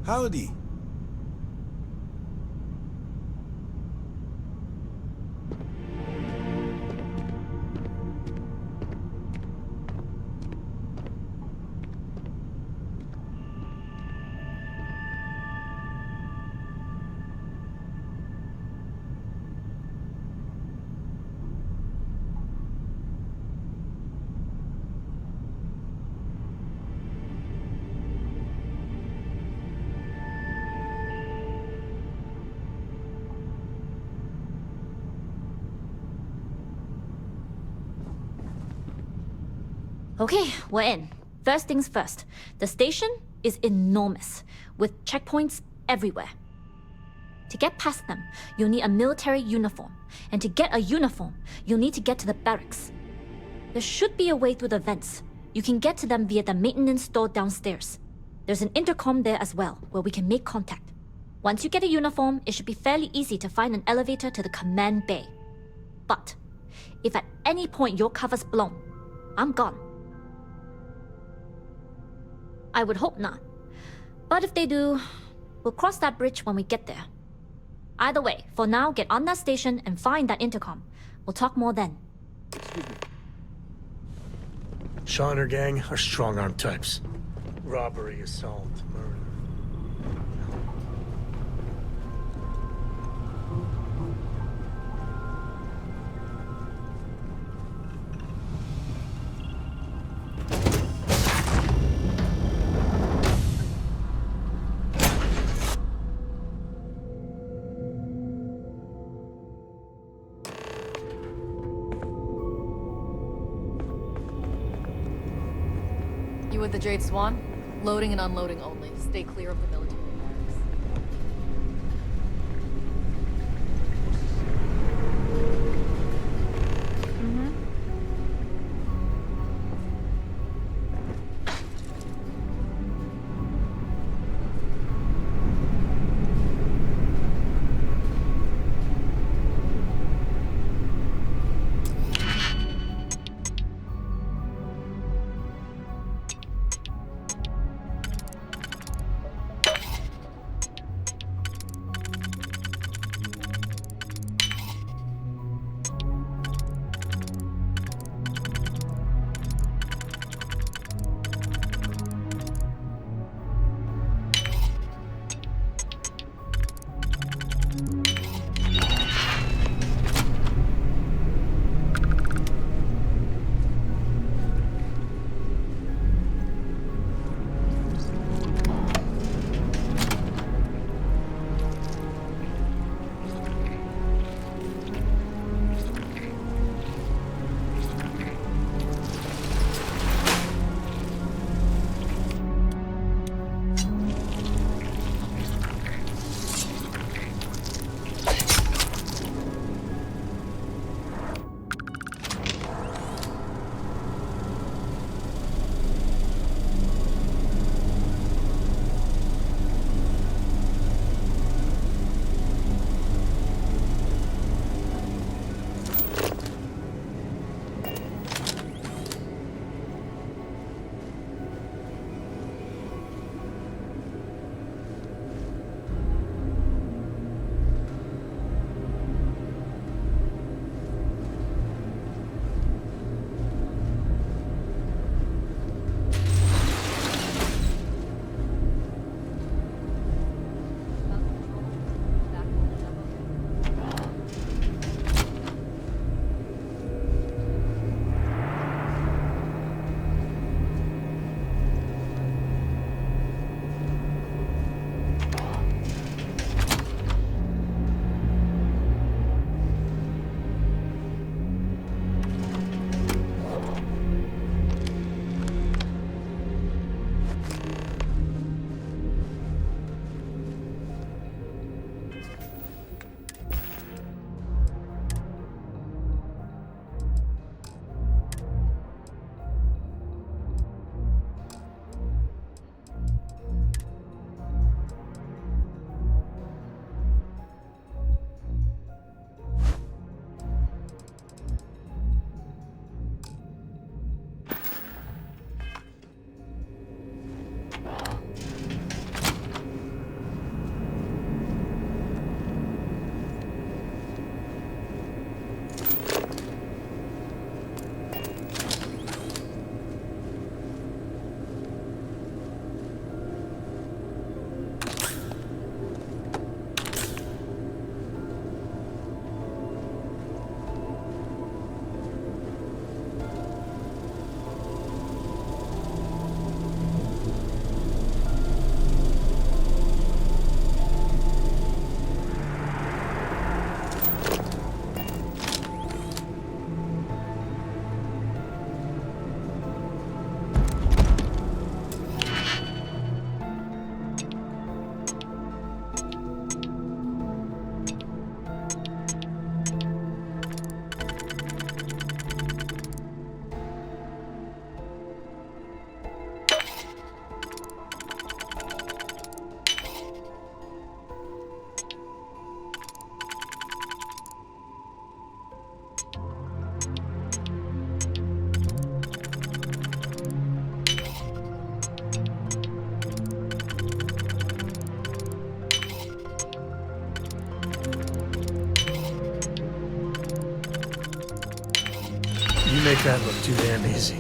Howdy. Okay, we're in. First things first. The station is enormous, with checkpoints everywhere. To get past them, you'll need a military uniform. And to get a uniform, you'll need to get to the barracks. There should be a way through the vents. You can get to them via the maintenance store downstairs. There's an intercom there as well, where we can make contact. Once you get a uniform, it should be fairly easy to find an elevator to the command bay. But if at any point your cover's blown, I'm gone. I would hope not. But if they do, we'll cross that bridge when we get there. Either way, for now, get on that station and find that intercom. We'll talk more then. Shaw and her gang are strong-arm types. Robbery, assault, murder. You with the Jade Swan? Loading and unloading only. Stay clear of the military barracks. make that look too damn easy.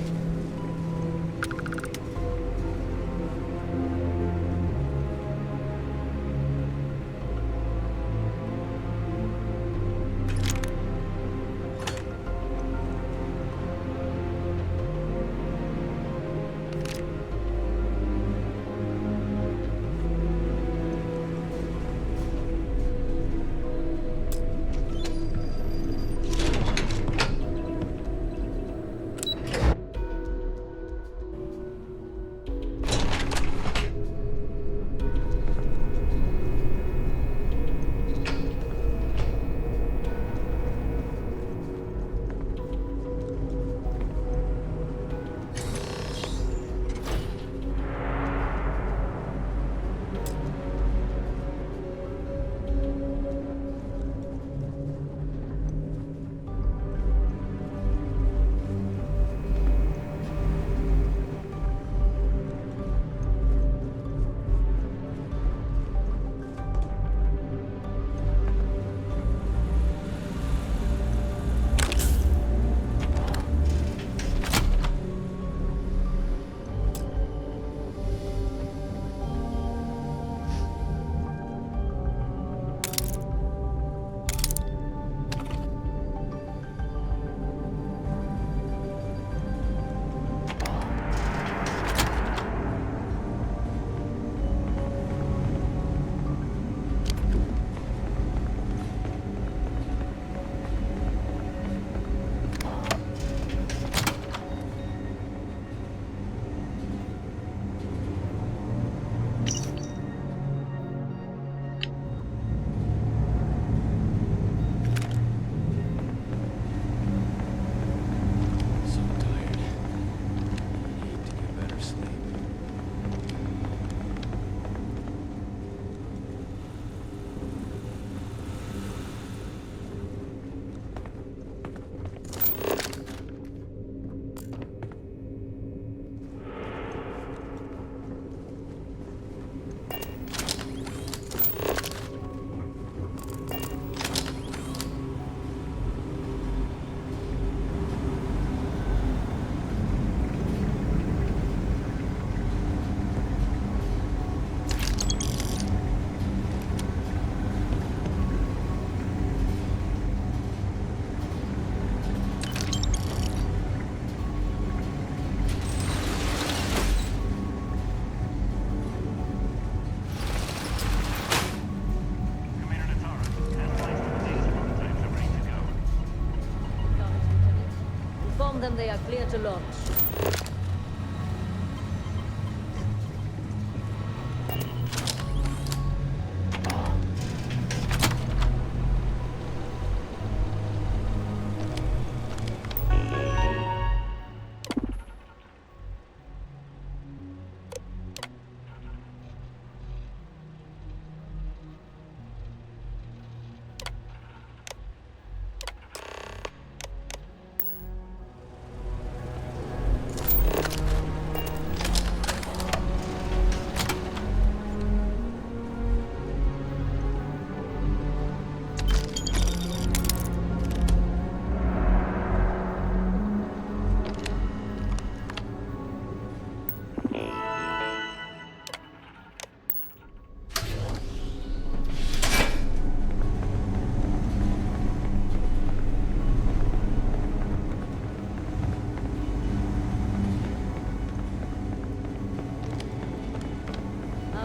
Inform them they are clear to launch.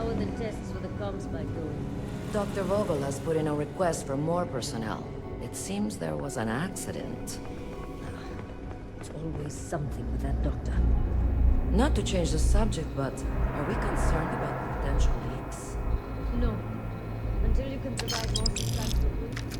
How are the tests for the comms spike going? Dr. Vogel has put in a request for more personnel. It seems there was an accident. It's always something with that doctor. Not to change the subject, but are we concerned about potential leaks? No. Until you can provide more substantial proof.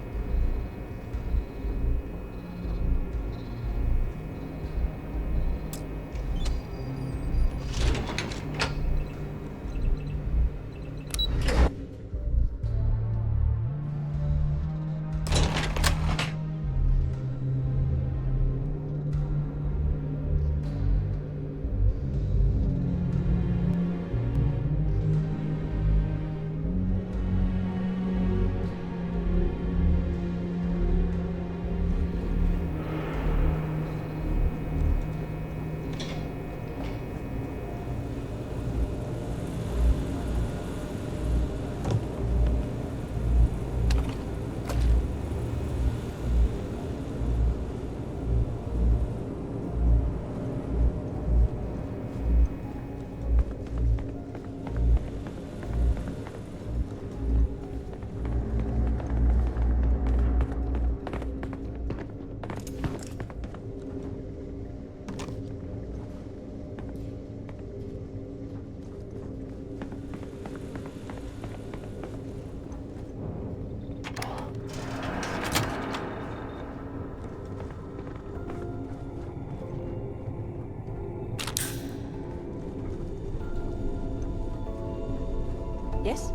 Yes?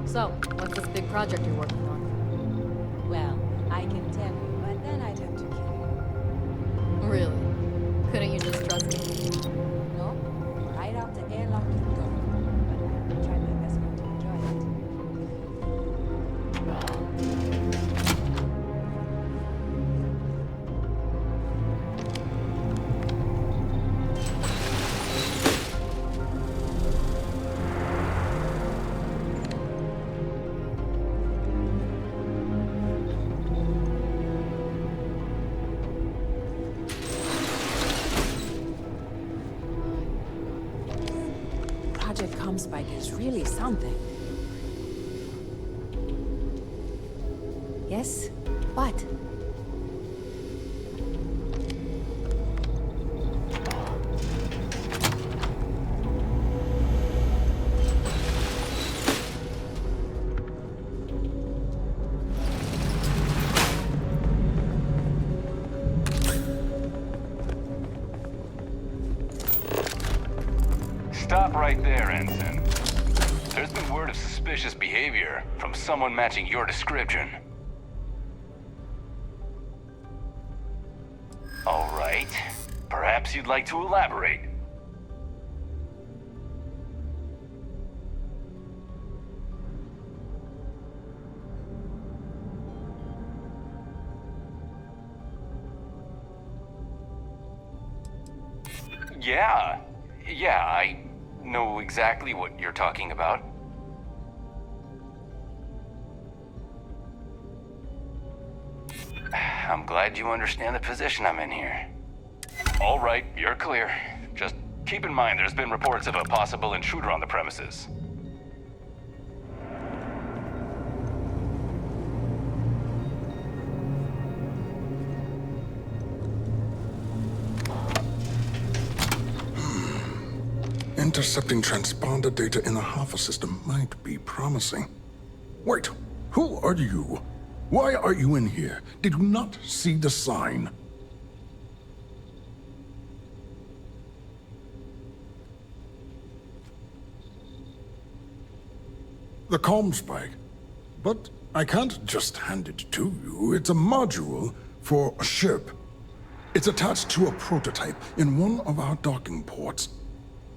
So, what's this big project you're working on? Well, I can tell you, but then I'd have to kill you. Really? Couldn't you just trust me? No, right out the airlock you go. But I'll try my best not to enjoy it. Project Comspike is really something. Yes? What? Stop right there, Ensign. There's been word of suspicious behavior from someone matching your description. All right. Perhaps you'd like to elaborate. Yeah, I know exactly what you're talking about. I'm glad you understand the position I'm in here. All right, you're clear. Just keep in mind there's been reports of a possible intruder on the premises. Intercepting transponder data in the Alpha system might be promising. Wait, who are you? Why are you in here? Did you not see the sign? The comm spike. But I can't just hand it to you. It's a module for a ship. It's attached to a prototype in one of our docking ports.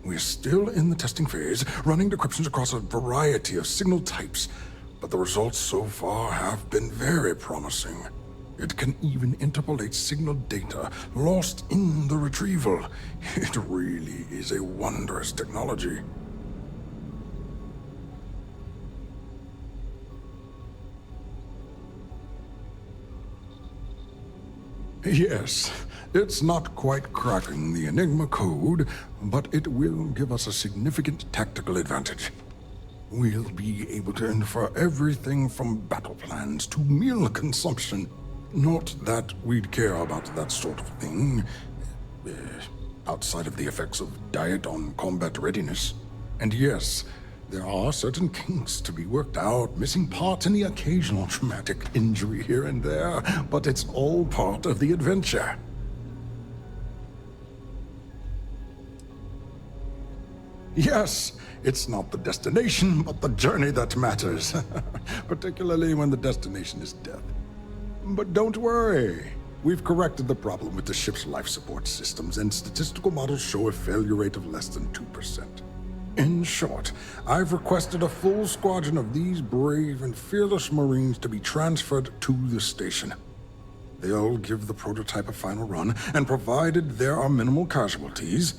We're still in the testing phase, running decryptions across a variety of signal types, but the results so far have been very promising. It can even interpolate signal data lost in the retrieval. It really is a wondrous technology. Yes, it's not quite cracking the Enigma code, but it will give us a significant tactical advantage. We'll be able to infer everything from battle plans to meal consumption. Not that we'd care about that sort of thing, outside of the effects of diet on combat readiness. And yes, there are certain kinks to be worked out, missing parts and the occasional traumatic injury here and there, but it's all part of the adventure. Yes, it's not the destination, but the journey that matters, particularly when the destination is death. But don't worry. We've corrected the problem with the ship's life support systems, and statistical models show a failure rate of less than 2%. In short, I've requested a full squadron of these brave and fearless Marines to be transferred to the station. They'll give the prototype a final run, and provided there are minimal casualties,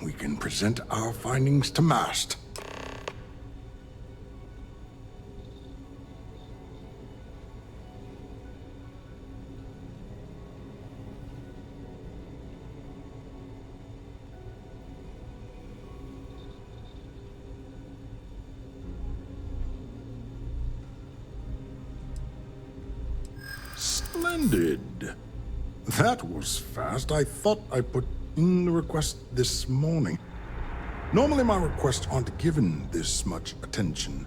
we can present our findings to Mast. Splendid. That was fast. I thought I put in the request this morning. Normally my requests aren't given this much attention,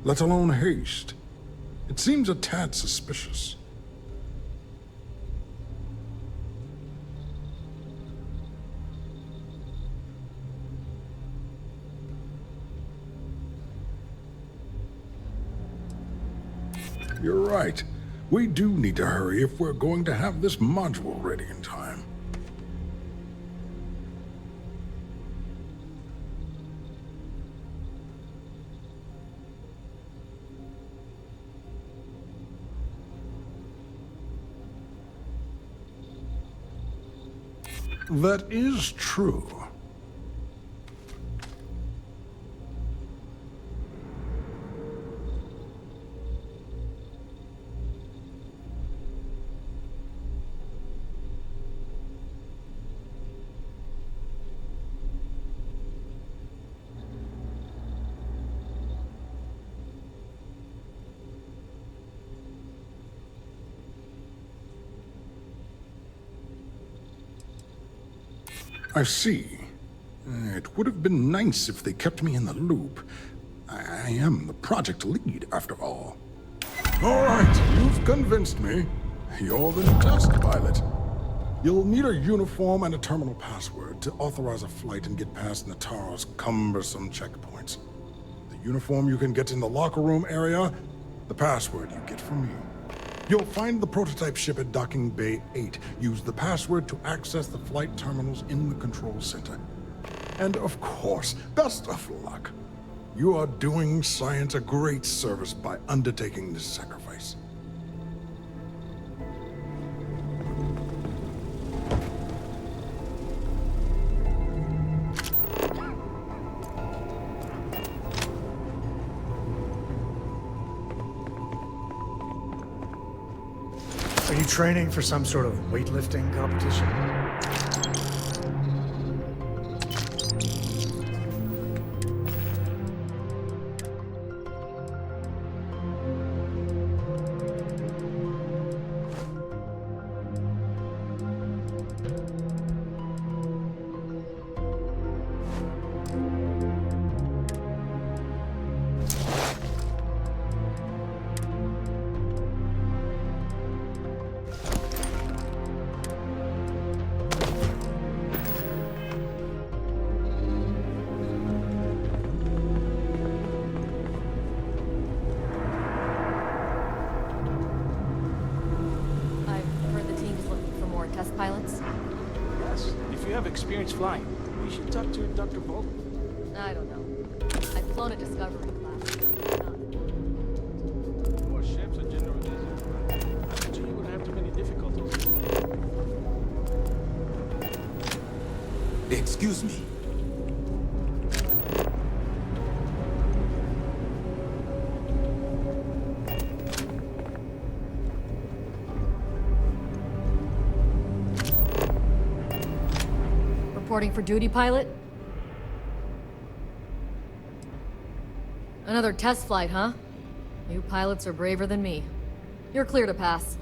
let alone haste. It seems a tad suspicious. You're right. We do need to hurry if we're going to have this module ready in time. That is true. I see. It would have been nice if they kept me in the loop. I am the project lead, after all. All right, you've convinced me. You're the new test pilot. You'll need a uniform and a terminal password to authorize a flight and get past Nataro's cumbersome checkpoints. The uniform you can get in the locker room area, the password you get from me. You'll find the prototype ship at Docking Bay 8. Use the password to access the flight terminals in the control center. And of course, best of luck. You are doing science a great service by undertaking this sacrifice. Are you training for some sort of weightlifting competition? Pilots? Yes, if you have experience flying, you should talk to Dr. Baldwin. I don't know. I've flown a Discovery class. More ships are generally easier. I bet you wouldn't have too many difficulties. Excuse me. Reporting for duty, pilot? Another test flight, huh? You pilots are braver than me. You're clear to pass.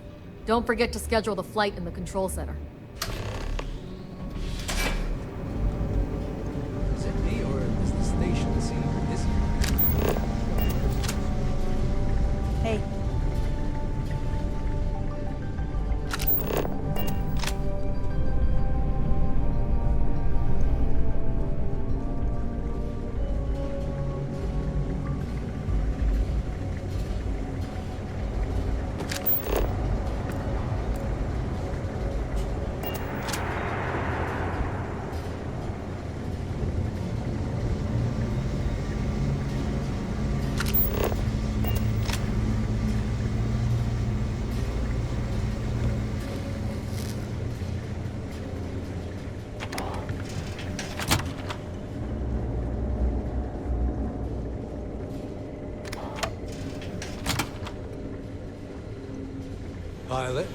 Don't forget to schedule the flight in the control center. Is it me or is the station scene busy? Hey. pilot.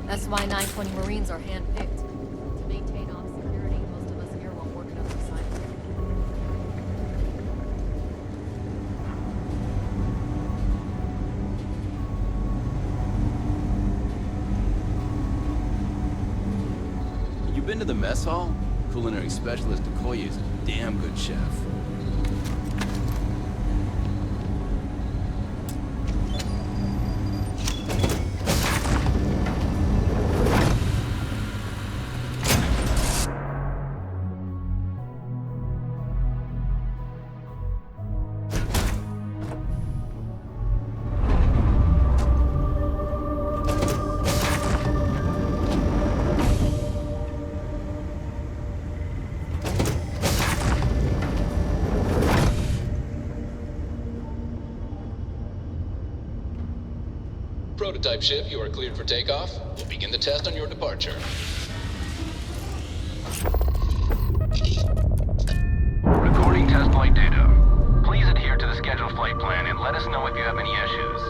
SY-920 Marines are handpicked. To maintain off security, most of us here won't work enough to sign. You been to the mess hall? Culinary specialist Okoye is a damn good chef. Prototype ship, you are cleared for takeoff. We'll begin the test on your departure. Recording test flight data. Please adhere to the scheduled flight plan and let us know if you have any issues.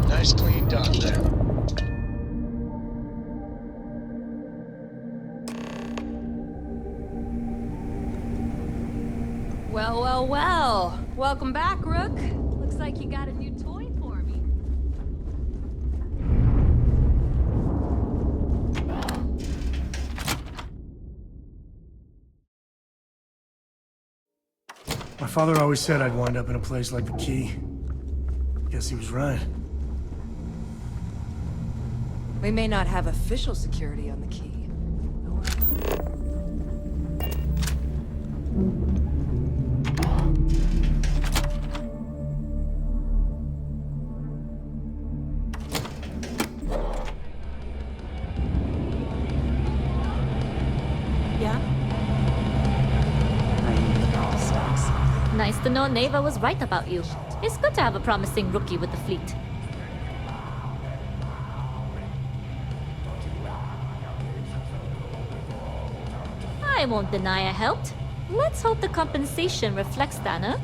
Nice clean done there. Well, well, well. Welcome back, Rook. Looks like you got a new toy for me. My father always said I'd wind up in a place like the Key. Guess he was right. We may not have official security on the Key. Yeah? Nice to know Neva was right about you. It's good to have a promising rookie with the fleet. I won't deny I helped. Let's hope the compensation reflects that, huh?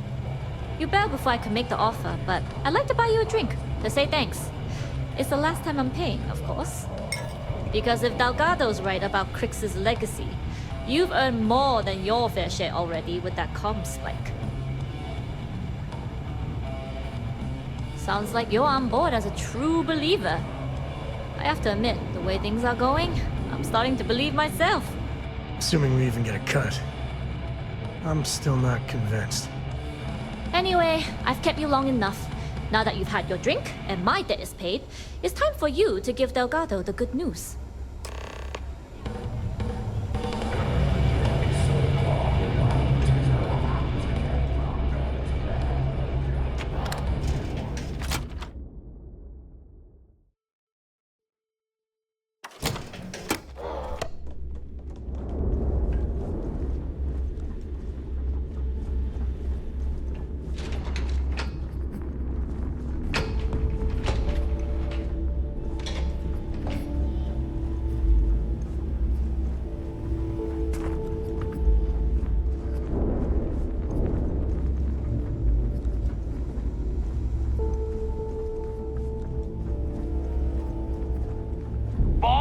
You bail before I can make the offer, but I'd like to buy you a drink to say thanks. It's the last time I'm paying, of course. Because if Delgado's right about Crix's legacy, you've earned more than your fair share already with that comm spike. Sounds like you're on board as a true believer. I have to admit, the way things are going, I'm starting to believe myself. Assuming we even get a cut. I'm still not convinced. Anyway, I've kept you long enough. Now that you've had your drink and my debt is paid, it's time for you to give Delgado the good news.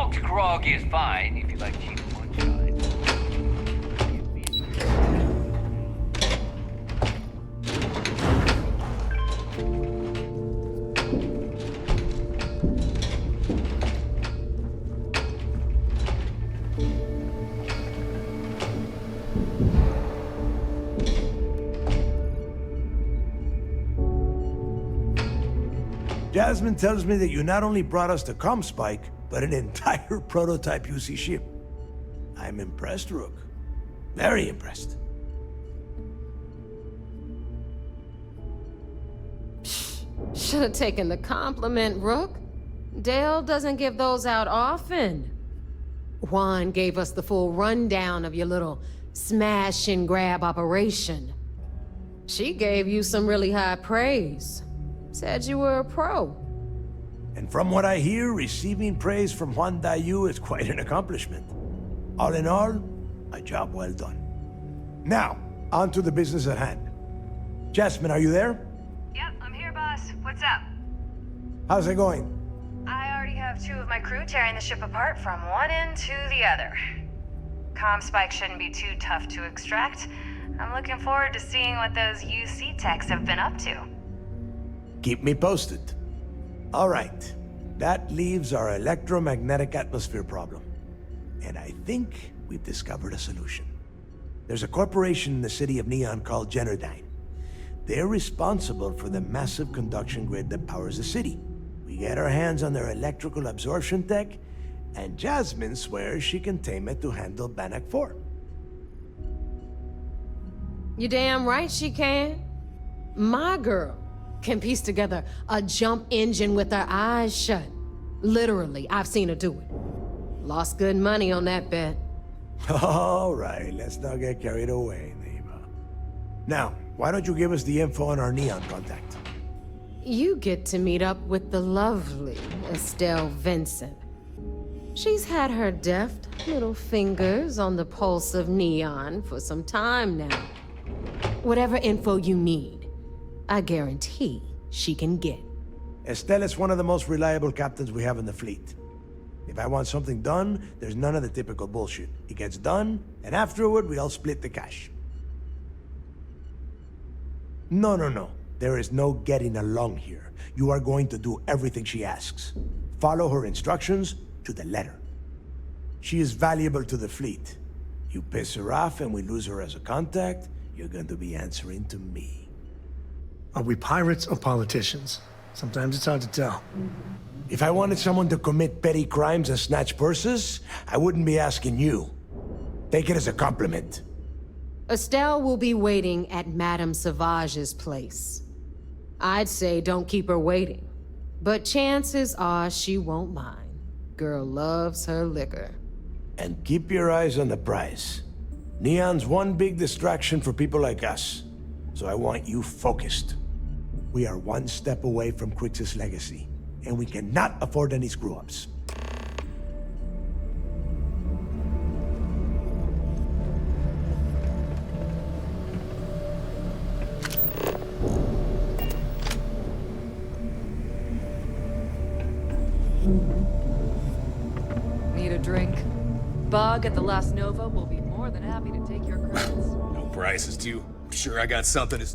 Smoked grog is fine if you like cheap moonshine. Jasmine tells me that you not only brought us the Comspike, but an entire prototype UC ship. I'm impressed, Rook. Very impressed. Should have taken the compliment, Rook. Dale doesn't give those out often. Juan gave us the full rundown of your little smash and grab operation. She gave you some really high praise. Said you were a pro. And from what I hear, receiving praise from Juan Dayu is quite an accomplishment. All in all, a job well done. Now, on to the business at hand. Jasmine, are you there? Yep, I'm here, boss. What's up? How's it going? I already have 2 of my crew tearing the ship apart from one end to the other. Comspike shouldn't be too tough to extract. I'm looking forward to seeing what those UC techs have been up to. Keep me posted. All right. That leaves our electromagnetic atmosphere problem. And I think we've discovered a solution. There's a corporation in the city of Neon called Generdyne. They're responsible for the massive conduction grid that powers the city. We get our hands on their electrical absorption tech, and Jasmine swears she can tame it to handle Bannock 4. You damn right she can. My girl can piece together a jump engine with her eyes shut. Literally, I've seen her do it. Lost good money on that bet. All right, let's not get carried away, neighbor. Now, why don't you give us the info on our Neon contact? You get to meet up with the lovely Estelle Vincent. She's had her deft little fingers on the pulse of Neon for some time now. Whatever info you need, I guarantee she can get. Estelle is one of the most reliable captains we have in the fleet. If I want something done, there's none of the typical bullshit. It gets done, and afterward, we all split the cash. No. There is no getting along here. You are going to do everything she asks. Follow her instructions to the letter. She is valuable to the fleet. You piss her off and we lose her as a contact, you're going to be answering to me. Are we pirates or politicians? Sometimes it's hard to tell. If I wanted someone to commit petty crimes and snatch purses, I wouldn't be asking you. Take it as a compliment. Estelle will be waiting at Madame Sauvage's place. I'd say don't keep her waiting, but chances are she won't mind. Girl loves her liquor. And keep your eyes on the prize. Neon's one big distraction for people like us, so I want you focused. We are one step away from Crix's legacy, and we cannot afford any screw-ups. Need a drink? Bog at the Last Nova will be more than happy to take your credits. No prices, too. I'm sure I got something to...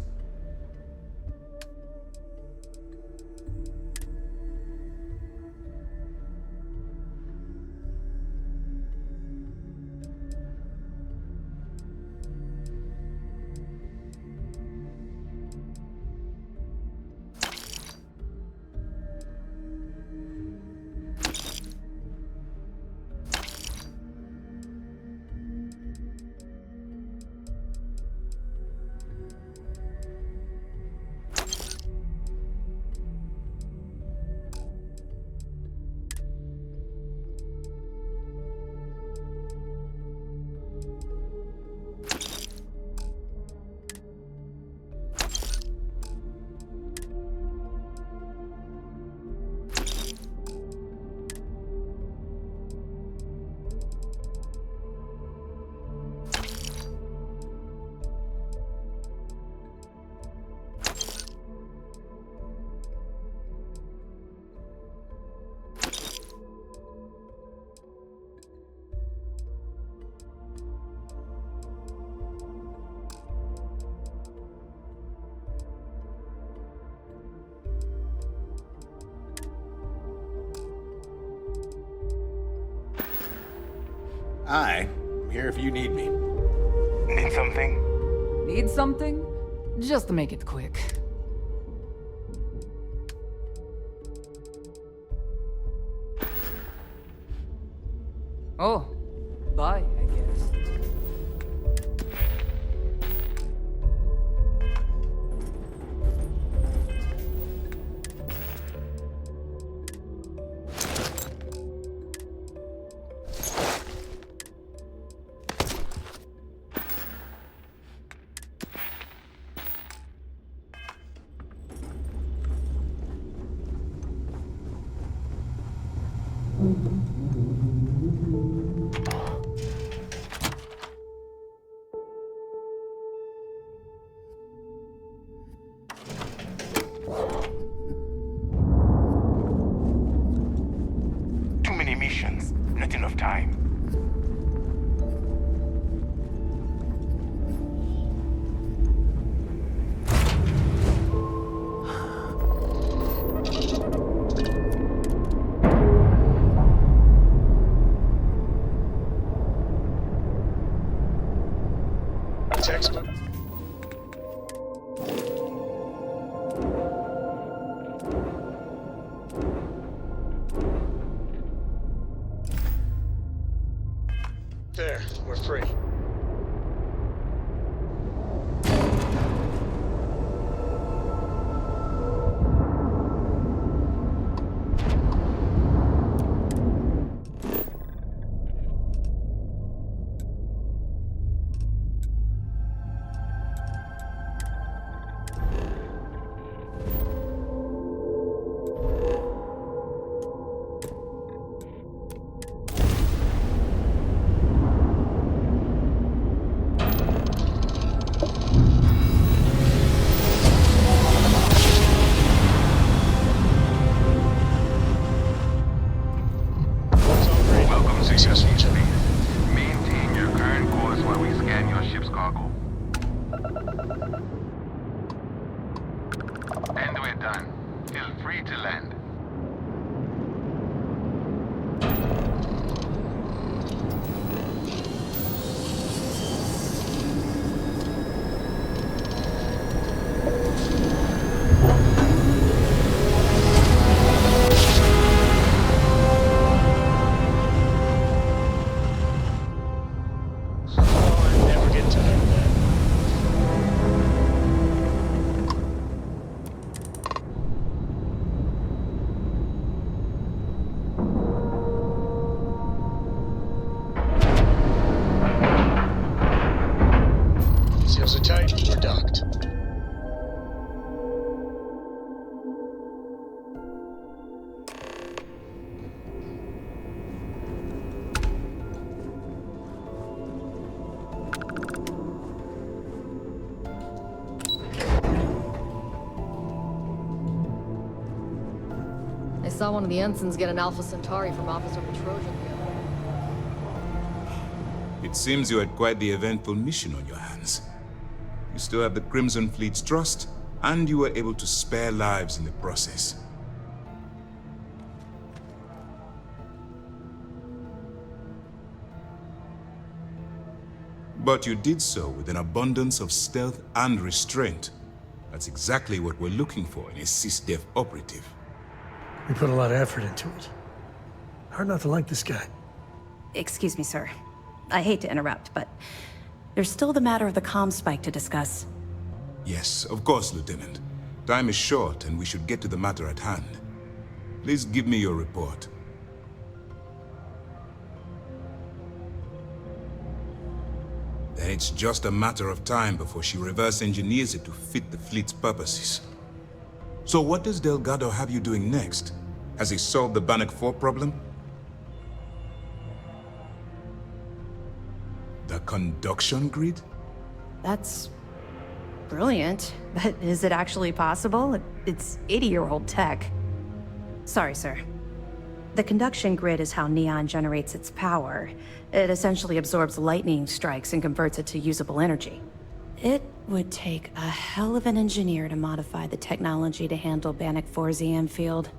Hi. I'm here if you need me. Need something? Need something? Just to make it quick. Oh, bye, I guess. Too many missions, not enough time. Textbook. There, we're free. Welcome successful to me. Maintain your current course while we scan your ship's cargo. And we're done. Feel free to land. Seals are tight, we're docked. I saw one of the ensigns get an Alpha Centauri from Officer Petrosian the other day. It seems you had quite the eventful mission on your hands. You still have the Crimson Fleet's trust, and you were able to spare lives in the process. But you did so with an abundance of stealth and restraint. That's exactly what we're looking for in a SysDef operative. We put a lot of effort into it. Hard not to like this guy. Excuse me, sir. I hate to interrupt, but there's still the matter of the comm spike to discuss. Yes, of course, Lieutenant. Time is short, and we should get to the matter at hand. Please give me your report. Then it's just a matter of time before she reverse engineers it to fit the fleet's purposes. So what does Delgado have you doing next? Has he solved the Bannock 4 problem? The conduction grid? That's brilliant, but is it actually possible? It's 80-year-old tech. Sorry, sir. The conduction grid is how Neon generates its power. It essentially absorbs lightning strikes and converts it to usable energy. It would take a hell of an engineer to modify the technology to handle Bannock 4's EM field.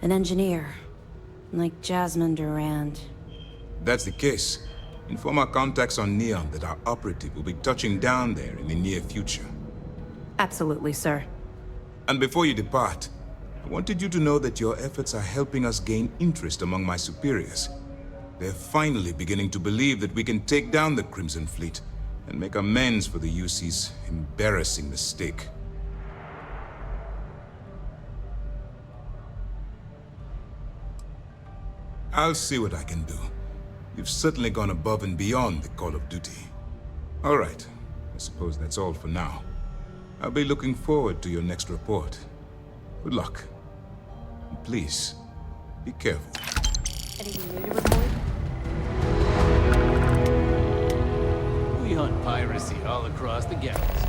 An engineer, like Jasmine Durand. that's the case, inform our contacts on Neon that our operative will be touching down there in the near future. Absolutely, sir. And before you depart, I wanted you to know that your efforts are helping us gain interest among my superiors. They're finally beginning to believe that we can take down the Crimson Fleet and make amends for the UC's embarrassing mistake. I'll see what I can do. You've certainly gone above and beyond the call of duty. All right, I suppose that's all for now. I'll be looking forward to your next report. Good luck. And please, be careful. Anything new to report? We hunt piracy all across the galaxy.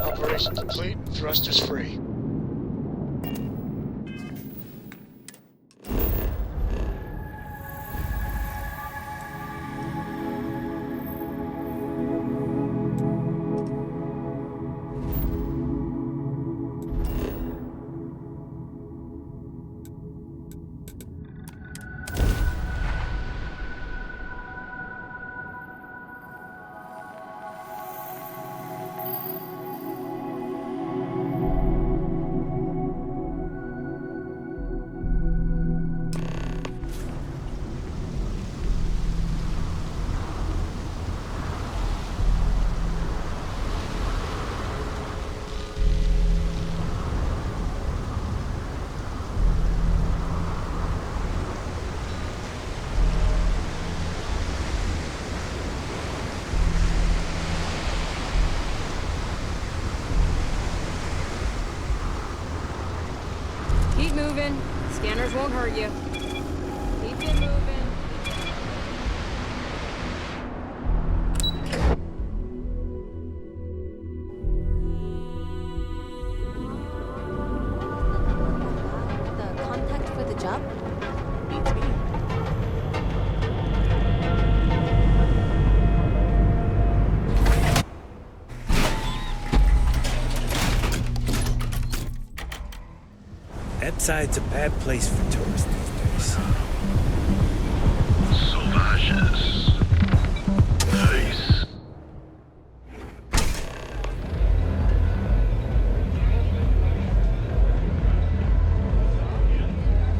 Operation complete. Thrusters free. Keep moving. Scanners won't hurt you. Keep it moving. The contact for the job? Beats me. That side's a bad place for tourists these days. Sauvages. Nice.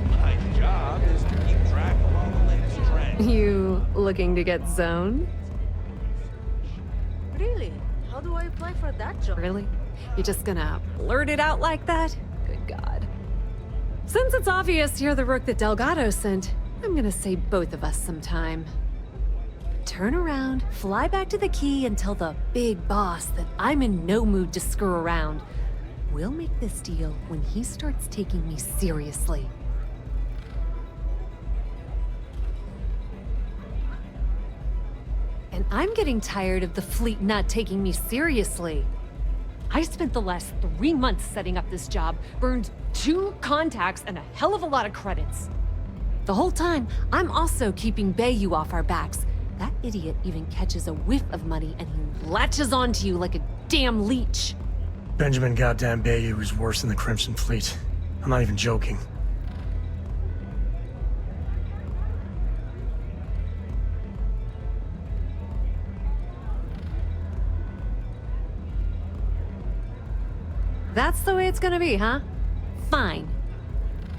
My job is to keep track of all the latest trends. You looking to get zoned? Really? How do I apply for that job? Really? You're just gonna blurt it out like that? Good God. Since it's obvious you're the rook that Delgado sent, I'm gonna save both of us some time. Turn around, fly back to the key, and tell the big boss that I'm in no mood to screw around. We'll make this deal when he starts taking me seriously. And I'm getting tired of the fleet not taking me seriously. I spent the last 3 months setting up this job, burned 2 contacts and a hell of a lot of credits. The whole time, I'm also keeping Bayou off our backs. That idiot even catches a whiff of money and he latches onto you like a damn leech. Benjamin goddamn Bayou is worse than the Crimson Fleet. I'm not even joking. That's the way it's gonna be, huh? Fine.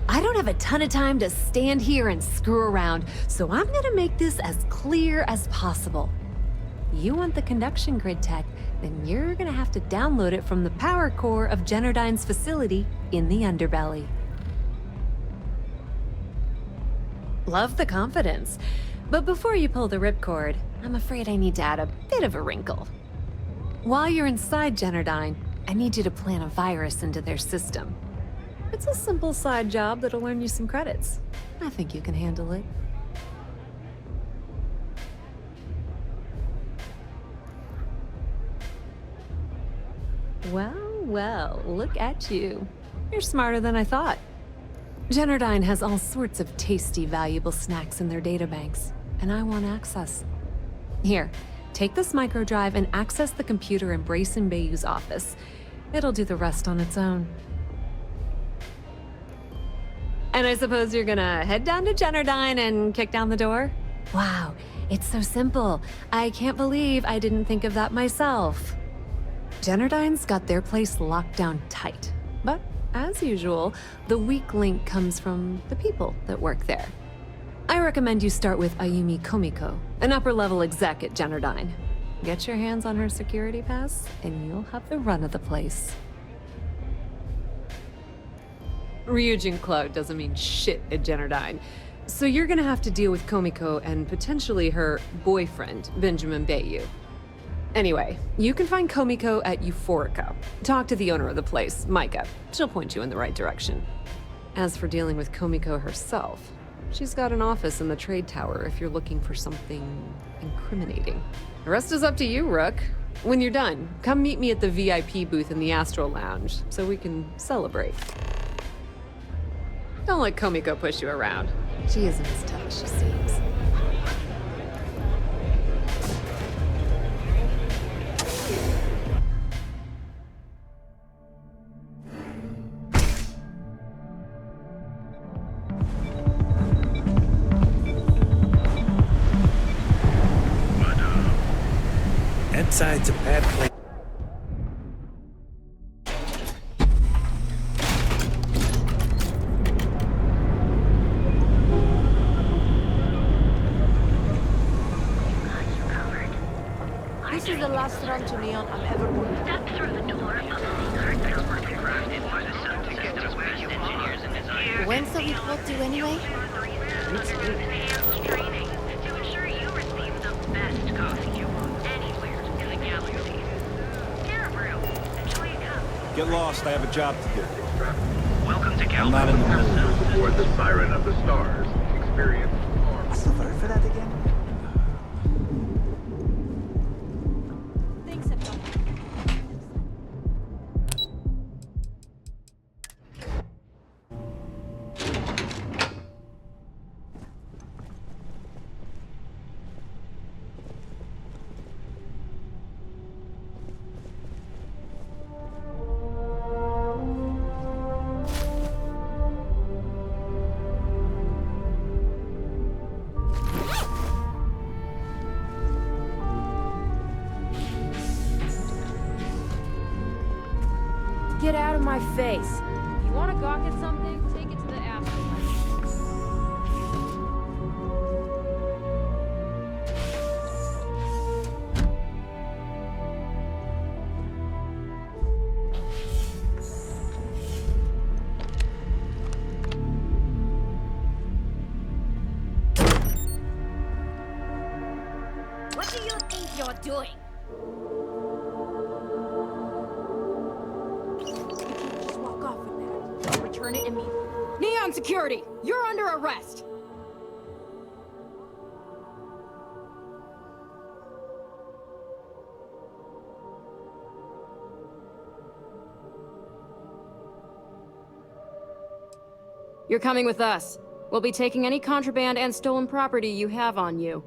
I don't have a ton of time to stand here and screw around, so I'm gonna make this as clear as possible. You want the conduction grid tech, then you're gonna have to download it from the power core of Generdyne's facility in the underbelly. Love the confidence, but before you pull the ripcord, I'm afraid I need to add a bit of a wrinkle. While you're inside Generdyne, I need you to plant a virus into their system. It's a simple side job that'll earn you some credits. I think you can handle it. Well, look at you. You're smarter than I thought. Generdyne has all sorts of tasty, valuable snacks in their databanks, and I want access. Here, take this microdrive and access the computer in Brayson Bayou's office. It'll do the rest on its own. And I suppose you're gonna head down to Generdyne and kick down the door? Wow, it's so simple. I can't believe I didn't think of that myself. Generdyne's got their place locked down tight. But, as usual, the weak link comes from the people that work there. I recommend you start with Ayumi Komiko, an upper-level exec at Generdyne. Get your hands on her security pass, and you'll have the run of the place. Ryujin Cloud doesn't mean shit at Generdyne, so you're gonna have to deal with Komiko and potentially her boyfriend, Benjamin Bayou. Anyway, you can find Komiko at Euphorica. Talk to the owner of the place, Micah. She'll point you in the right direction. As for dealing with Komiko herself, she's got an office in the trade tower if you're looking for something incriminating. The rest is up to you, Rook. When you're done, come meet me at the VIP booth in the Astral Lounge so we can celebrate. Don't let Komiko push you around. She isn't as tough as she seems. That side's a bad place. This is the last run to Neon I'm ever going to. Step through the door. When's the report due anyway? To ensure you receive the best coffee you want anywhere in the galaxy. Caribou, enjoy a cup. Get lost, I have a job to do. Welcome to I'm not in the mood. Aboard the Siren of the Stars. Experience. What's the word for that again? Things have gone. Get out of my face. You want to gawk at something? Take it to the afterlife. What do you think you're doing? Just walk off with that. Return it immediately. Neon Security, you're under arrest. You're coming with us. We'll be taking any contraband and stolen property you have on you.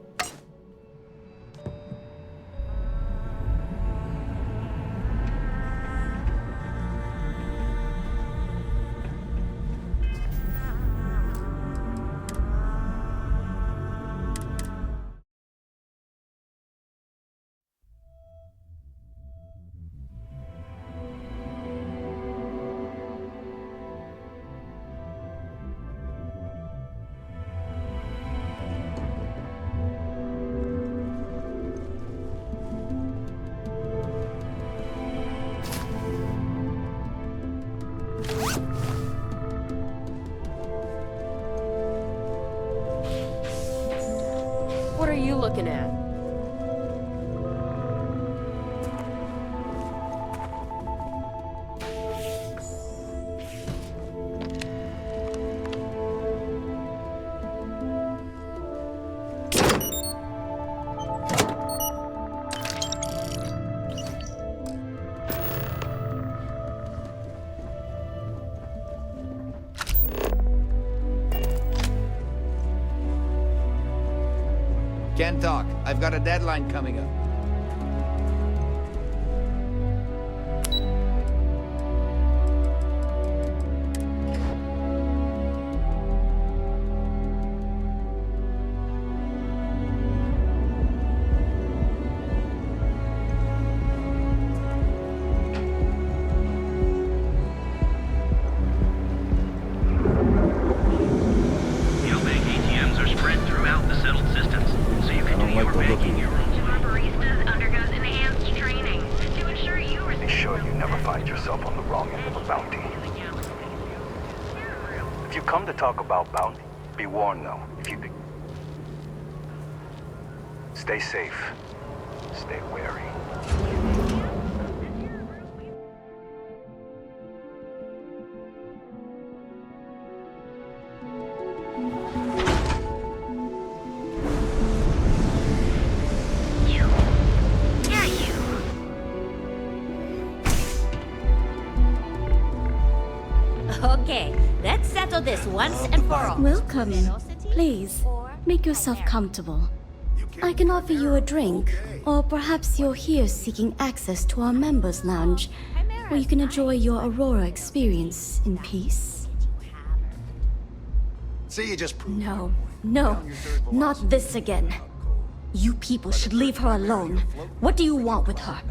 What are you looking at? Can't talk. I've got a deadline coming up. Talk about bounty. Be warned, though. If you stay safe, stay wary. Okay, let's settle this once and for all. Welcome. Please, make yourself comfortable. I can offer you a drink, or perhaps you're here seeking access to our members' lounge, where you can enjoy your Aurora experience in peace. See, you just proved. No, not this again. You people should leave her alone. What do you want with her?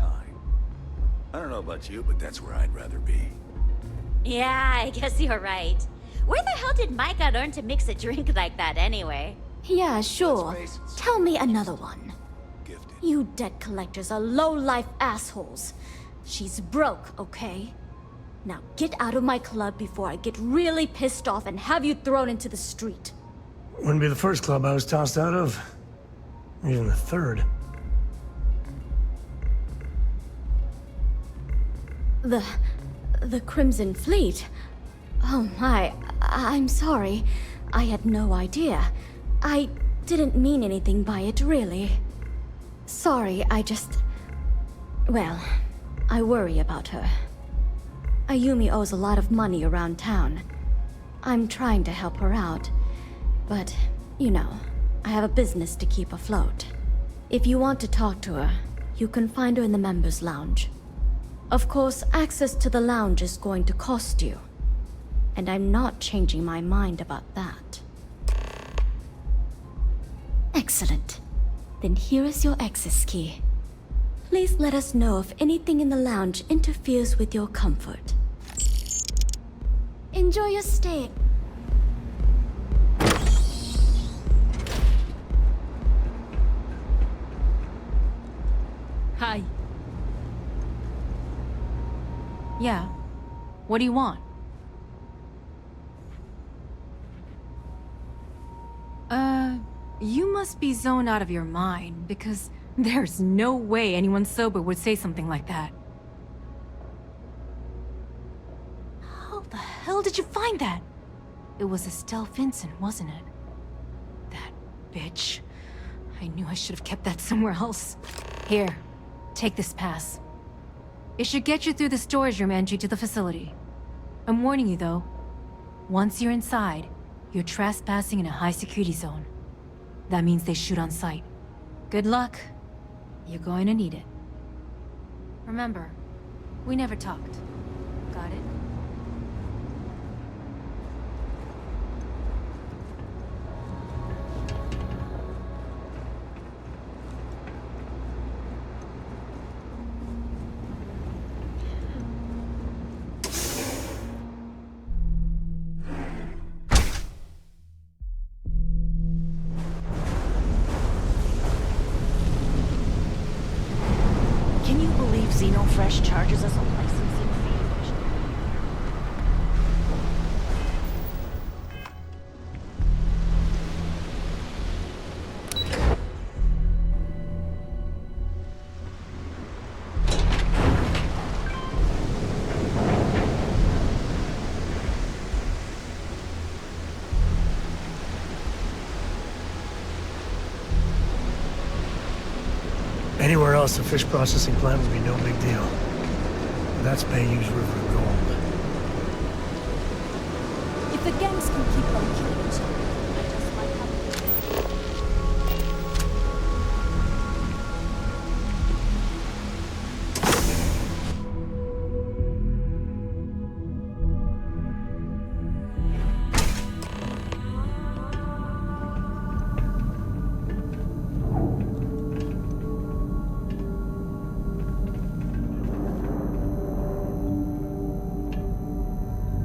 I don't know about you, but that's where I'd rather be. Yeah, I guess you're right. Where the hell did Micah learn to mix a drink like that anyway? Yeah, sure. Tell me another one. You debt collectors are low-life assholes. She's broke, okay? Now get out of my club before I get really pissed off and have you thrown into the street. Wouldn't be the first club I was tossed out of. Even the third. The Crimson Fleet? Oh my, I'm sorry. I had no idea. I didn't mean anything by it, really. Sorry, well, I worry about her. Ayumi owes a lot of money around town. I'm trying to help her out, but, you know, I have a business to keep afloat. If you want to talk to her, you can find her in the members' lounge. Of course, access to the lounge is going to cost you. And I'm not changing my mind about that. Excellent. Then here is your access key. Please let us know if anything in the lounge interferes with your comfort. Enjoy your stay. Hi. Yeah. What do you want? You must be zoned out of your mind, because there's no way anyone sober would say something like that. How the hell did you find that? It was Estelle Vincent, wasn't it? That bitch. I knew I should have kept that somewhere else. Here, take this pass. It should get you through the storage room entry to the facility. I'm warning you, though. Once you're inside, you're trespassing in a high-security zone. That means they shoot on sight. Good luck. You're going to need it. Remember, we never talked. Got it? Fresh charges us a licensing fee. Anywhere else, a fish processing plant would be no big deal. That's Bayou's River of Gold. If the gangs can keep on killing each other, I just might have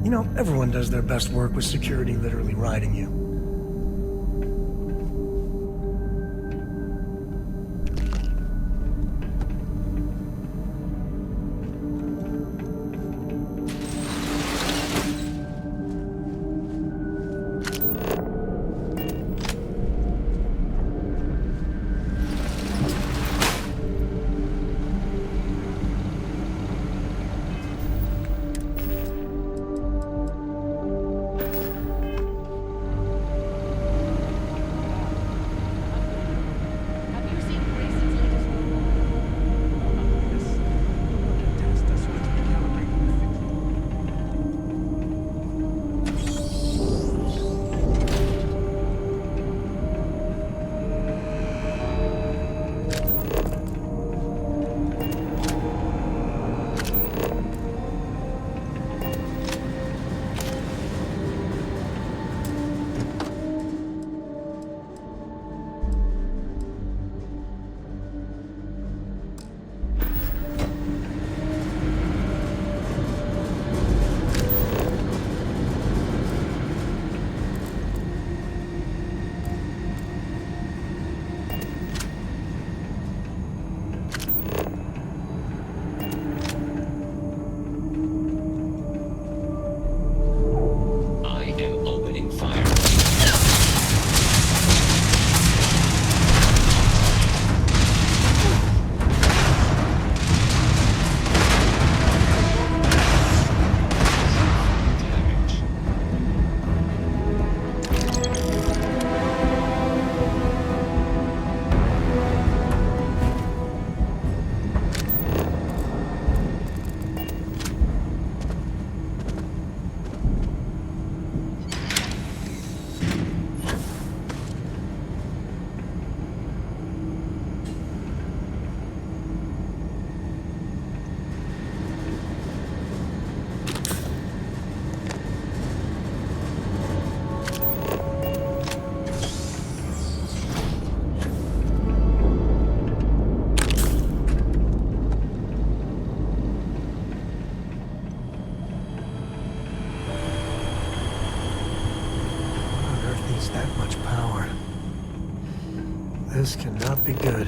You know, everyone does their best work with security literally riding you. That much power. This cannot be good.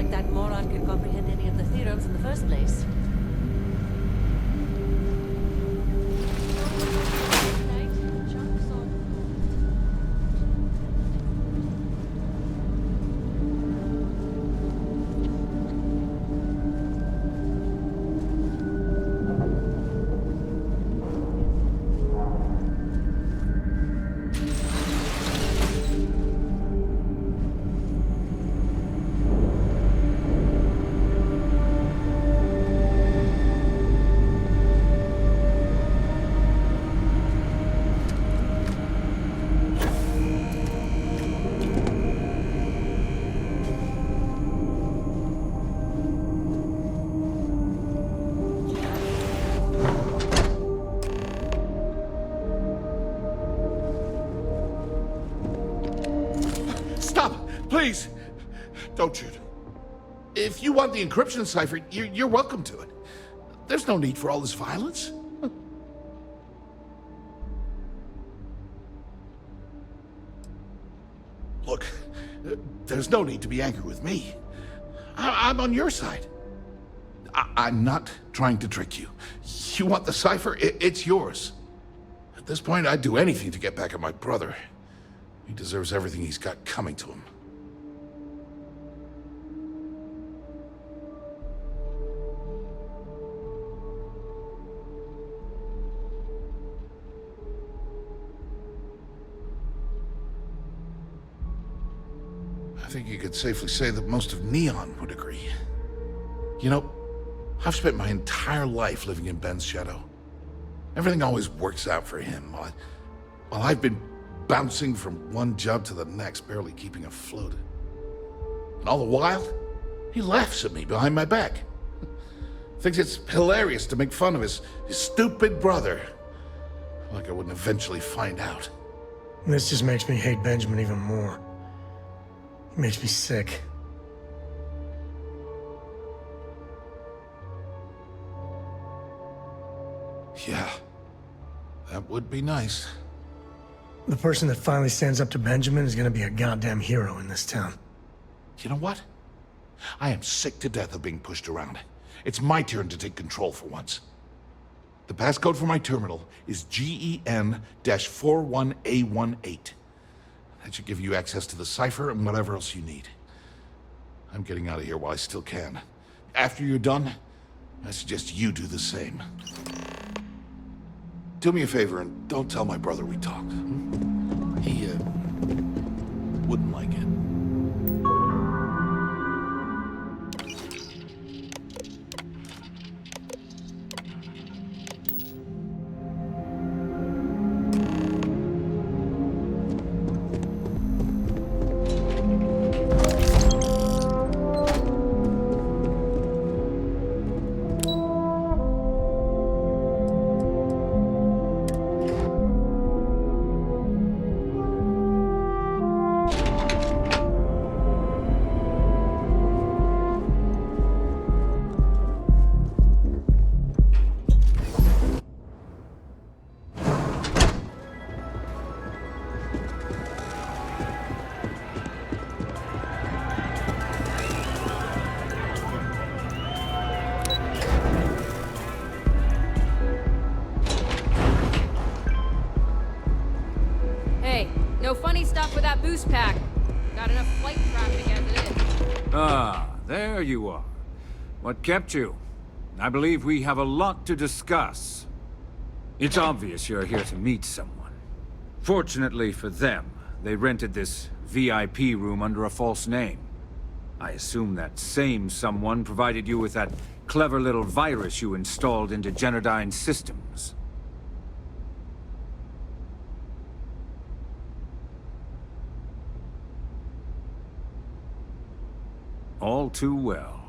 like that moron could comprehend any of the theorems in the first place. Please, don't shoot. If you want the encryption cipher, you're welcome to it. There's no need for all this violence. Look, there's no need to be angry with me. I'm on your side. I'm not trying to trick you. You want the cipher? It's yours. At this point, I'd do anything to get back at my brother. He deserves everything he's got coming to him. I think you could safely say that most of Neon would agree. You know, I've spent my entire life living in Ben's shadow. Everything always works out for him, while I've been bouncing from one job to the next, barely keeping afloat. And all the while, he laughs at me behind my back. Thinks it's hilarious to make fun of his stupid brother. Like I wouldn't eventually find out. This just makes me hate Benjamin even more. It makes me sick. Yeah, that would be nice. The person that finally stands up to Benjamin is gonna be a goddamn hero in this town. You know what? I am sick to death of being pushed around. It's my turn to take control for once. The passcode for my terminal is GEN-41A18. That should give you access to the cipher and whatever else you need. I'm getting out of here while I still can. After you're done, I suggest you do the same. Do me a favor and don't tell my brother we talked. He, wouldn't like it. No funny stuff with that boost pack. Got enough flight traffic as it is. Ah, there you are. What kept you? I believe we have a lot to discuss. It's obvious you're here to meet someone. Fortunately for them, they rented this VIP room under a false name. I assume that same someone provided you with that clever little virus you installed into Genodyne's systems. All too well.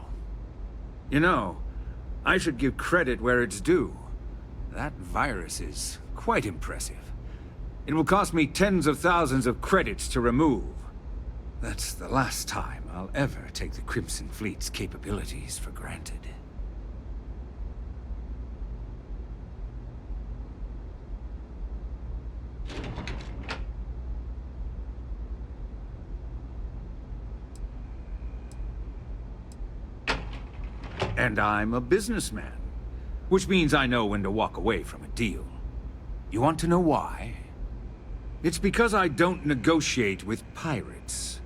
You know, I should give credit where it's due. That virus is quite impressive. It will cost me tens of thousands of credits to remove. That's the last time I'll ever take the Crimson Fleet's capabilities for granted. And I'm a businessman, which means I know when to walk away from a deal. You want to know why? It's because I don't negotiate with pirates.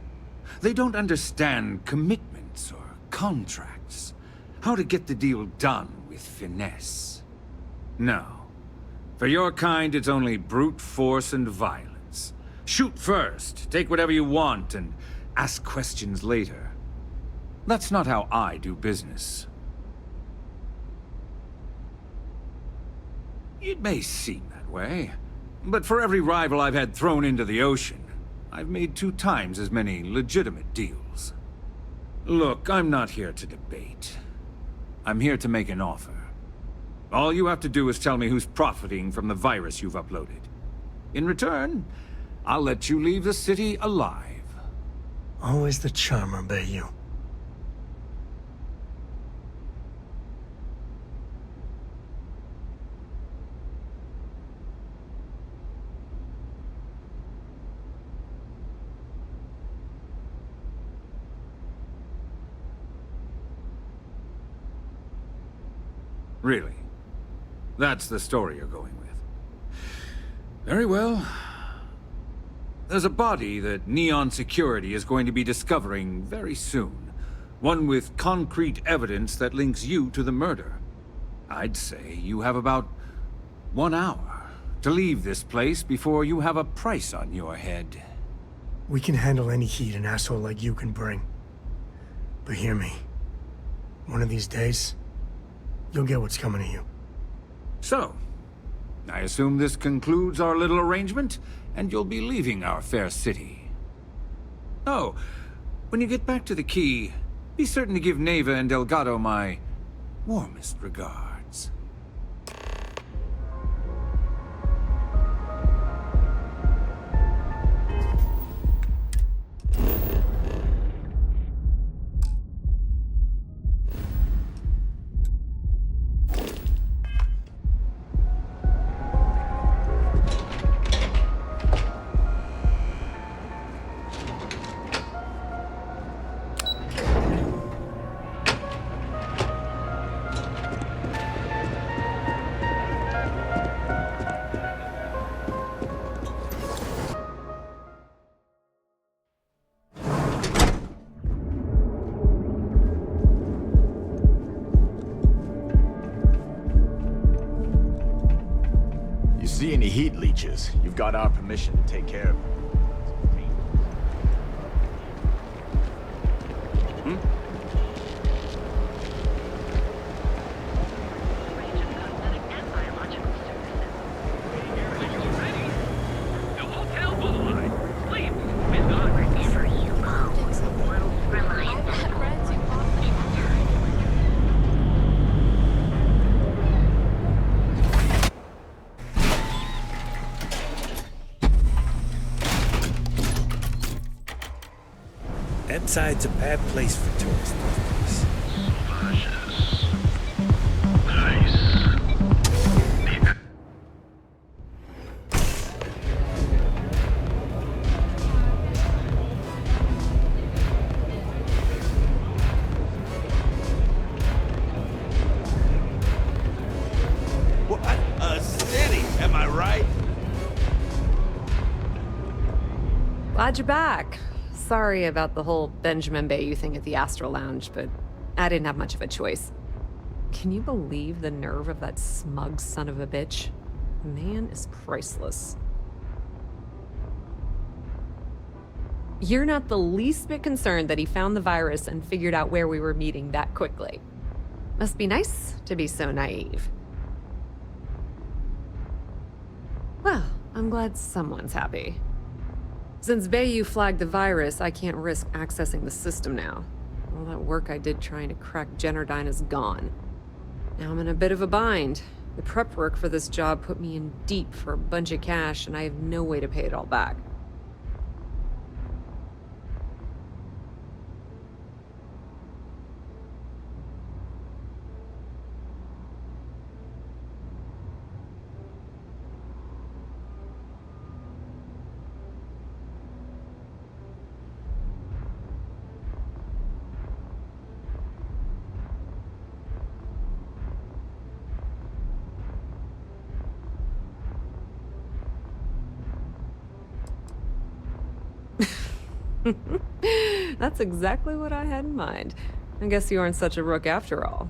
They don't understand commitments or contracts. How to get the deal done with finesse. No. For your kind, it's only brute force and violence. Shoot first, take whatever you want, and ask questions later. That's not how I do business. It may seem that way, but for every rival I've had thrown into the ocean, I've made 2 times as many legitimate deals. Look, I'm not here to debate. I'm here to make an offer. All you have to do is tell me who's profiting from the virus you've uploaded. In return, I'll let you leave the city alive. Always the charmer, Bayou. Really? That's the story you're going with. Very well. There's a body that Neon Security is going to be discovering very soon. One with concrete evidence that links you to the murder. I'd say you have about 1 hour to leave this place before you have a price on your head. We can handle any heat an asshole like you can bring. But hear me. One of these days, you'll get what's coming to you. So, I assume this concludes our little arrangement, and you'll be leaving our fair city. Oh, when you get back to the Key, be certain to give Neva and Delgado my warmest regards. See any heat leeches, you've got our permission to take care of them. That side's a bad place for tourists these days. What a city, am I right? Glad you're back. Sorry about the whole Benjamin Bayou thing at the Astral Lounge, but I didn't have much of a choice. Can you believe the nerve of that smug son of a bitch? The man is priceless. You're not the least bit concerned that he found the virus and figured out where we were meeting that quickly. Must be nice to be so naive. Well, I'm glad someone's happy. Since Bayou flagged the virus, I can't risk accessing the system now. All that work I did trying to crack Generdyne is gone. Now I'm in a bit of a bind. The prep work for this job put me in deep for a bunch of cash, and I have no way to pay it all back. That's exactly what I had in mind. I guess you aren't such a rook after all.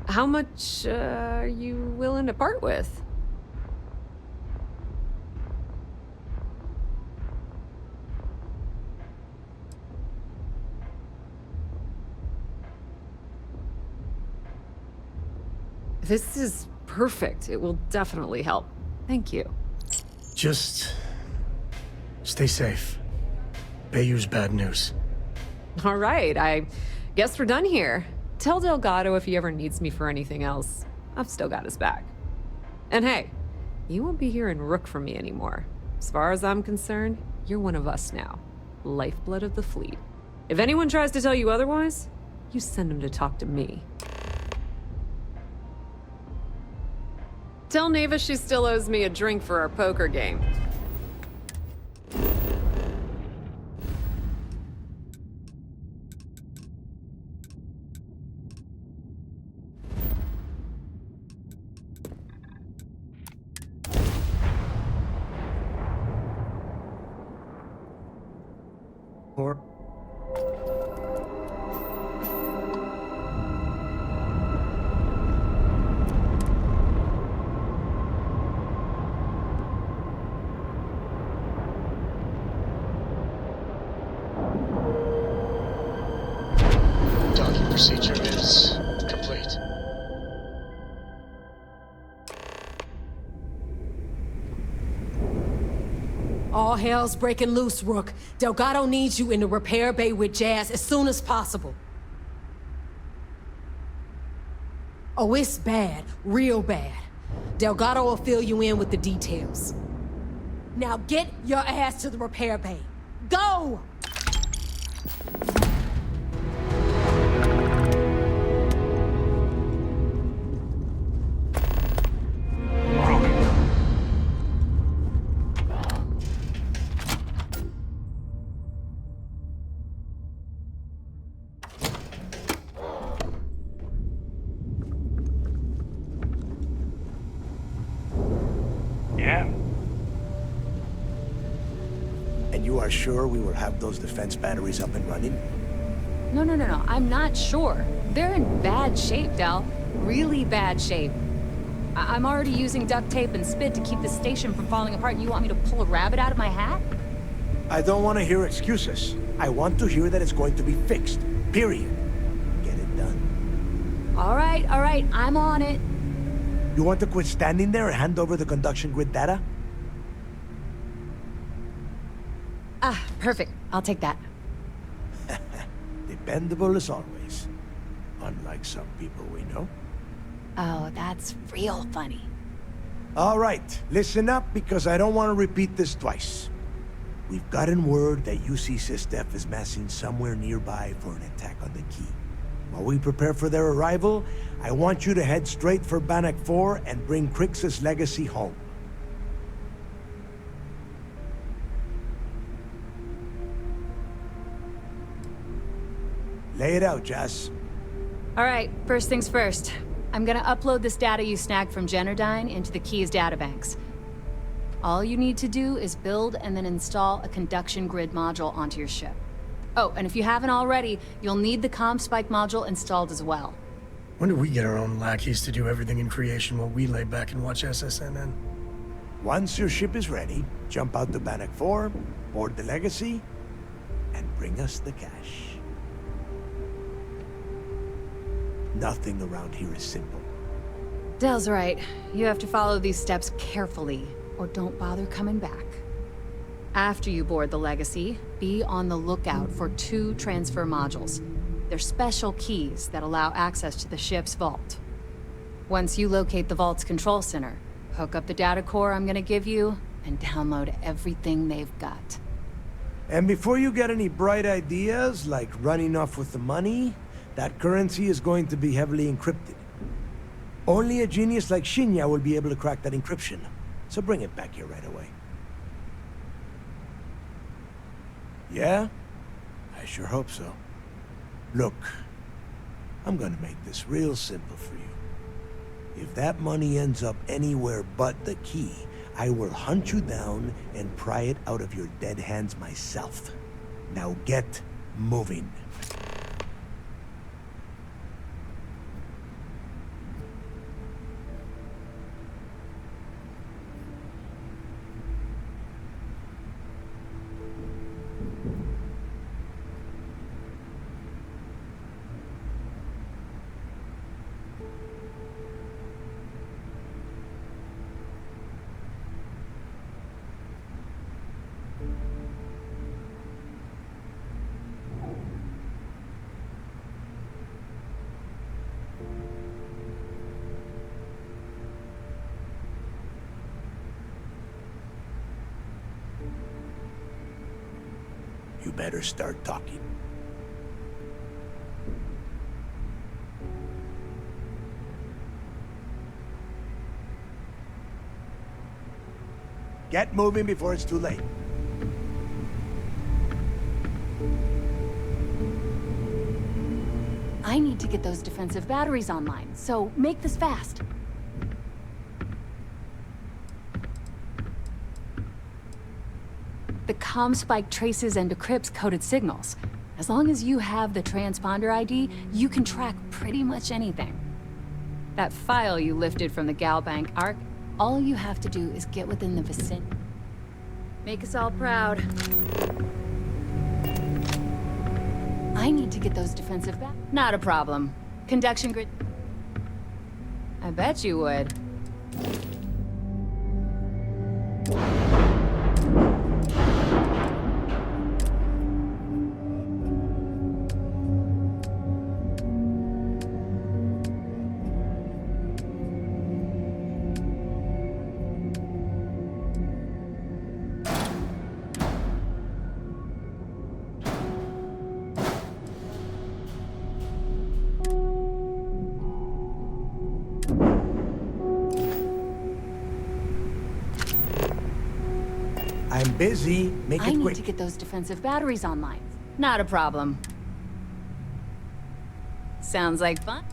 How much are you willing to part with? This is perfect. It will definitely help. Thank you. Just stay safe. Bayou's bad news. All right, I guess we're done here. Tell Delgado if he ever needs me for anything else. I've still got his back. And hey, you won't be hearing Rook from me anymore. As far as I'm concerned, you're one of us now. Lifeblood of the fleet. If anyone tries to tell you otherwise, you send them to talk to me. Tell Neva she still owes me a drink for our poker game. Or docking procedure is complete. All hell's breaking loose, Rook. Delgado needs you in the repair bay with Jazz as soon as possible. Oh, it's bad. Real bad. Delgado will fill you in with the details. Now get your ass to the repair bay. Go! Yeah. And you are sure we will have those defense batteries up and running? No. I'm not sure. They're in bad shape, Del. Really bad shape. I'm already using duct tape and spit to keep the station from falling apart, and you want me to pull a rabbit out of my hat? I don't want to hear excuses. I want to hear that it's going to be fixed. Period. Get it done. All right. I'm on it. You want to quit standing there and hand over the conduction grid data? Ah, perfect. I'll take that. Dependable as always. Unlike some people we know. Oh, that's real funny. All right, listen up because I don't want to repeat this twice. We've gotten word that UC Systef is massing somewhere nearby for an attack on the key. While we prepare for their arrival, I want you to head straight for Bannock 4 and bring Crixus' legacy home. Lay it out, Jess. All right, first things first. I'm gonna upload this data you snagged from Generdyne into the Key's databanks. All you need to do is build and then install a conduction grid module onto your ship. Oh, and if you haven't already, you'll need the comm spike module installed as well. When do we get our own lackeys to do everything in creation while we lay back and watch SSNN? Once your ship is ready, jump out to Bannock 4, board the legacy, and bring us the cash. Nothing around here is simple. Del's right. You have to follow these steps carefully, or don't bother coming back. After you board the Legacy, be on the lookout for 2 transfer modules. They're special keys that allow access to the ship's vault. Once you locate the vault's control center, hook up the data core I'm gonna give you, and download everything they've got. And before you get any bright ideas, like running off with the money, that currency is going to be heavily encrypted. Only a genius like Shinya will be able to crack that encryption, so bring it back here right away. Yeah? I sure hope so. Look, I'm gonna make this real simple for you. If that money ends up anywhere but the key, I will hunt you down and pry it out of your dead hands myself. Now get moving. You better start talking. Get moving before it's too late. I need to get those defensive batteries online, so make this fast. The comm spike traces and decrypts coded signals. As long as you have the transponder ID, you can track pretty much anything. That file you lifted from the Galbank Arc, all you have to do is get within the vicinity. Make us all proud. I need to get those defensive back. Not a problem. Conduction grid. I bet you would. I'm busy. Make it I need quick. to get those defensive batteries online. Not a problem. Sounds like fun.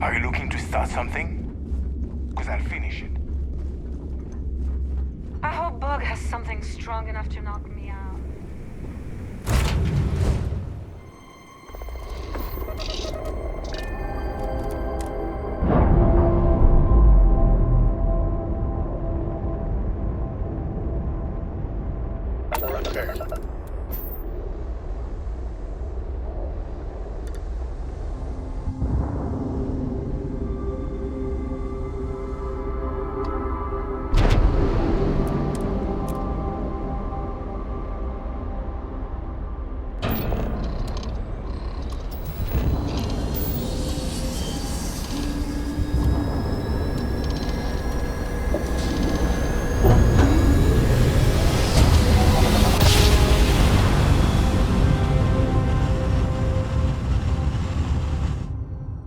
Are you looking to start something? Because I'll finish it. I hope Bug has something strong enough to knock me out. Repair.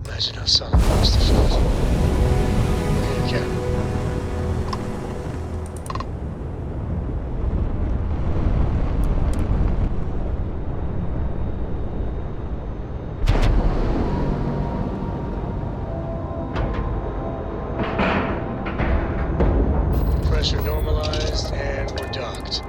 Imagine how solid it must have felt. Here again. Pressure normalized, and we're docked.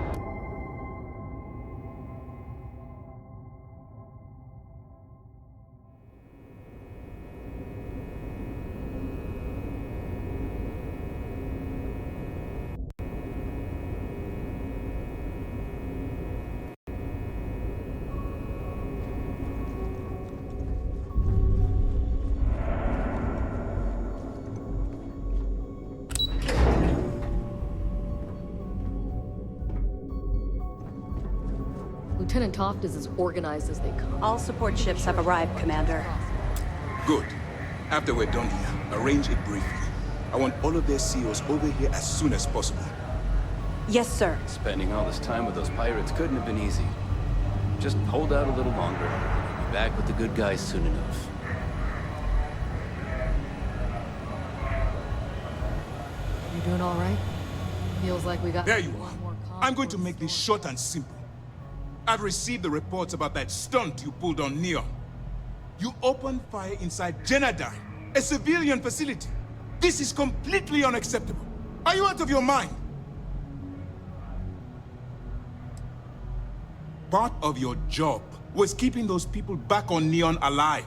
Lieutenant Toft is as organized as they come. All support ships have arrived, Commander. Good. After we're done here, arrange a briefing. I want all of their CEOs over here as soon as possible. Yes, sir. Spending all this time with those pirates couldn't have been easy. Just hold out a little longer. We'll be back with the good guys soon enough. You doing all right? Feels like we got... There you are. I'm going to make this short and simple. I've received the reports about that stunt you pulled on Neon. You opened fire inside Jenadan, a civilian facility. This is completely unacceptable. Are you out of your mind? Part of your job was keeping those people back on Neon alive.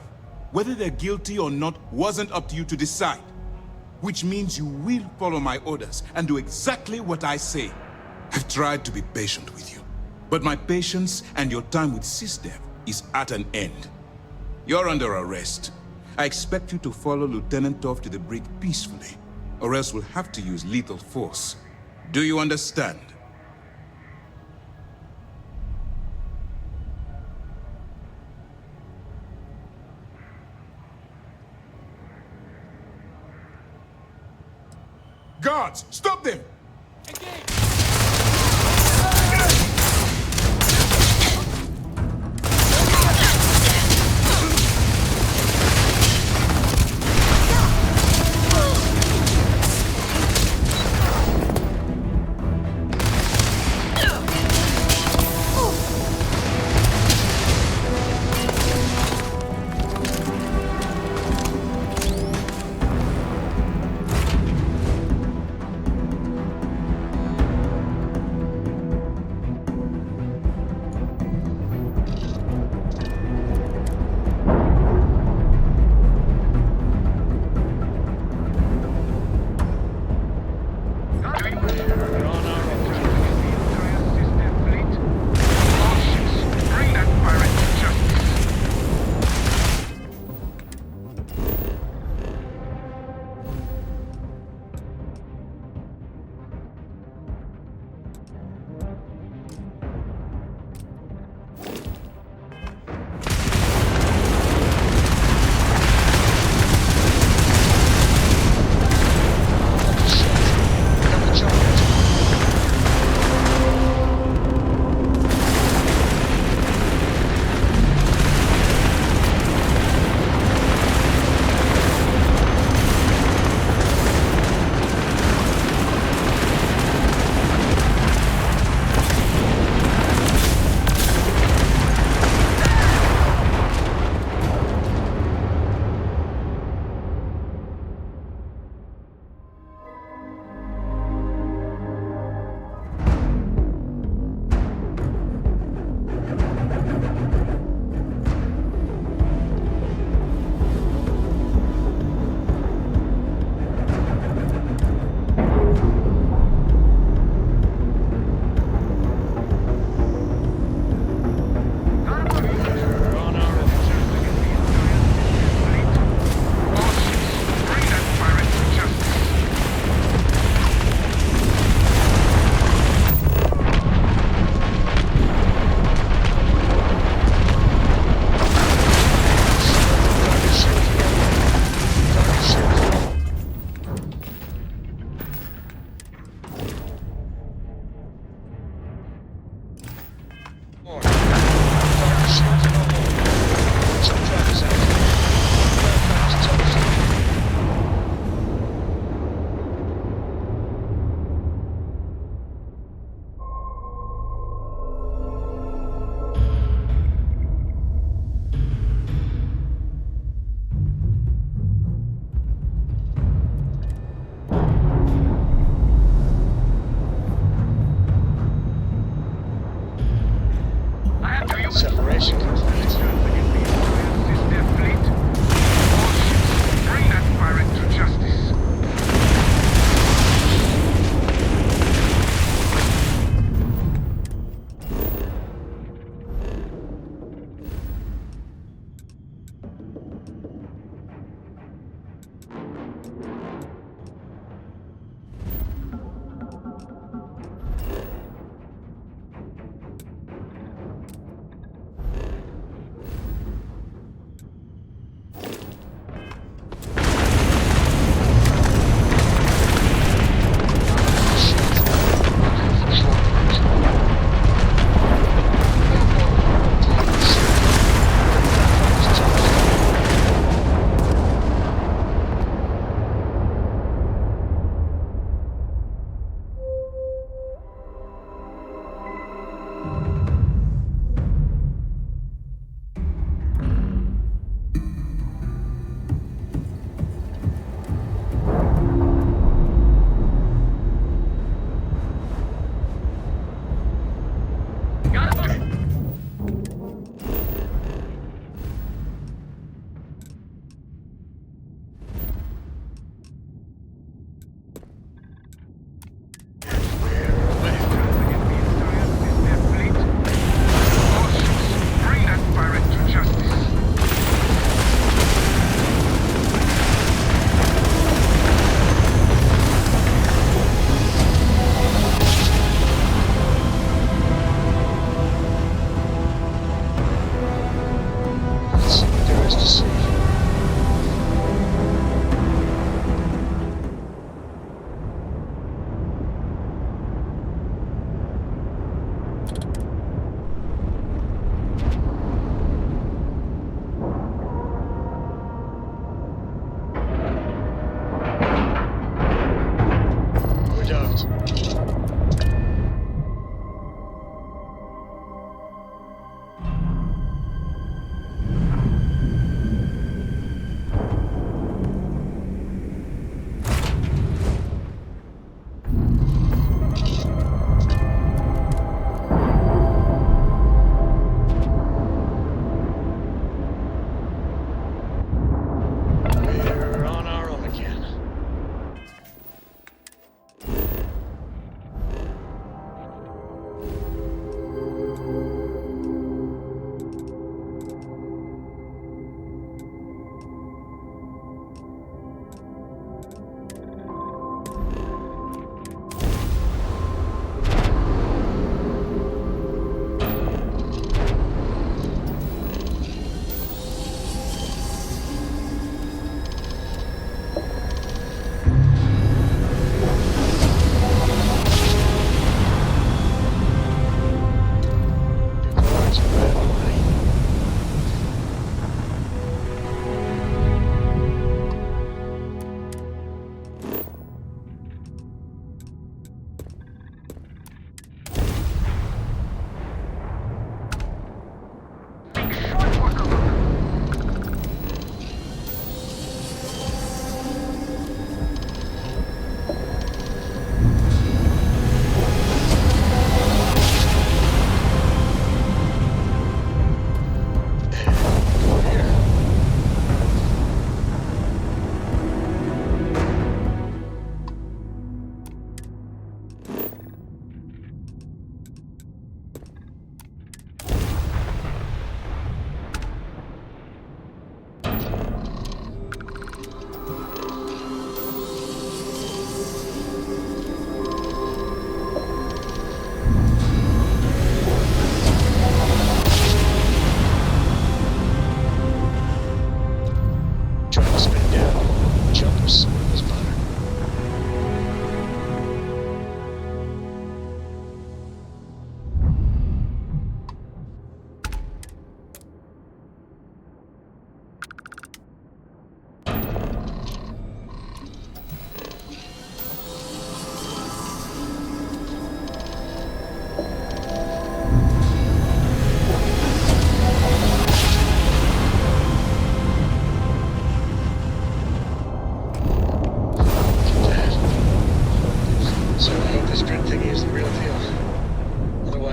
Whether they're guilty or not wasn't up to you to decide. Which means you will follow my orders and do exactly what I say. I've tried to be patient with you, but my patience and your time with SysDev is at an end. You're under arrest. I expect you to follow Lieutenant Toft to the brig peacefully, or else we'll have to use lethal force. Do you understand? Guards, stop them!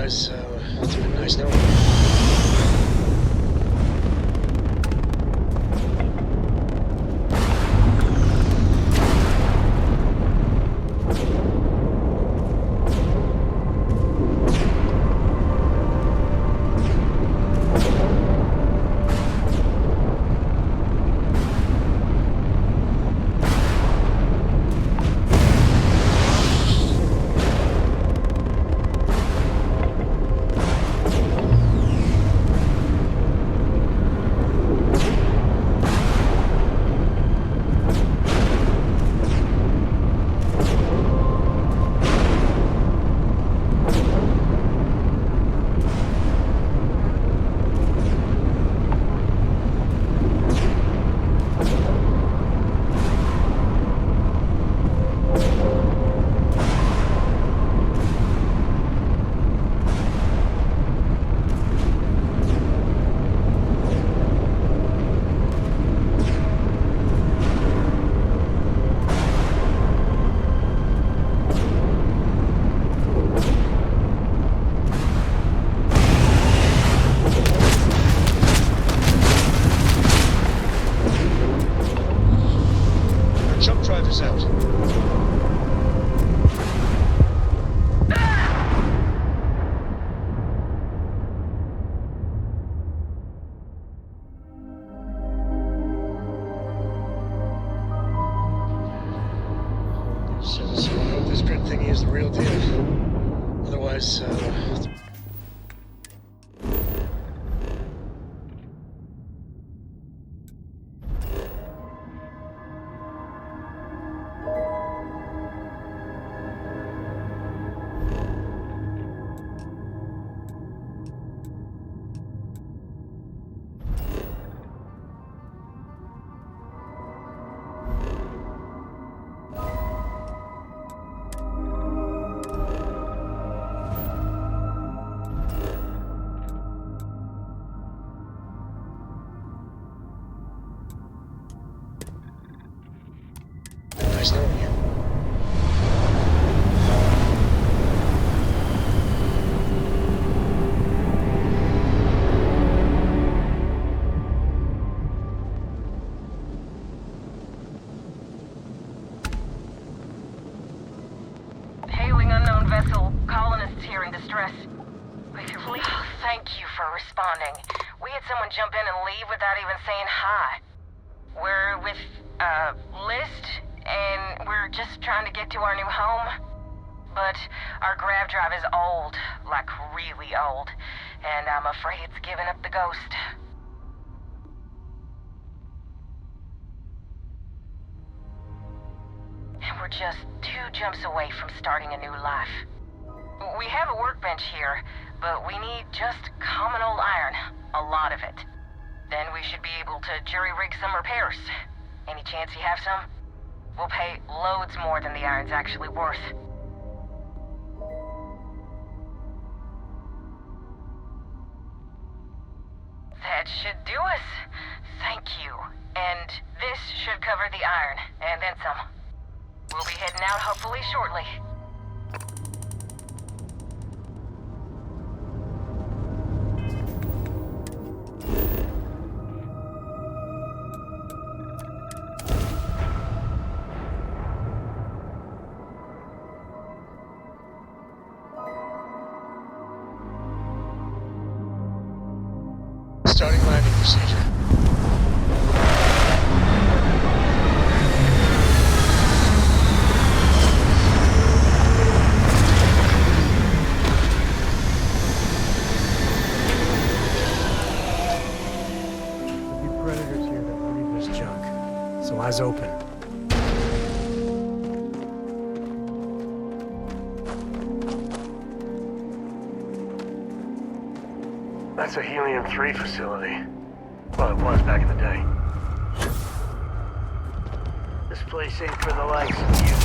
Otherwise, it's been nice knowing you. So I hope this grid thingy is the real deal. Otherwise, nice knowing you. Hailing unknown vessel. Colonists here in distress. Please, thank you for responding. We had someone jump in and leave without even saying hi. We're with, List, and we're just trying to get to our new home. But our grav drive is old, like really old, and I'm afraid it's giving up the ghost. And we're just 2 jumps away from starting a new life. We have a workbench here, but we need just common old iron, a lot of it. Then we should be able to jury-rig some repairs. Any chance you have some? We'll pay loads more than the iron's actually worth. That should do us. Thank you. And this should cover the iron, and then some. We'll be heading out hopefully shortly. Starting landing procedure. There'll be predators here that breed this junk, so eyes open. That's a Helium-3 facility. Well, it was back in the day. This place ain't for the likes of you.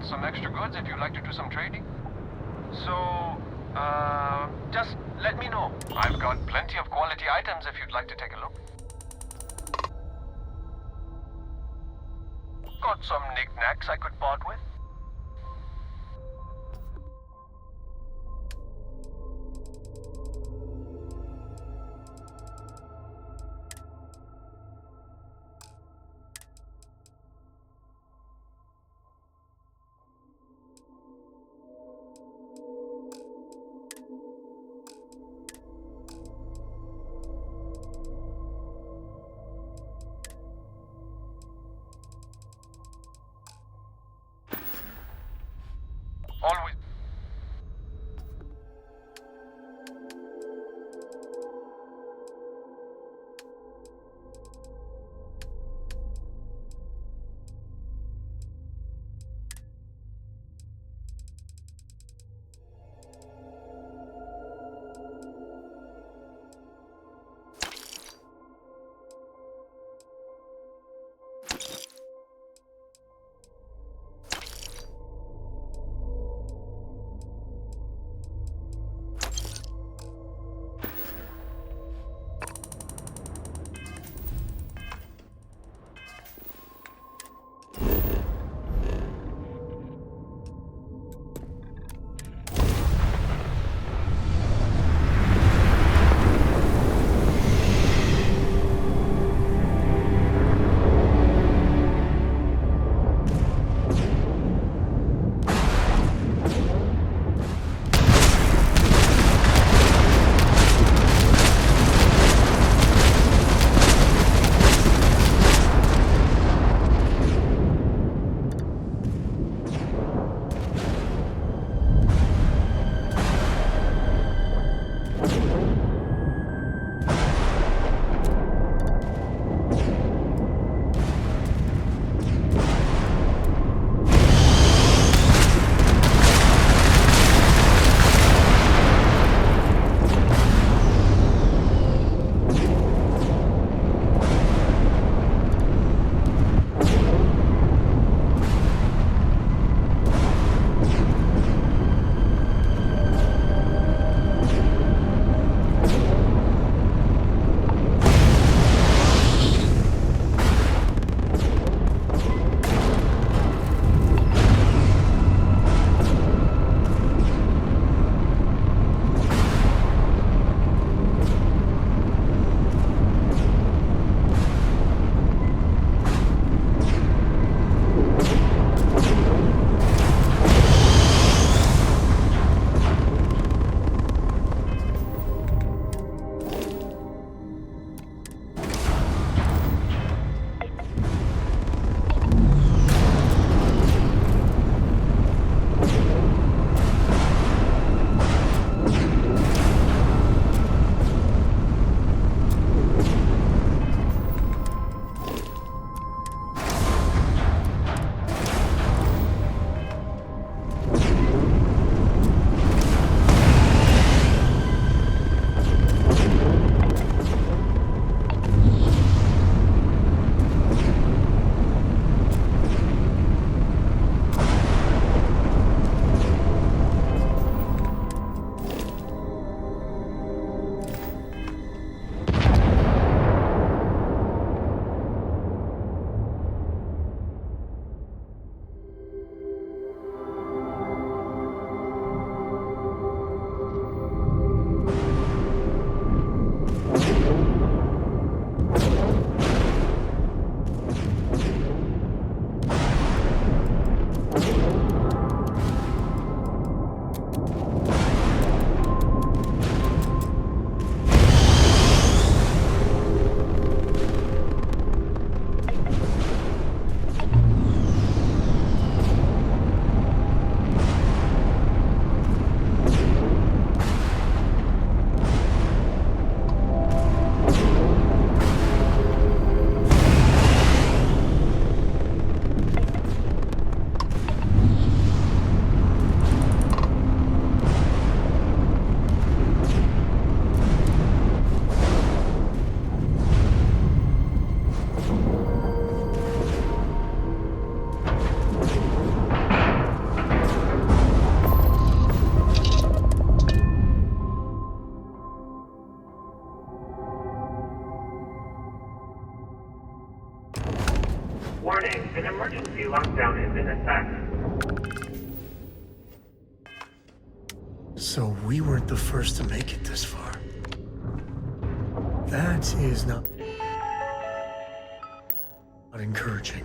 some extra goods if you'd like to do some trading. So, just let me know. I've got plenty of quality items if you'd like to take a look. Got some knickknacks I could part with. Warning, an emergency lockdown is in effect. So we weren't the first to make it this far. That is not encouraging.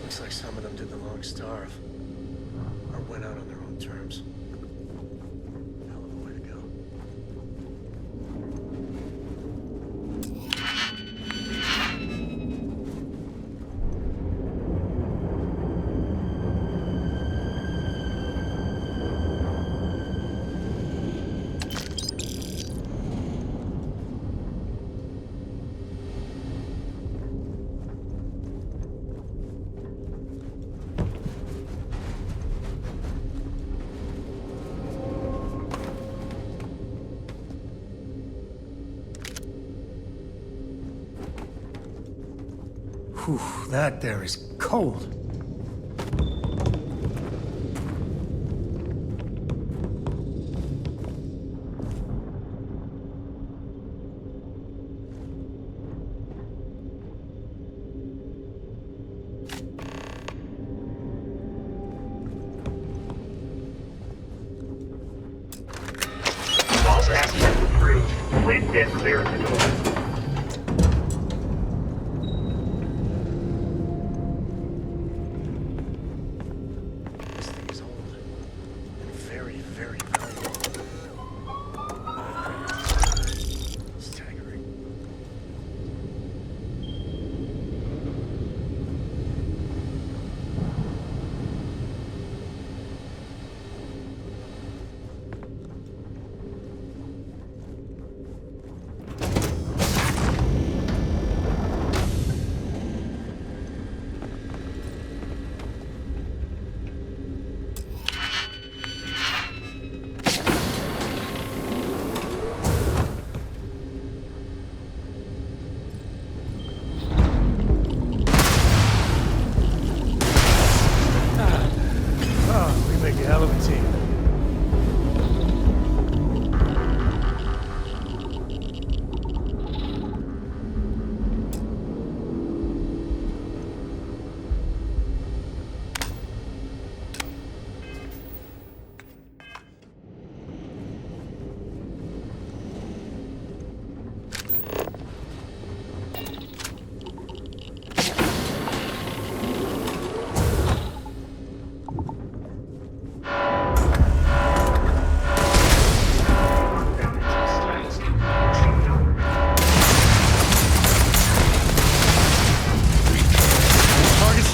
Looks like some of them did the long starve, or went out on their own terms. Hell of a way to go. Whew, that there is cold. All access approved. Please stand clear of the door.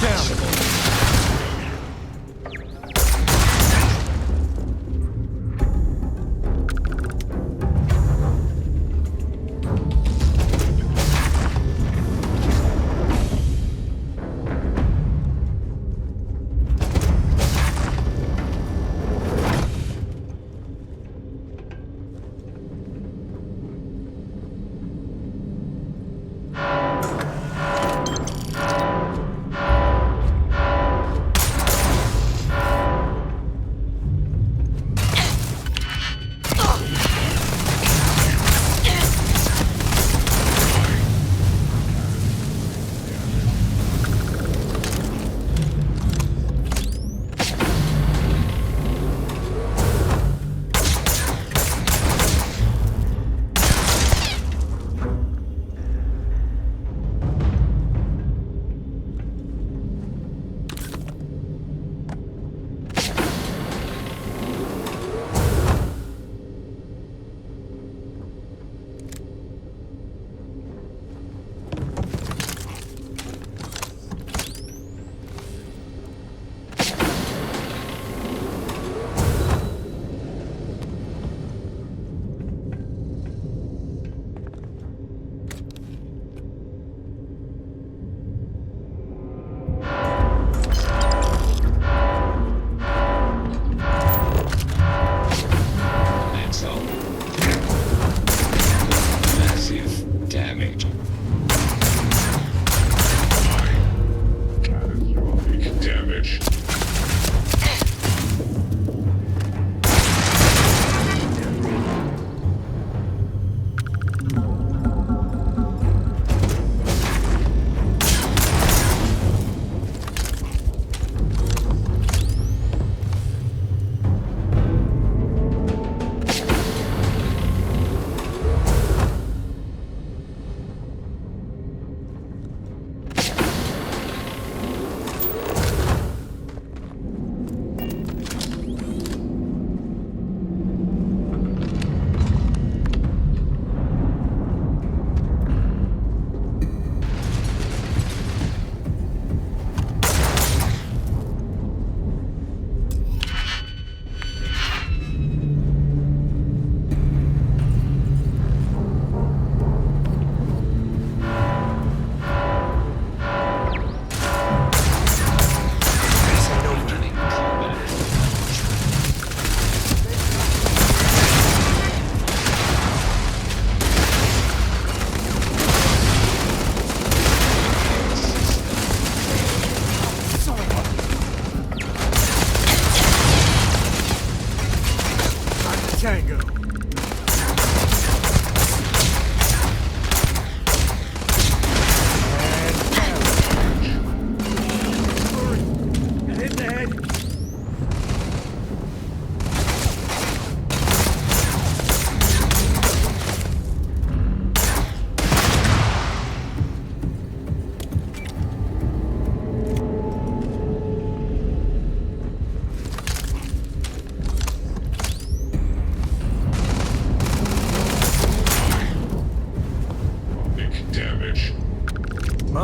Well,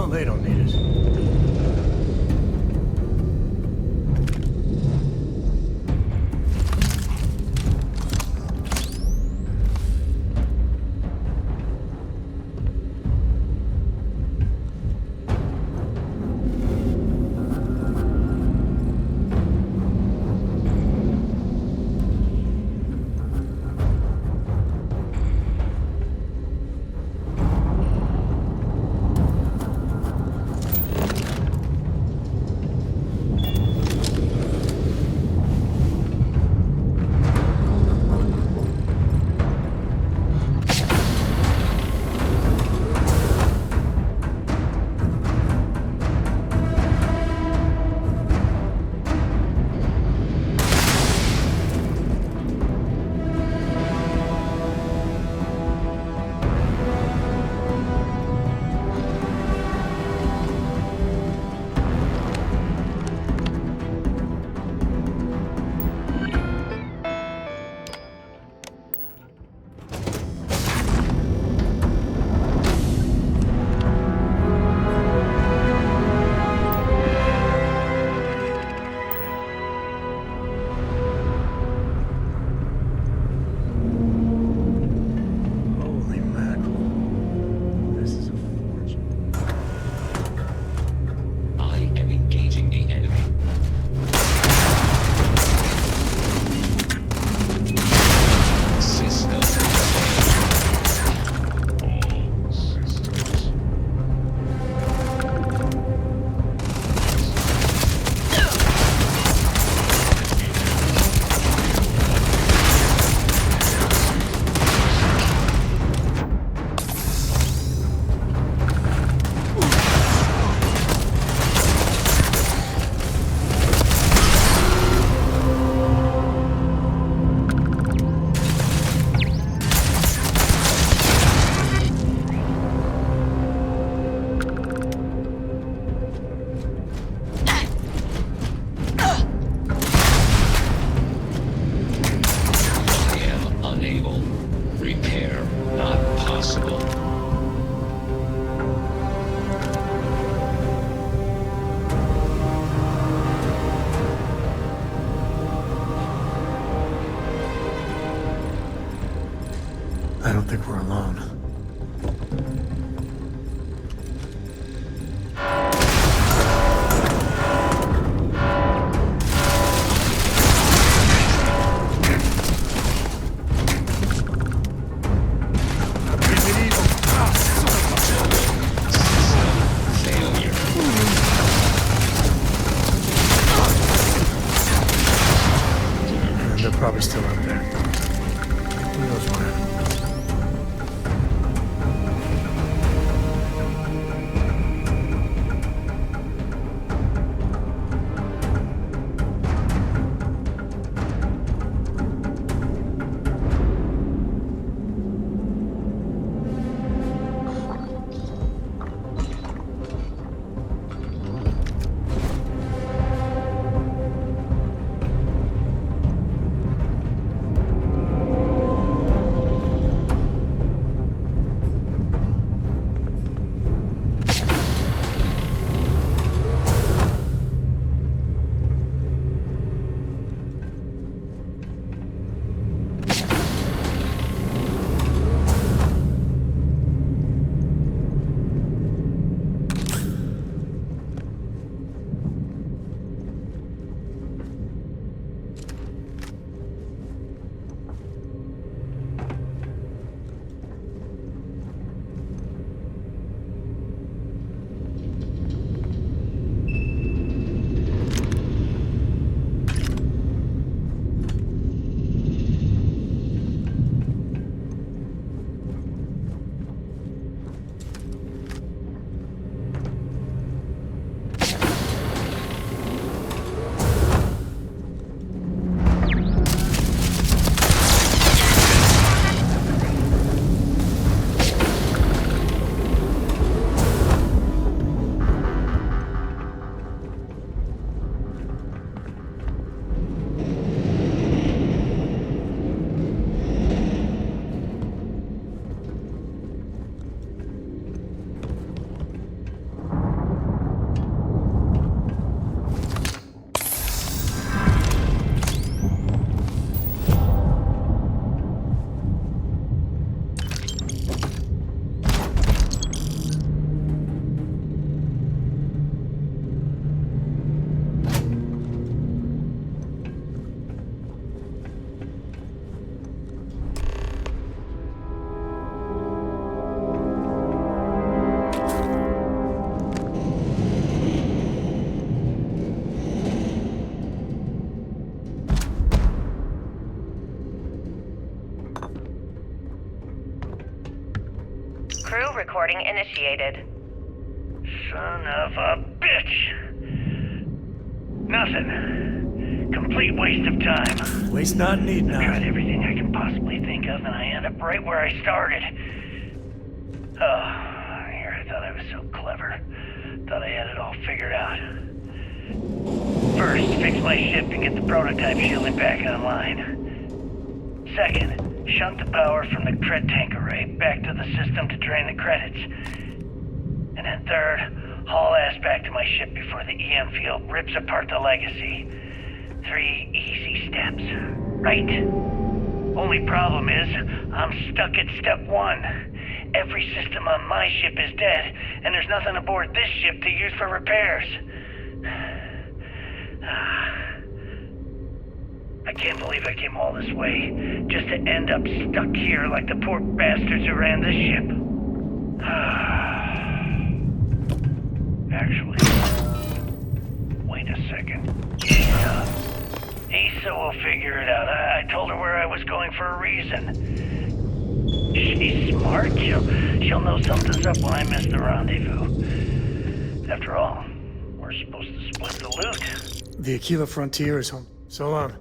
they don't need it. think we're alone. They're probably still out there. Who knows where? Crew recording initiated. Son of a bitch! Nothing. Complete waste of time. Waste not, need not. I tried everything I can possibly think of, and I end up right where I started. Oh, here I thought I was so clever. Thought I had it all figured out. First, fix my ship and get the prototype shielding back online. Second, shunt the power from the cred tank array back to the system to drain the credits. And then third, haul ass back to my ship before the EM field rips apart the legacy. 3 easy steps, right? Only problem is, I'm stuck at step 1. Every system on my ship is dead, and there's nothing aboard this ship to use for repairs. I can't believe I came all this way, just to end up stuck here like the poor bastards who ran this ship. Actually, wait a second. Yeah. Issa will figure it out. I told her where I was going for a reason. She's smart. She'll know something's up when I miss the rendezvous. After all, we're supposed to split the loot. The Aquila frontier is home. So long.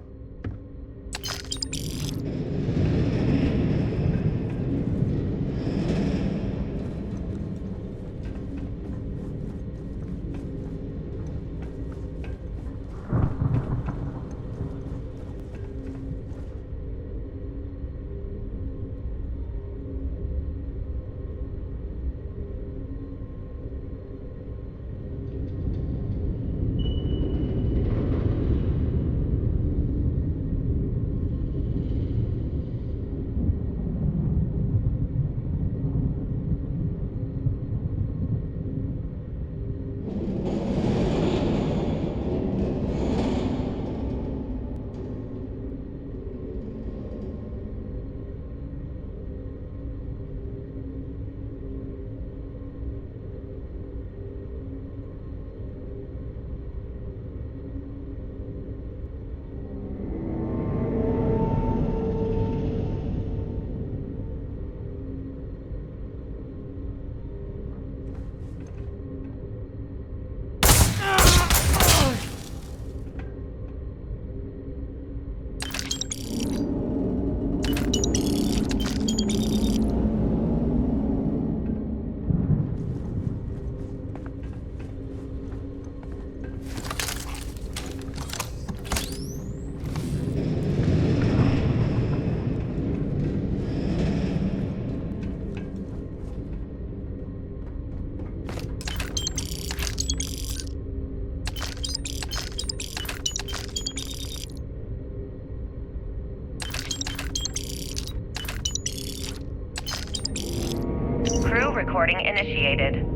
reporting initiated.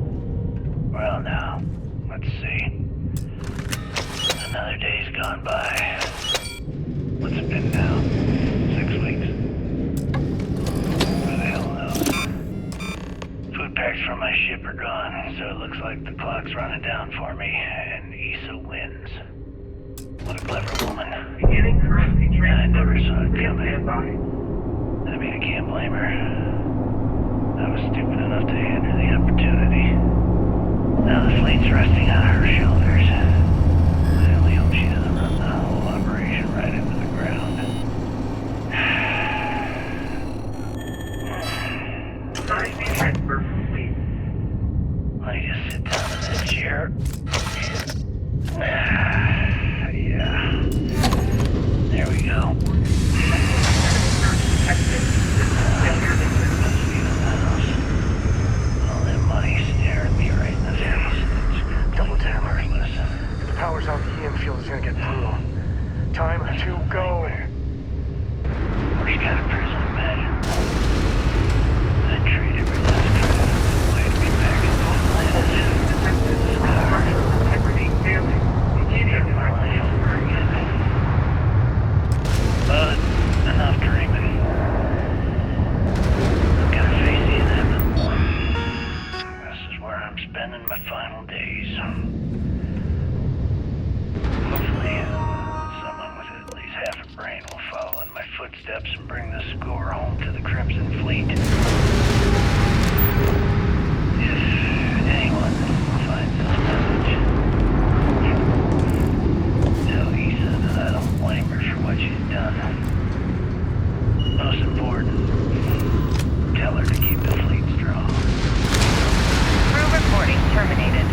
Well, now, let's see. Another day's gone by. What's it been now? 6 weeks? Who the hell knows? Food packs from my ship are gone, so it looks like the clock's running down for me, and Issa wins. What a clever woman. I never saw it coming. I mean, I can't blame her. I was stupid enough to hand her the opportunity. Now the fleet's resting on her shoulders. I only hope she doesn't run the whole operation right into the ground. Let me just sit down in that chair. Yeah. There we go. All that money staring me right in the face. It's Double tap. worthless. If the power's out, the EM field is gonna get brutal. Time to go. Worst kind of prison, imagine. I'd trade every last credit of the way to be back in Atlantis. Start my life over again. But enough dreaming. I'm gonna face the inevitable. This is where I'm spending my final days. Hopefully, someone with at least half a brain will follow in my footsteps and bring the score home to the Crimson Fleet. If anyone finds this message, tell Issa that I don't blame her for what she's done. Most important, tell her to keep the fleet strong. Crew reporting terminated.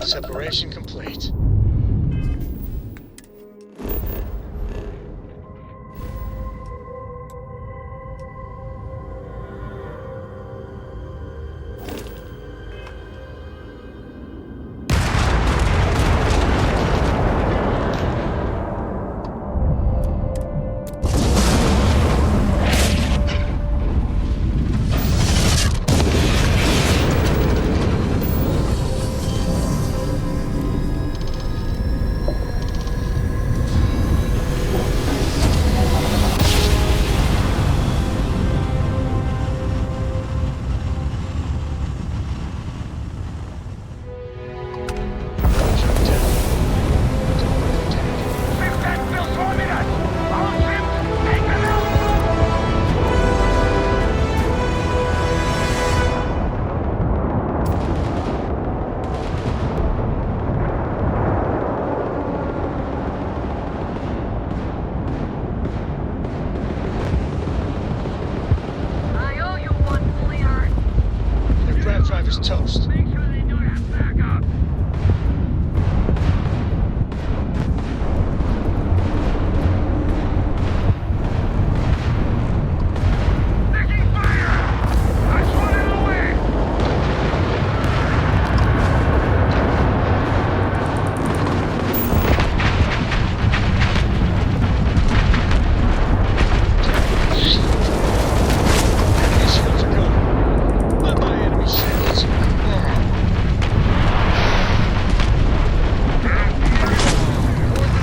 Separation complete. Driver's toast. Make sure they don't have backup. Taking fire! I swatted away! Enemy shields are going. Not my enemy shields.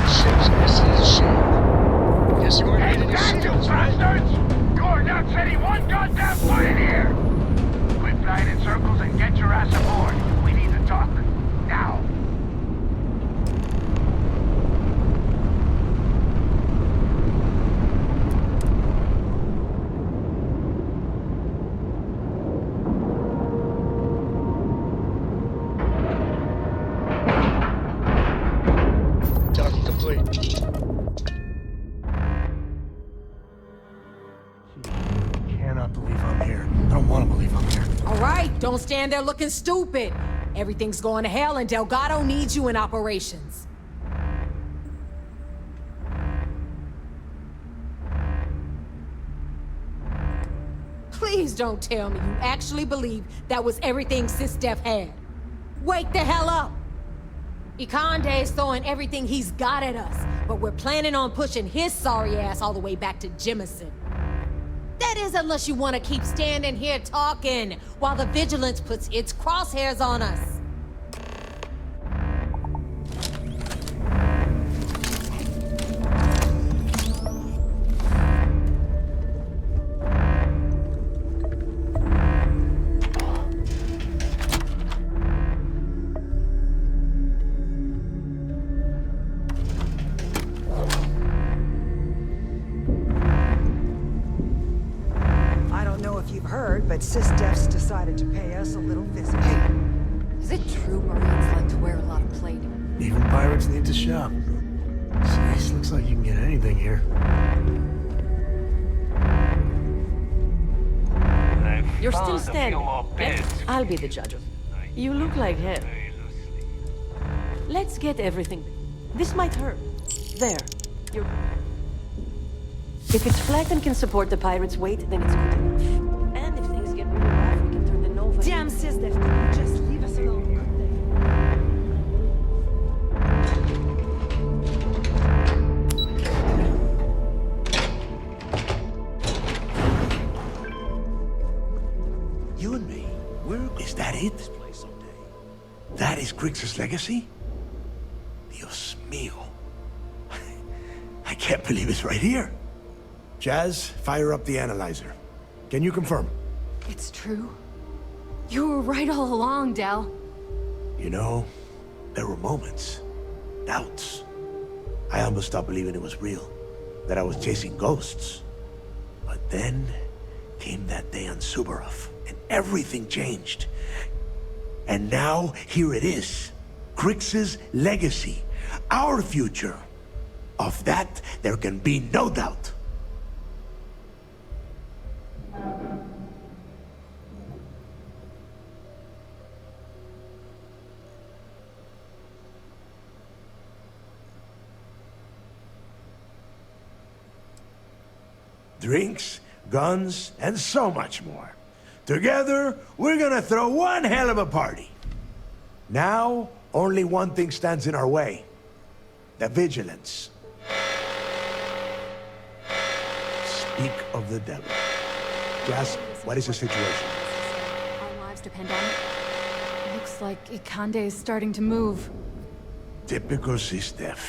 Ship's missing his shield. Guess you weren't needing your shields, right? Bastards! You're not setting one goddamn foot in here! Quit flying in circles and get your ass aboard. We need to talk. Now. Docking complete. Cannot believe I'm here. I don't want to believe I'm here. All right, don't stand there looking stupid. Everything's going to hell and Delgado needs you in operations. Please don't tell me you actually believe that was everything SysDef had. Wake the hell up! Ikande's throwing everything he's got at us, but we're planning on pushing his sorry ass all the way back to Jemison. That is unless you want to keep standing here talking while the Vigilance puts its crosshairs on us. I don't know if you've heard, but SysDef's decided to pay us a little visit. Is it true Marines like to wear a lot of plate? Even pirates need to shop. Jeez, looks like you can get anything here. You're still standing. Yes, I'll be the judge of it. You look like hell. Let's get everything. This might hurt. There. You're... If it's flat and can support the pirate's weight, then it's good enough. And if things get really rough, we can turn the Nova... Damn SysDef, couldn't you just leave us alone? You and me, is that it? That is Grix's legacy? Dios mío. I can't believe it's right here. Jazz, fire up the analyzer. Can you confirm? It's true. You were right all along, Del. You know, there were moments, doubts. I almost stopped believing it was real, that I was chasing ghosts. But then came that day on Subarov, and everything changed. And now, here it is. Grix's legacy. Our future. Of that, there can be no doubt. drinks, guns, and so much more. Together, we're gonna throw one hell of a party. Now, only one thing stands in our way. The vigilance. Speak of the devil. Jazz, what is the situation? Our lives depend on it. Looks like Ikande is starting to move. Typical Sistef.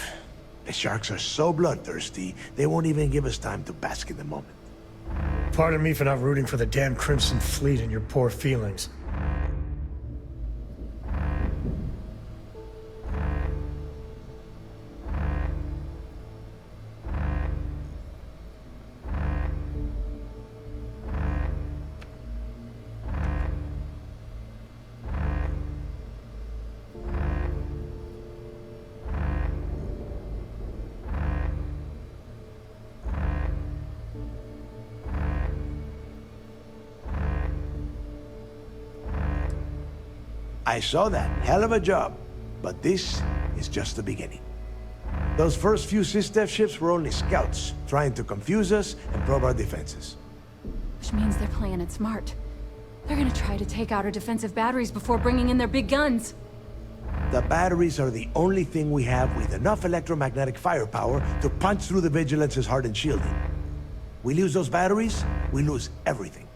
The sharks are so bloodthirsty, they won't even give us time to bask in the moment. Pardon me for not rooting for the damn Crimson Fleet and your poor feelings. I saw that. Hell of a job. But this is just the beginning. Those first few Sistef ships were only scouts, trying to confuse us and probe our defenses. Which means they're playing it smart. They're gonna try to take out our defensive batteries before bringing in their big guns. The batteries are the only thing we have with enough electromagnetic firepower to punch through the Vigilance's hardened shielding. We lose those batteries, we lose everything.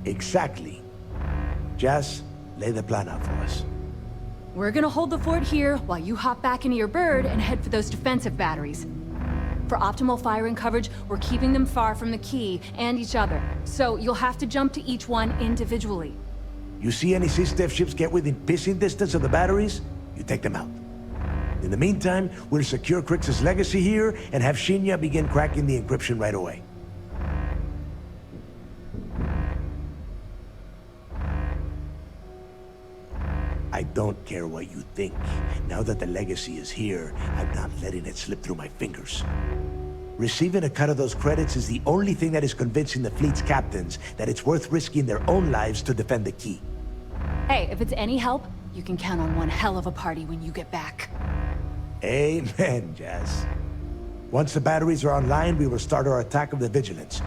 Exactly. Jazz, lay the plan out for us. We're gonna hold the fort here while you hop back into your bird and head for those defensive batteries. For optimal firing coverage, we're keeping them far from the key and each other. So you'll have to jump to each one individually. You see any Sistef ships get within pissing distance of the batteries, you take them out. In the meantime, we'll secure Crix's legacy here and have Shinya begin cracking the encryption right away. I don't care what you think. Now that the legacy is here, I'm not letting it slip through my fingers. Receiving a cut of those credits is the only thing that is convincing the fleet's captains that it's worth risking their own lives to defend the key. Hey, if it's any help, you can count on one hell of a party when you get back. Amen, Jazz. Once the batteries are online, we will start our attack of the Vigilance.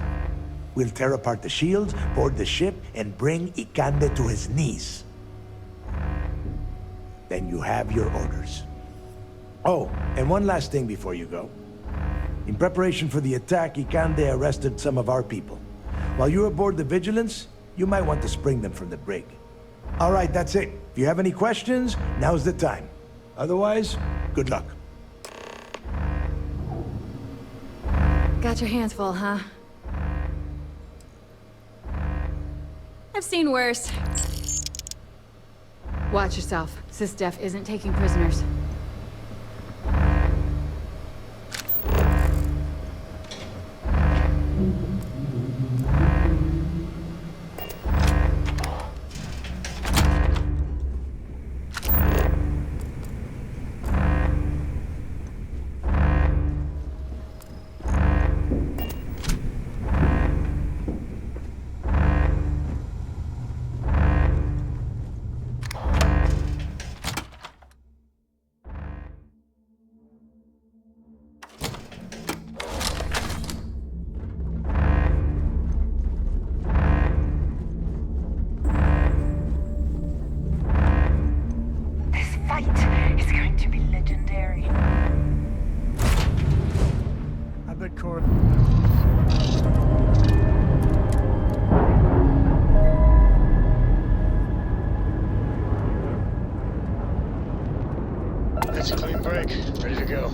We'll tear apart the shields, board the ship, and bring Ikande to his knees. Then you have your orders. Oh, and one last thing before you go. In preparation for the attack, Ikande arrested some of our people. While you're aboard the Vigilance, you might want to spring them from the brig. All right, that's it. If you have any questions, now's the time. Otherwise, good luck. Got your hands full, huh? I've seen worse. Watch yourself. Sistef isn't taking prisoners. It's going to be legendary. I bet Cor... That's a clean break. Ready to go.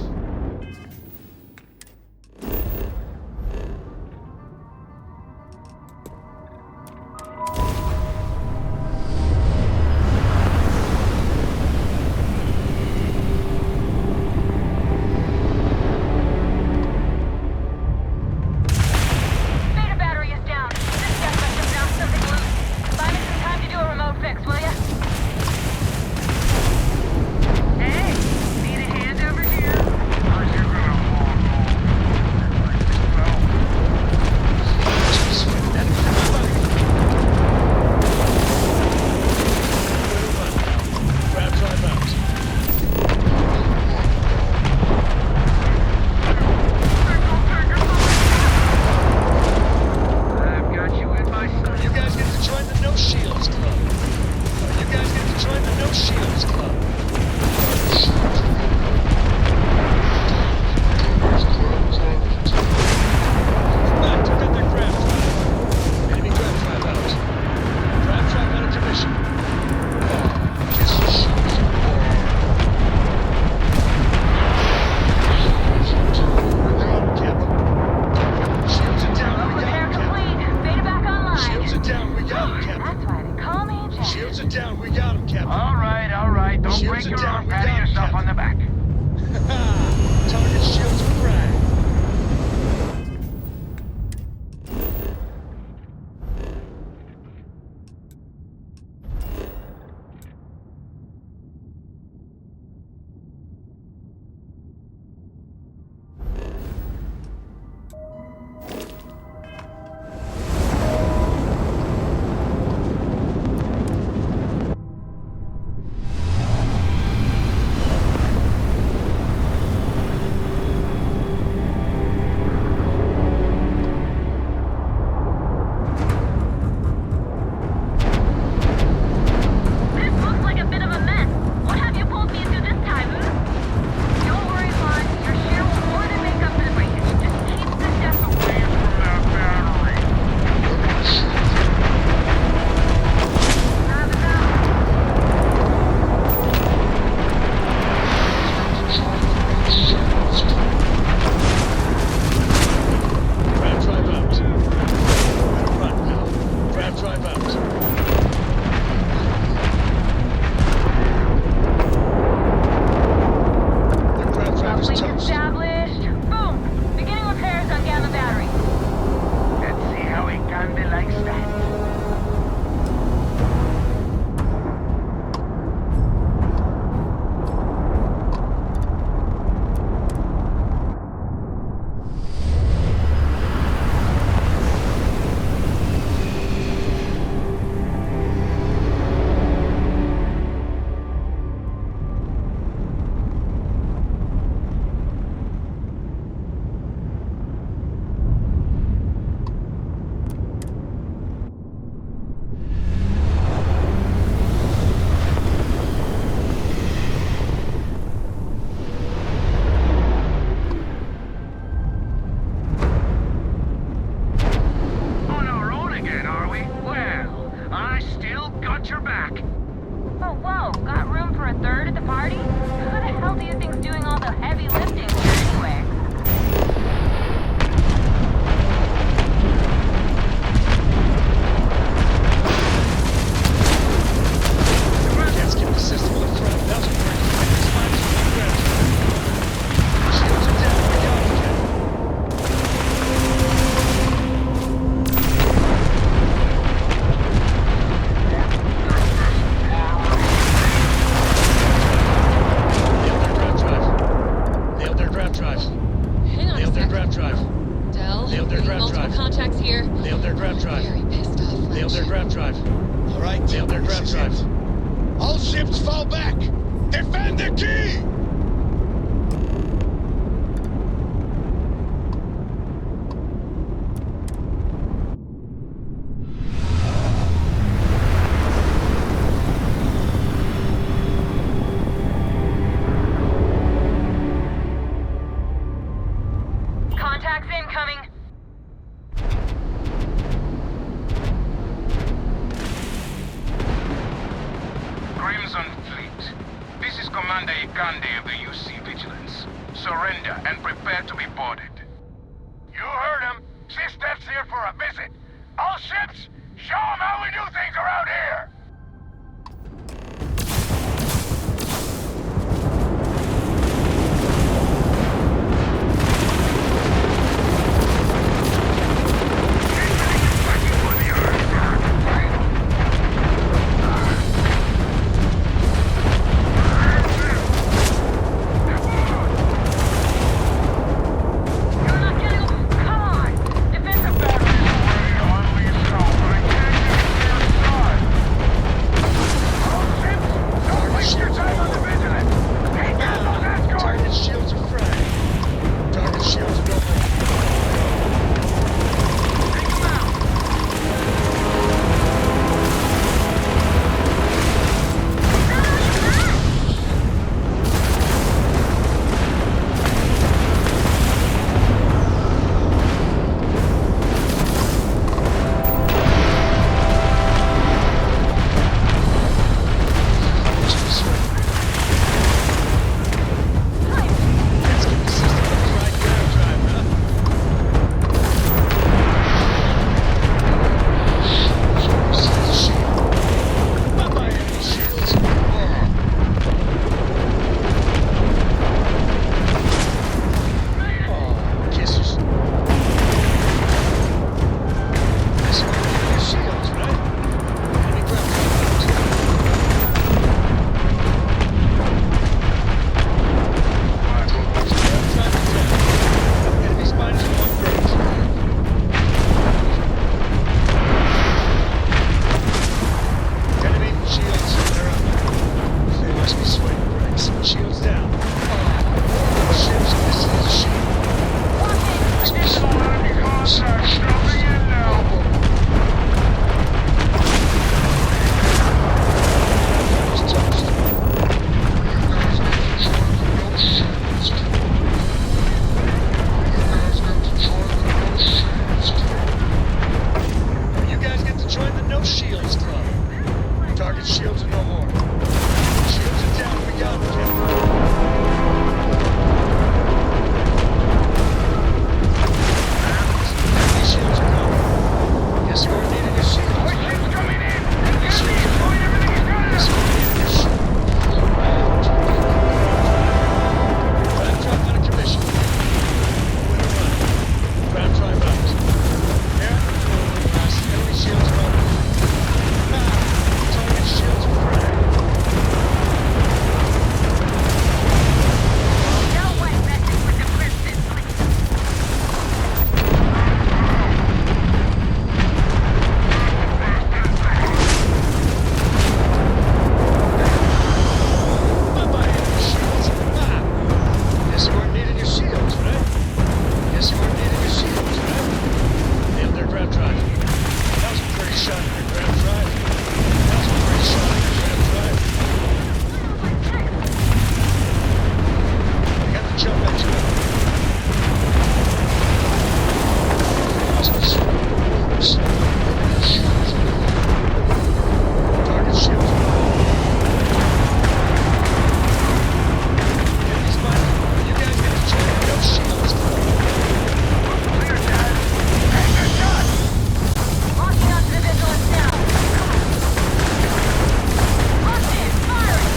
Hey, need a hand over here? are down. We got him, Captain. All right. Don't Shields break are your down. arm We patting got him, yourself on the back. Target shields are fragged. are no more. Shields are down. We got them, Captain. Enemy shields are gone. Guess we're needing your shields. More shields coming in! Enemy shields are gone. Guess we're needing your shields. Crab trap out of commission. Nowhere to run. Crab drive out. Yeah? Enemy shields are on. Target shields are frag. No one messes with the Crimson Fleet. Bye-bye, enemy shields. Guess you weren't needing your shields, right? Guess you weren't needing your shields, right? Nailed their grab drive. That was a pretty shot at your grab drive. That was a pretty shot at your grab drive. I got the jump engine up. Target shields. Enemies mine. You guys get a check. No shields. Clear, Dad. Hey, good shot! Locking onto the vigilance now. Locked in, firing!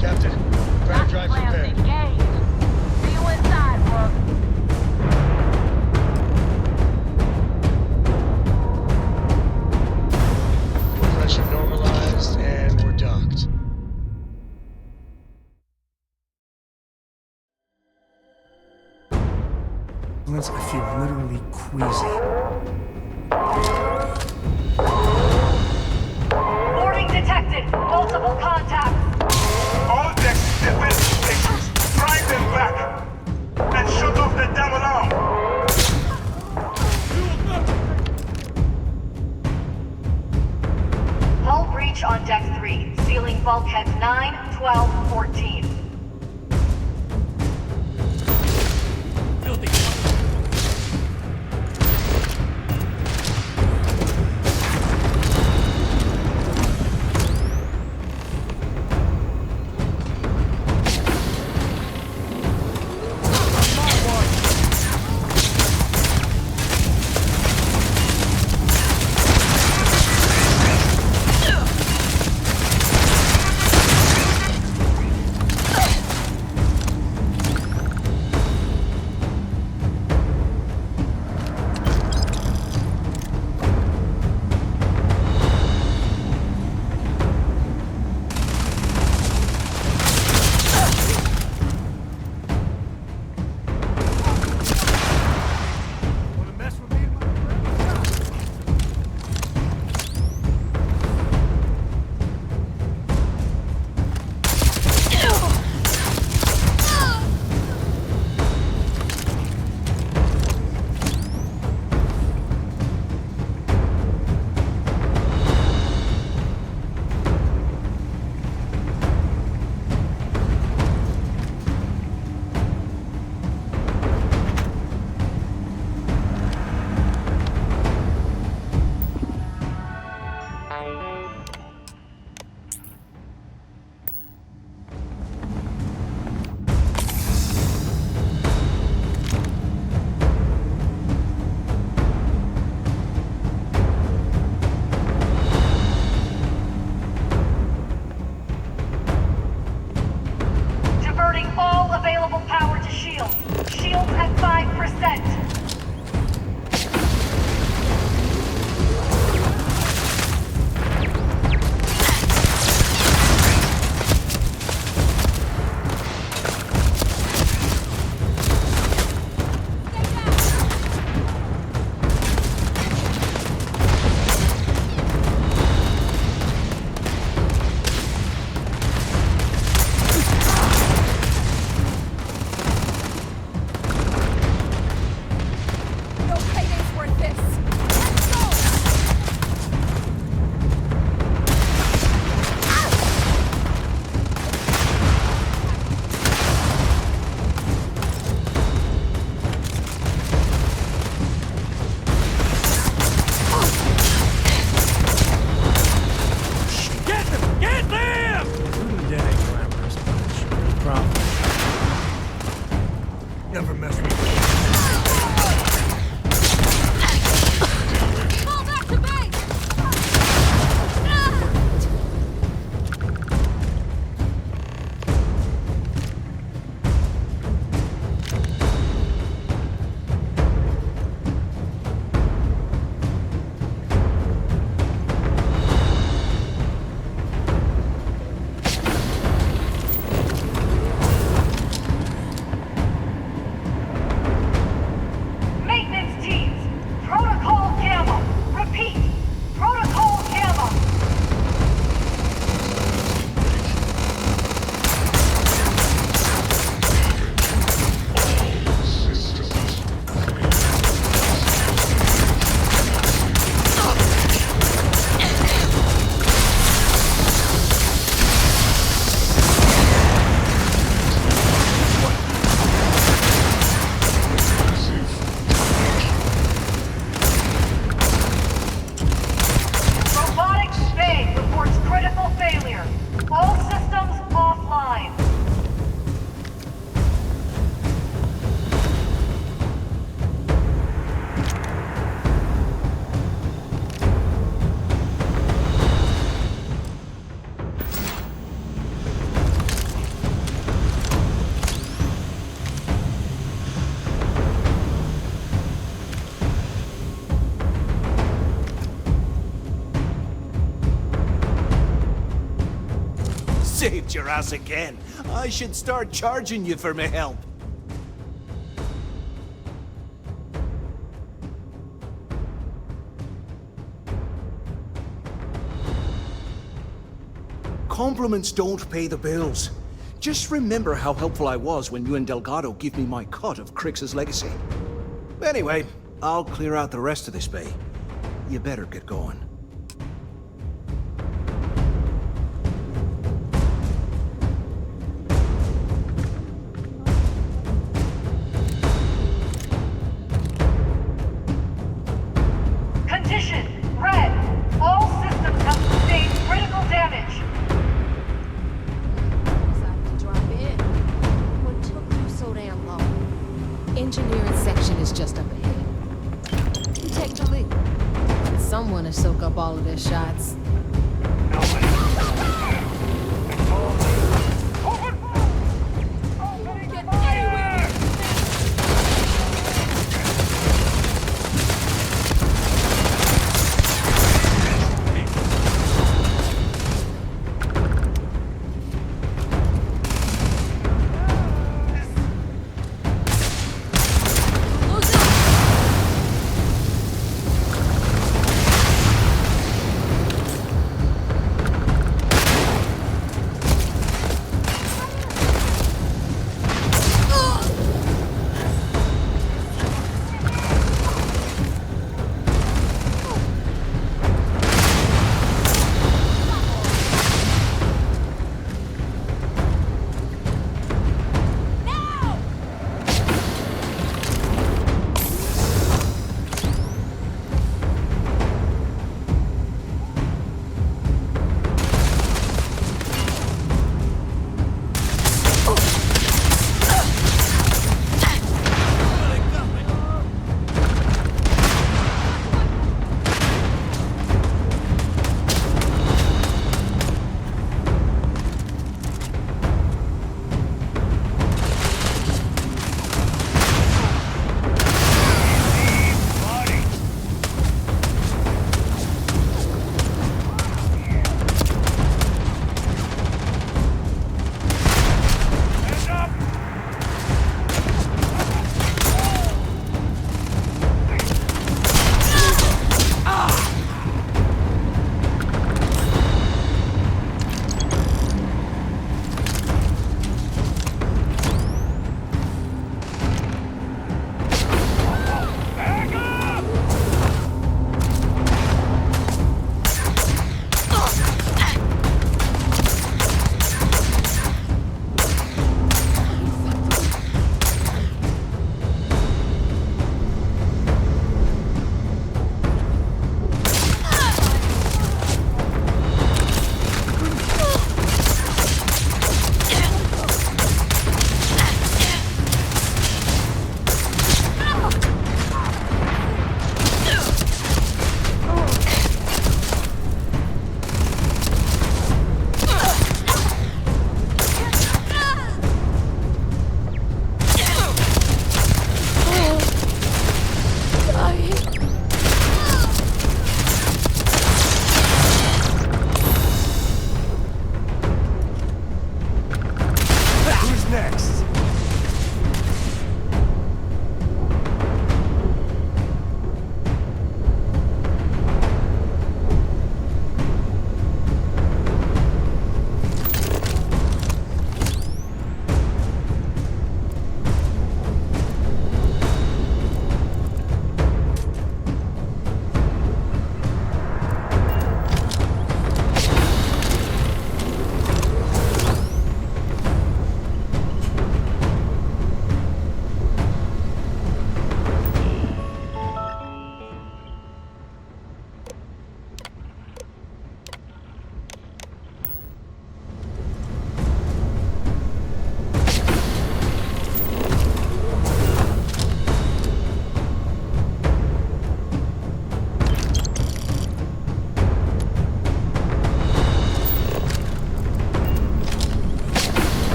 Captain, crab drive prepared. See you inside, Rook. Pressure normalized, and we're docked. Lance, I feel literally queasy. Warning detected. Multiple contacts. All decks defense stations, drive them back! And shut off the damn alarm! Hull breach on deck 3. Sealing bulkheads 9, 12, 14. Saved your ass again. I should start charging you for my help. Compliments don't pay the bills. Just remember how helpful I was when you and Delgado gave me my cut of Crix's legacy. Anyway, I'll clear out the rest of this bay. You better get going. Condition red. All systems have sustained critical damage. What took you so damn long? Engineering section is just up ahead. You take the lead. Someone to soak up all of their shots.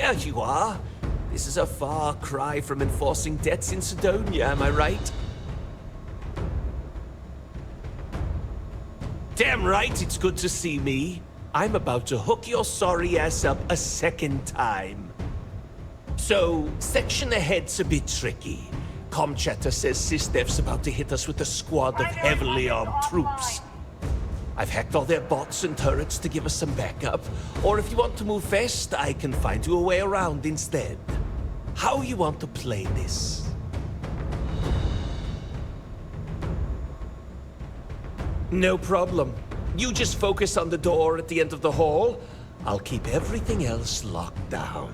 There you are. This is a far cry from enforcing debts in Sidonia, am I right? Damn right, it's good to see me. I'm about to hook your sorry ass up a second time. So, section ahead's a bit tricky. Comm chatter says SysDef's about to hit us with a squad of heavily armed troops. I've hacked all their bots and turrets to give us some backup, or if you want to move fast, I can find you a way around instead. How you want to play this? No problem. You just focus on the door at the end of the hall. I'll keep everything else locked down.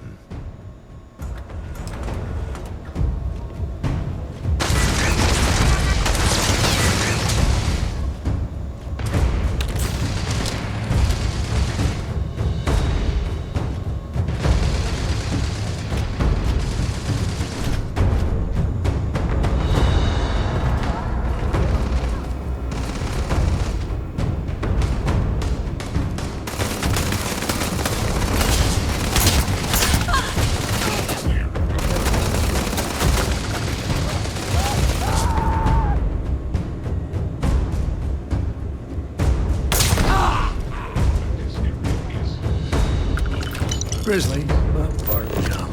Grizzly, but part of the job.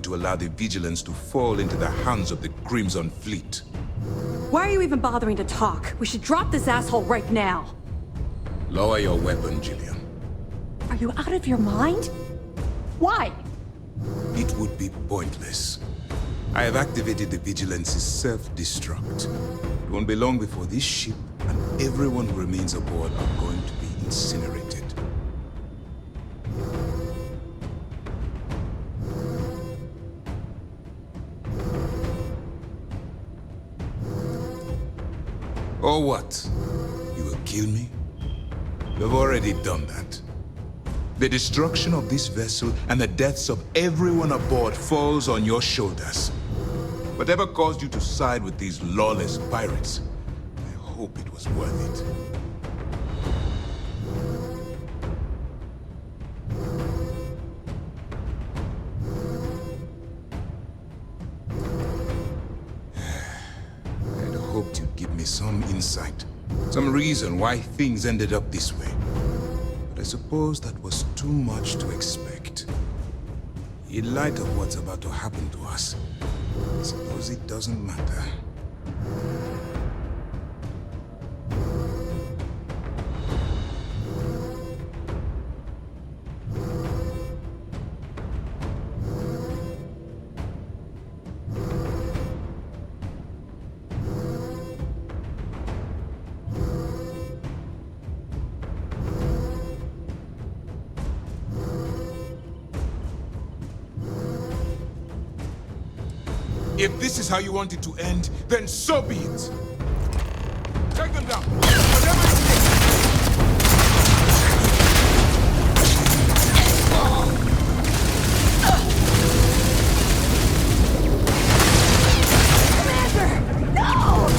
to allow the Vigilance to fall into the hands of the Crimson Fleet. Why are you even bothering to talk? We should drop this asshole right now. Lower your weapon, Gillian. Are you out of your mind? Why? It would be pointless. I have activated the Vigilance's self-destruct. It won't be long before this ship and everyone who remains aboard are going to be incinerated. Or what? You will kill me? You've already done that. The destruction of this vessel and the deaths of everyone aboard falls on your shoulders. Whatever caused you to side with these lawless pirates, I hope it was worth it. I'd hoped you'd give me some insight, some reason why things ended up this way. But I suppose that was too much to expect. In light of what's about to happen to us, I suppose it doesn't matter. If this is how you want it to end, then so be it. Take them down. Whatever it Commander! No!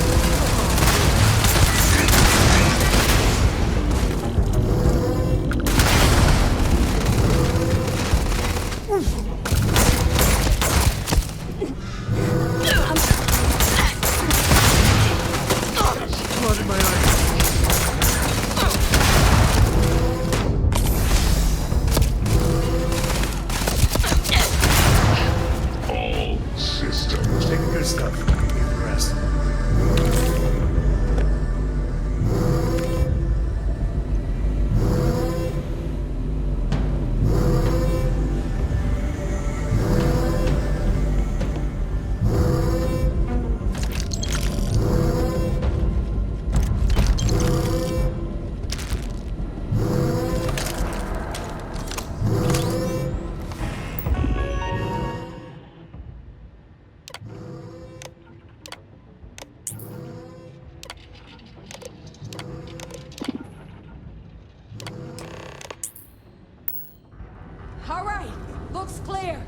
All right, looks clear.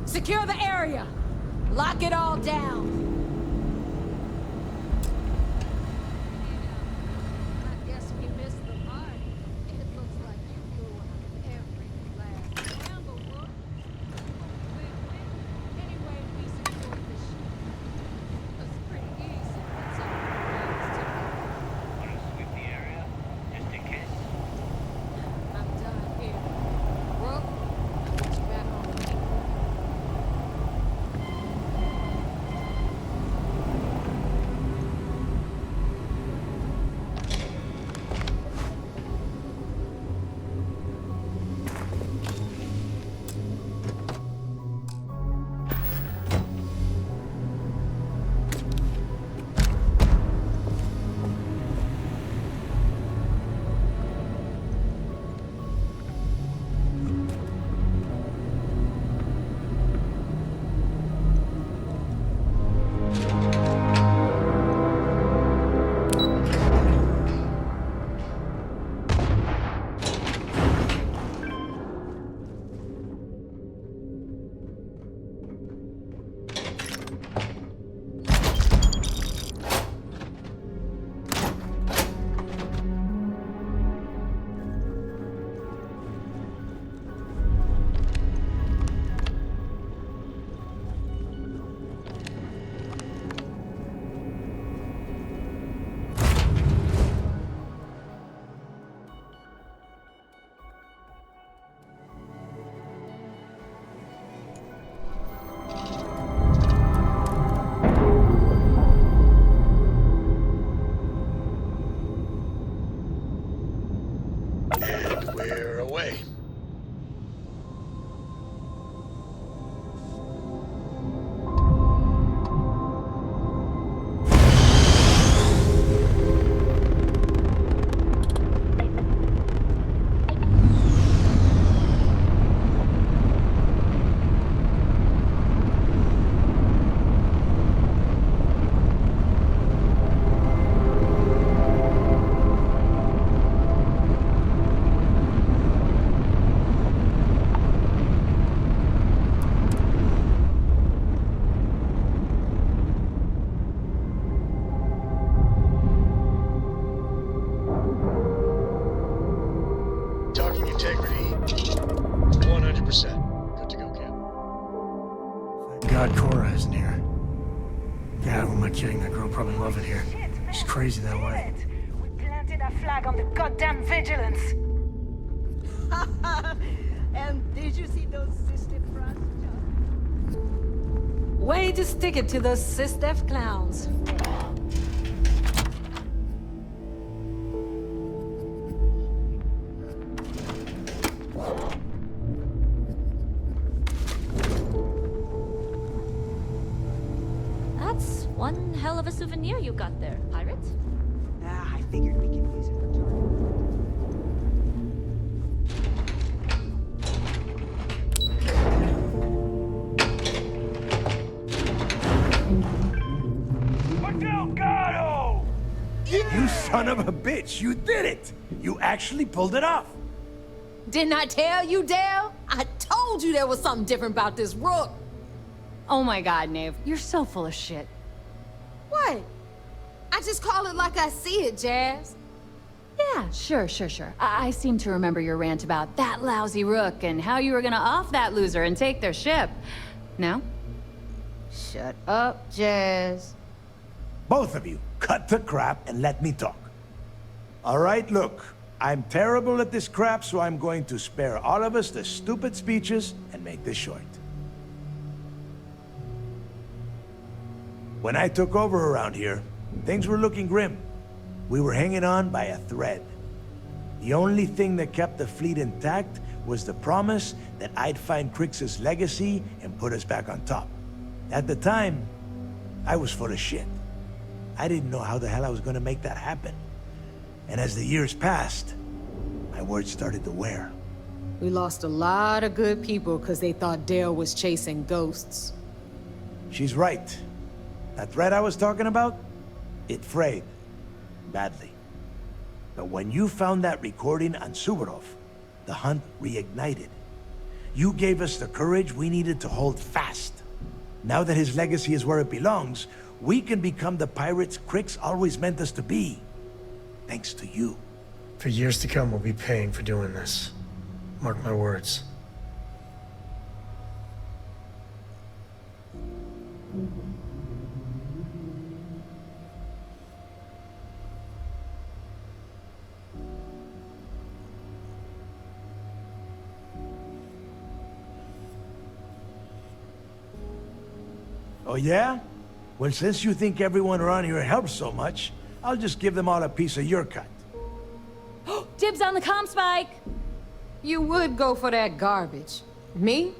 Secure the area. Lock it all down. I guess we missed the part. It looks like you blew up every last scramble book. Anyway, we secured the ship. It's pretty easy. That's all it is. Want to sweep the area, just in case? I'm done here. Brooke, I'll get you back on the And we're away. Docking integrity, 100%. Good to go, Cap. Thank God Cora isn't here. God, who am I kidding? That girl probably love it here. She's crazy that way. We planted a flag on the goddamn vigilance. And did you see those System fronts? Way to stick it to those SysDef clowns. That's one hell of a souvenir you got there, pirate. I figured we could use it for Delgado! You son of a bitch, you did it! You actually pulled it off! Didn't I tell you, Dale? I told you there was something different about this rook. Oh my god, Nave. You're so full of shit. What? I just call it like I see it, Jazz. Yeah, sure. I seem to remember your rant about that lousy rook and how you were gonna off that loser and take their ship. No? Shut up, Jazz. Both of you, cut the crap and let me talk. All right, look. I'm terrible at this crap, so I'm going to spare all of us the stupid speeches and make this short. When I took over around here, things were looking grim. We were hanging on by a thread. The only thing that kept the fleet intact was the promise that I'd find Crix's legacy and put us back on top. At the time, I was full of shit. I didn't know how the hell I was gonna make that happen. And as the years passed, my words started to wear. We lost a lot of good people because they thought Dale was chasing ghosts. She's right. That thread I was talking about, it frayed. Badly. But when you found that recording on Suvorov, the hunt reignited. You gave us the courage we needed to hold fast. Now that his legacy is where it belongs, we can become the pirates Crix always meant us to be. Thanks to you. For years to come, we'll be paying for doing this. Mark my words. Oh yeah? Well, since you think everyone around here helps so much, I'll just give them all a piece of your cut. Dibs on the comm spike! You would go for that garbage. Me?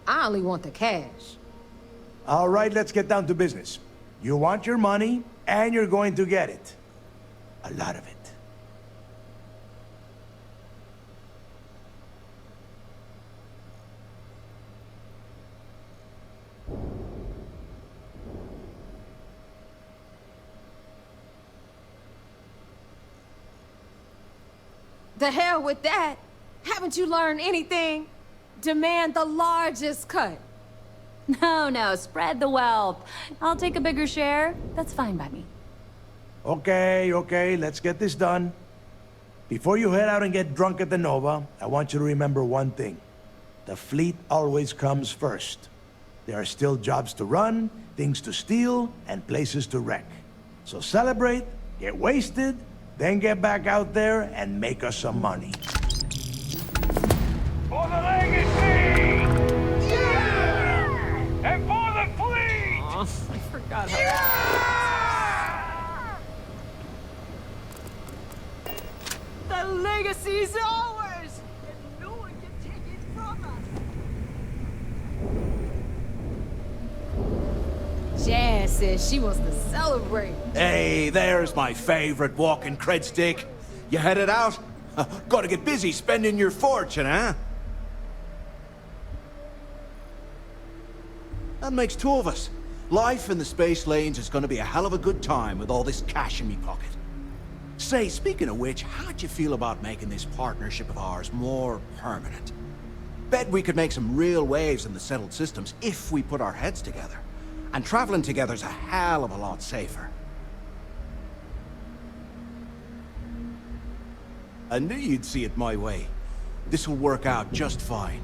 I only want the cash. All right, let's get down to business. You want your money, and you're going to get it. A lot of it. The hell with that. Haven't you learned anything? Demand the largest cut. No, spread the wealth. I'll take a bigger share. That's fine by me. Okay, let's get this done. Before you head out and get drunk at the Nova, I want you to remember one thing. The fleet always comes first. There are still jobs to run, things to steal, and places to wreck. So celebrate, get wasted, then get back out there and make us some money. For the legacy! Yeah! And for the fleet! I forgot how. Yeah! The legacy's ours! says she wants to celebrate. Hey, there's my favorite walking cred stick. You headed out? Gotta get busy spending your fortune, huh? That makes two of us. Life in the space lanes is gonna be a hell of a good time with all this cash in me pocket. Say, speaking of which, how'd you feel about making this partnership of ours more permanent? Bet we could make some real waves in the settled systems if we put our heads together. And traveling together's a hell of a lot safer. I knew you'd see it my way. This'll work out just fine.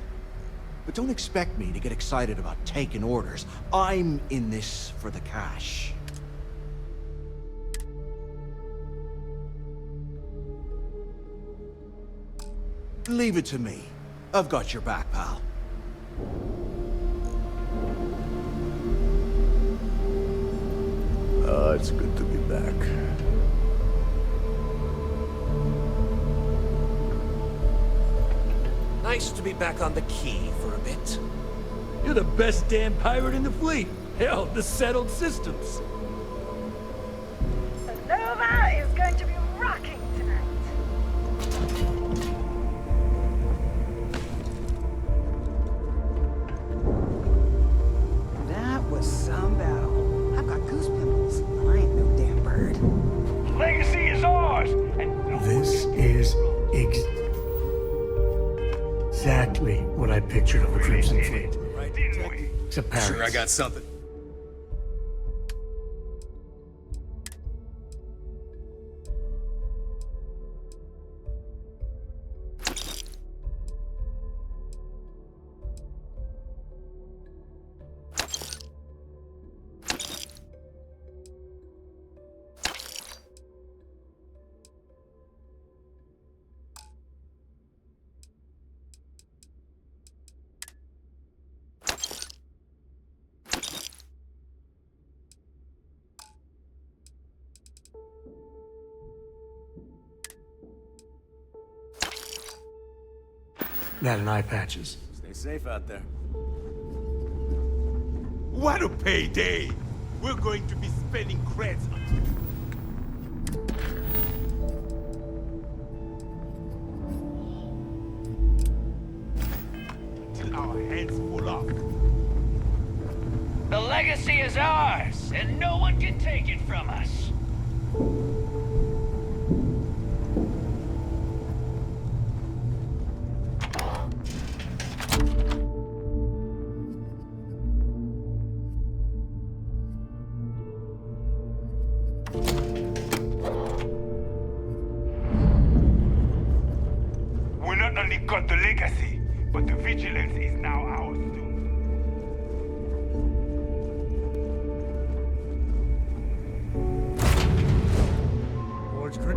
But don't expect me to get excited about taking orders. I'm in this for the cash. Leave it to me. I've got your back, pal. It's good to be back. Nice to be back on the quay for a bit. You're the best damn pirate in the fleet. Hell, the settled systems. The Nova is going to be rocking tonight. That was some battle. I've got goose pimples. I ain't no damn bird. Legacy is ours, and This is exactly what I pictured of a Crimson Fleet. Except Paris. Sure, I got something. That and eye patches. Stay safe out there. What a payday! We're going to be spending creds. Till our hands full up. The legacy is ours, and no one can take it from us. we not only got the legacy, but the vigilance is now ours too. Lord's Crit.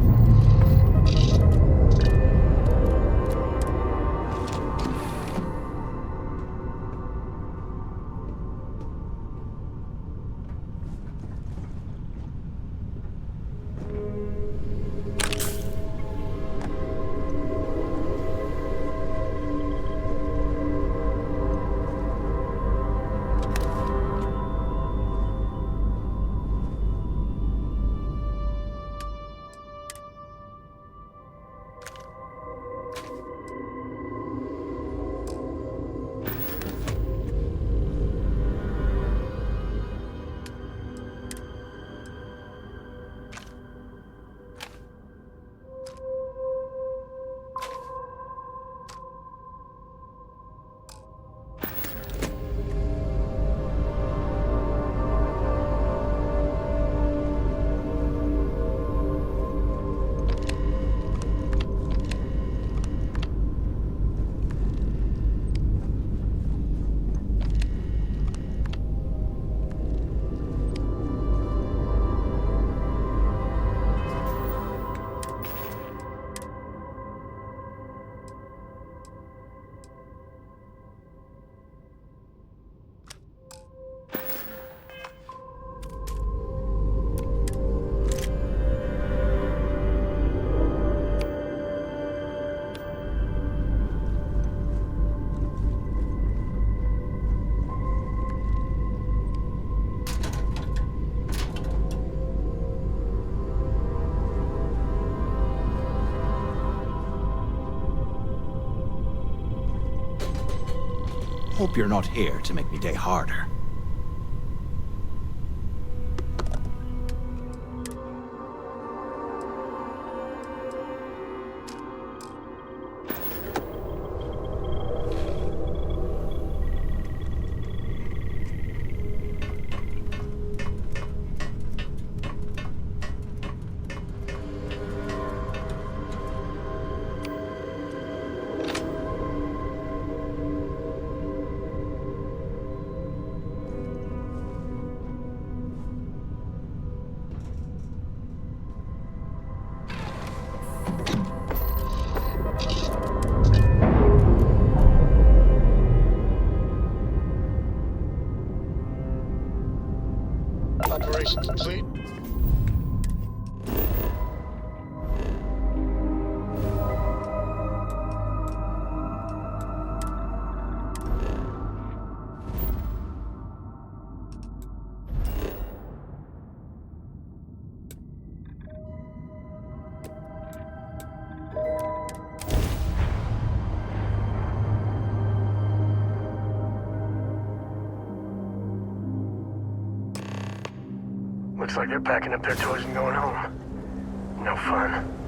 Hope you're not here to make me day harder. Operation complete. Looks like they're packing up their toys and going home. No fun.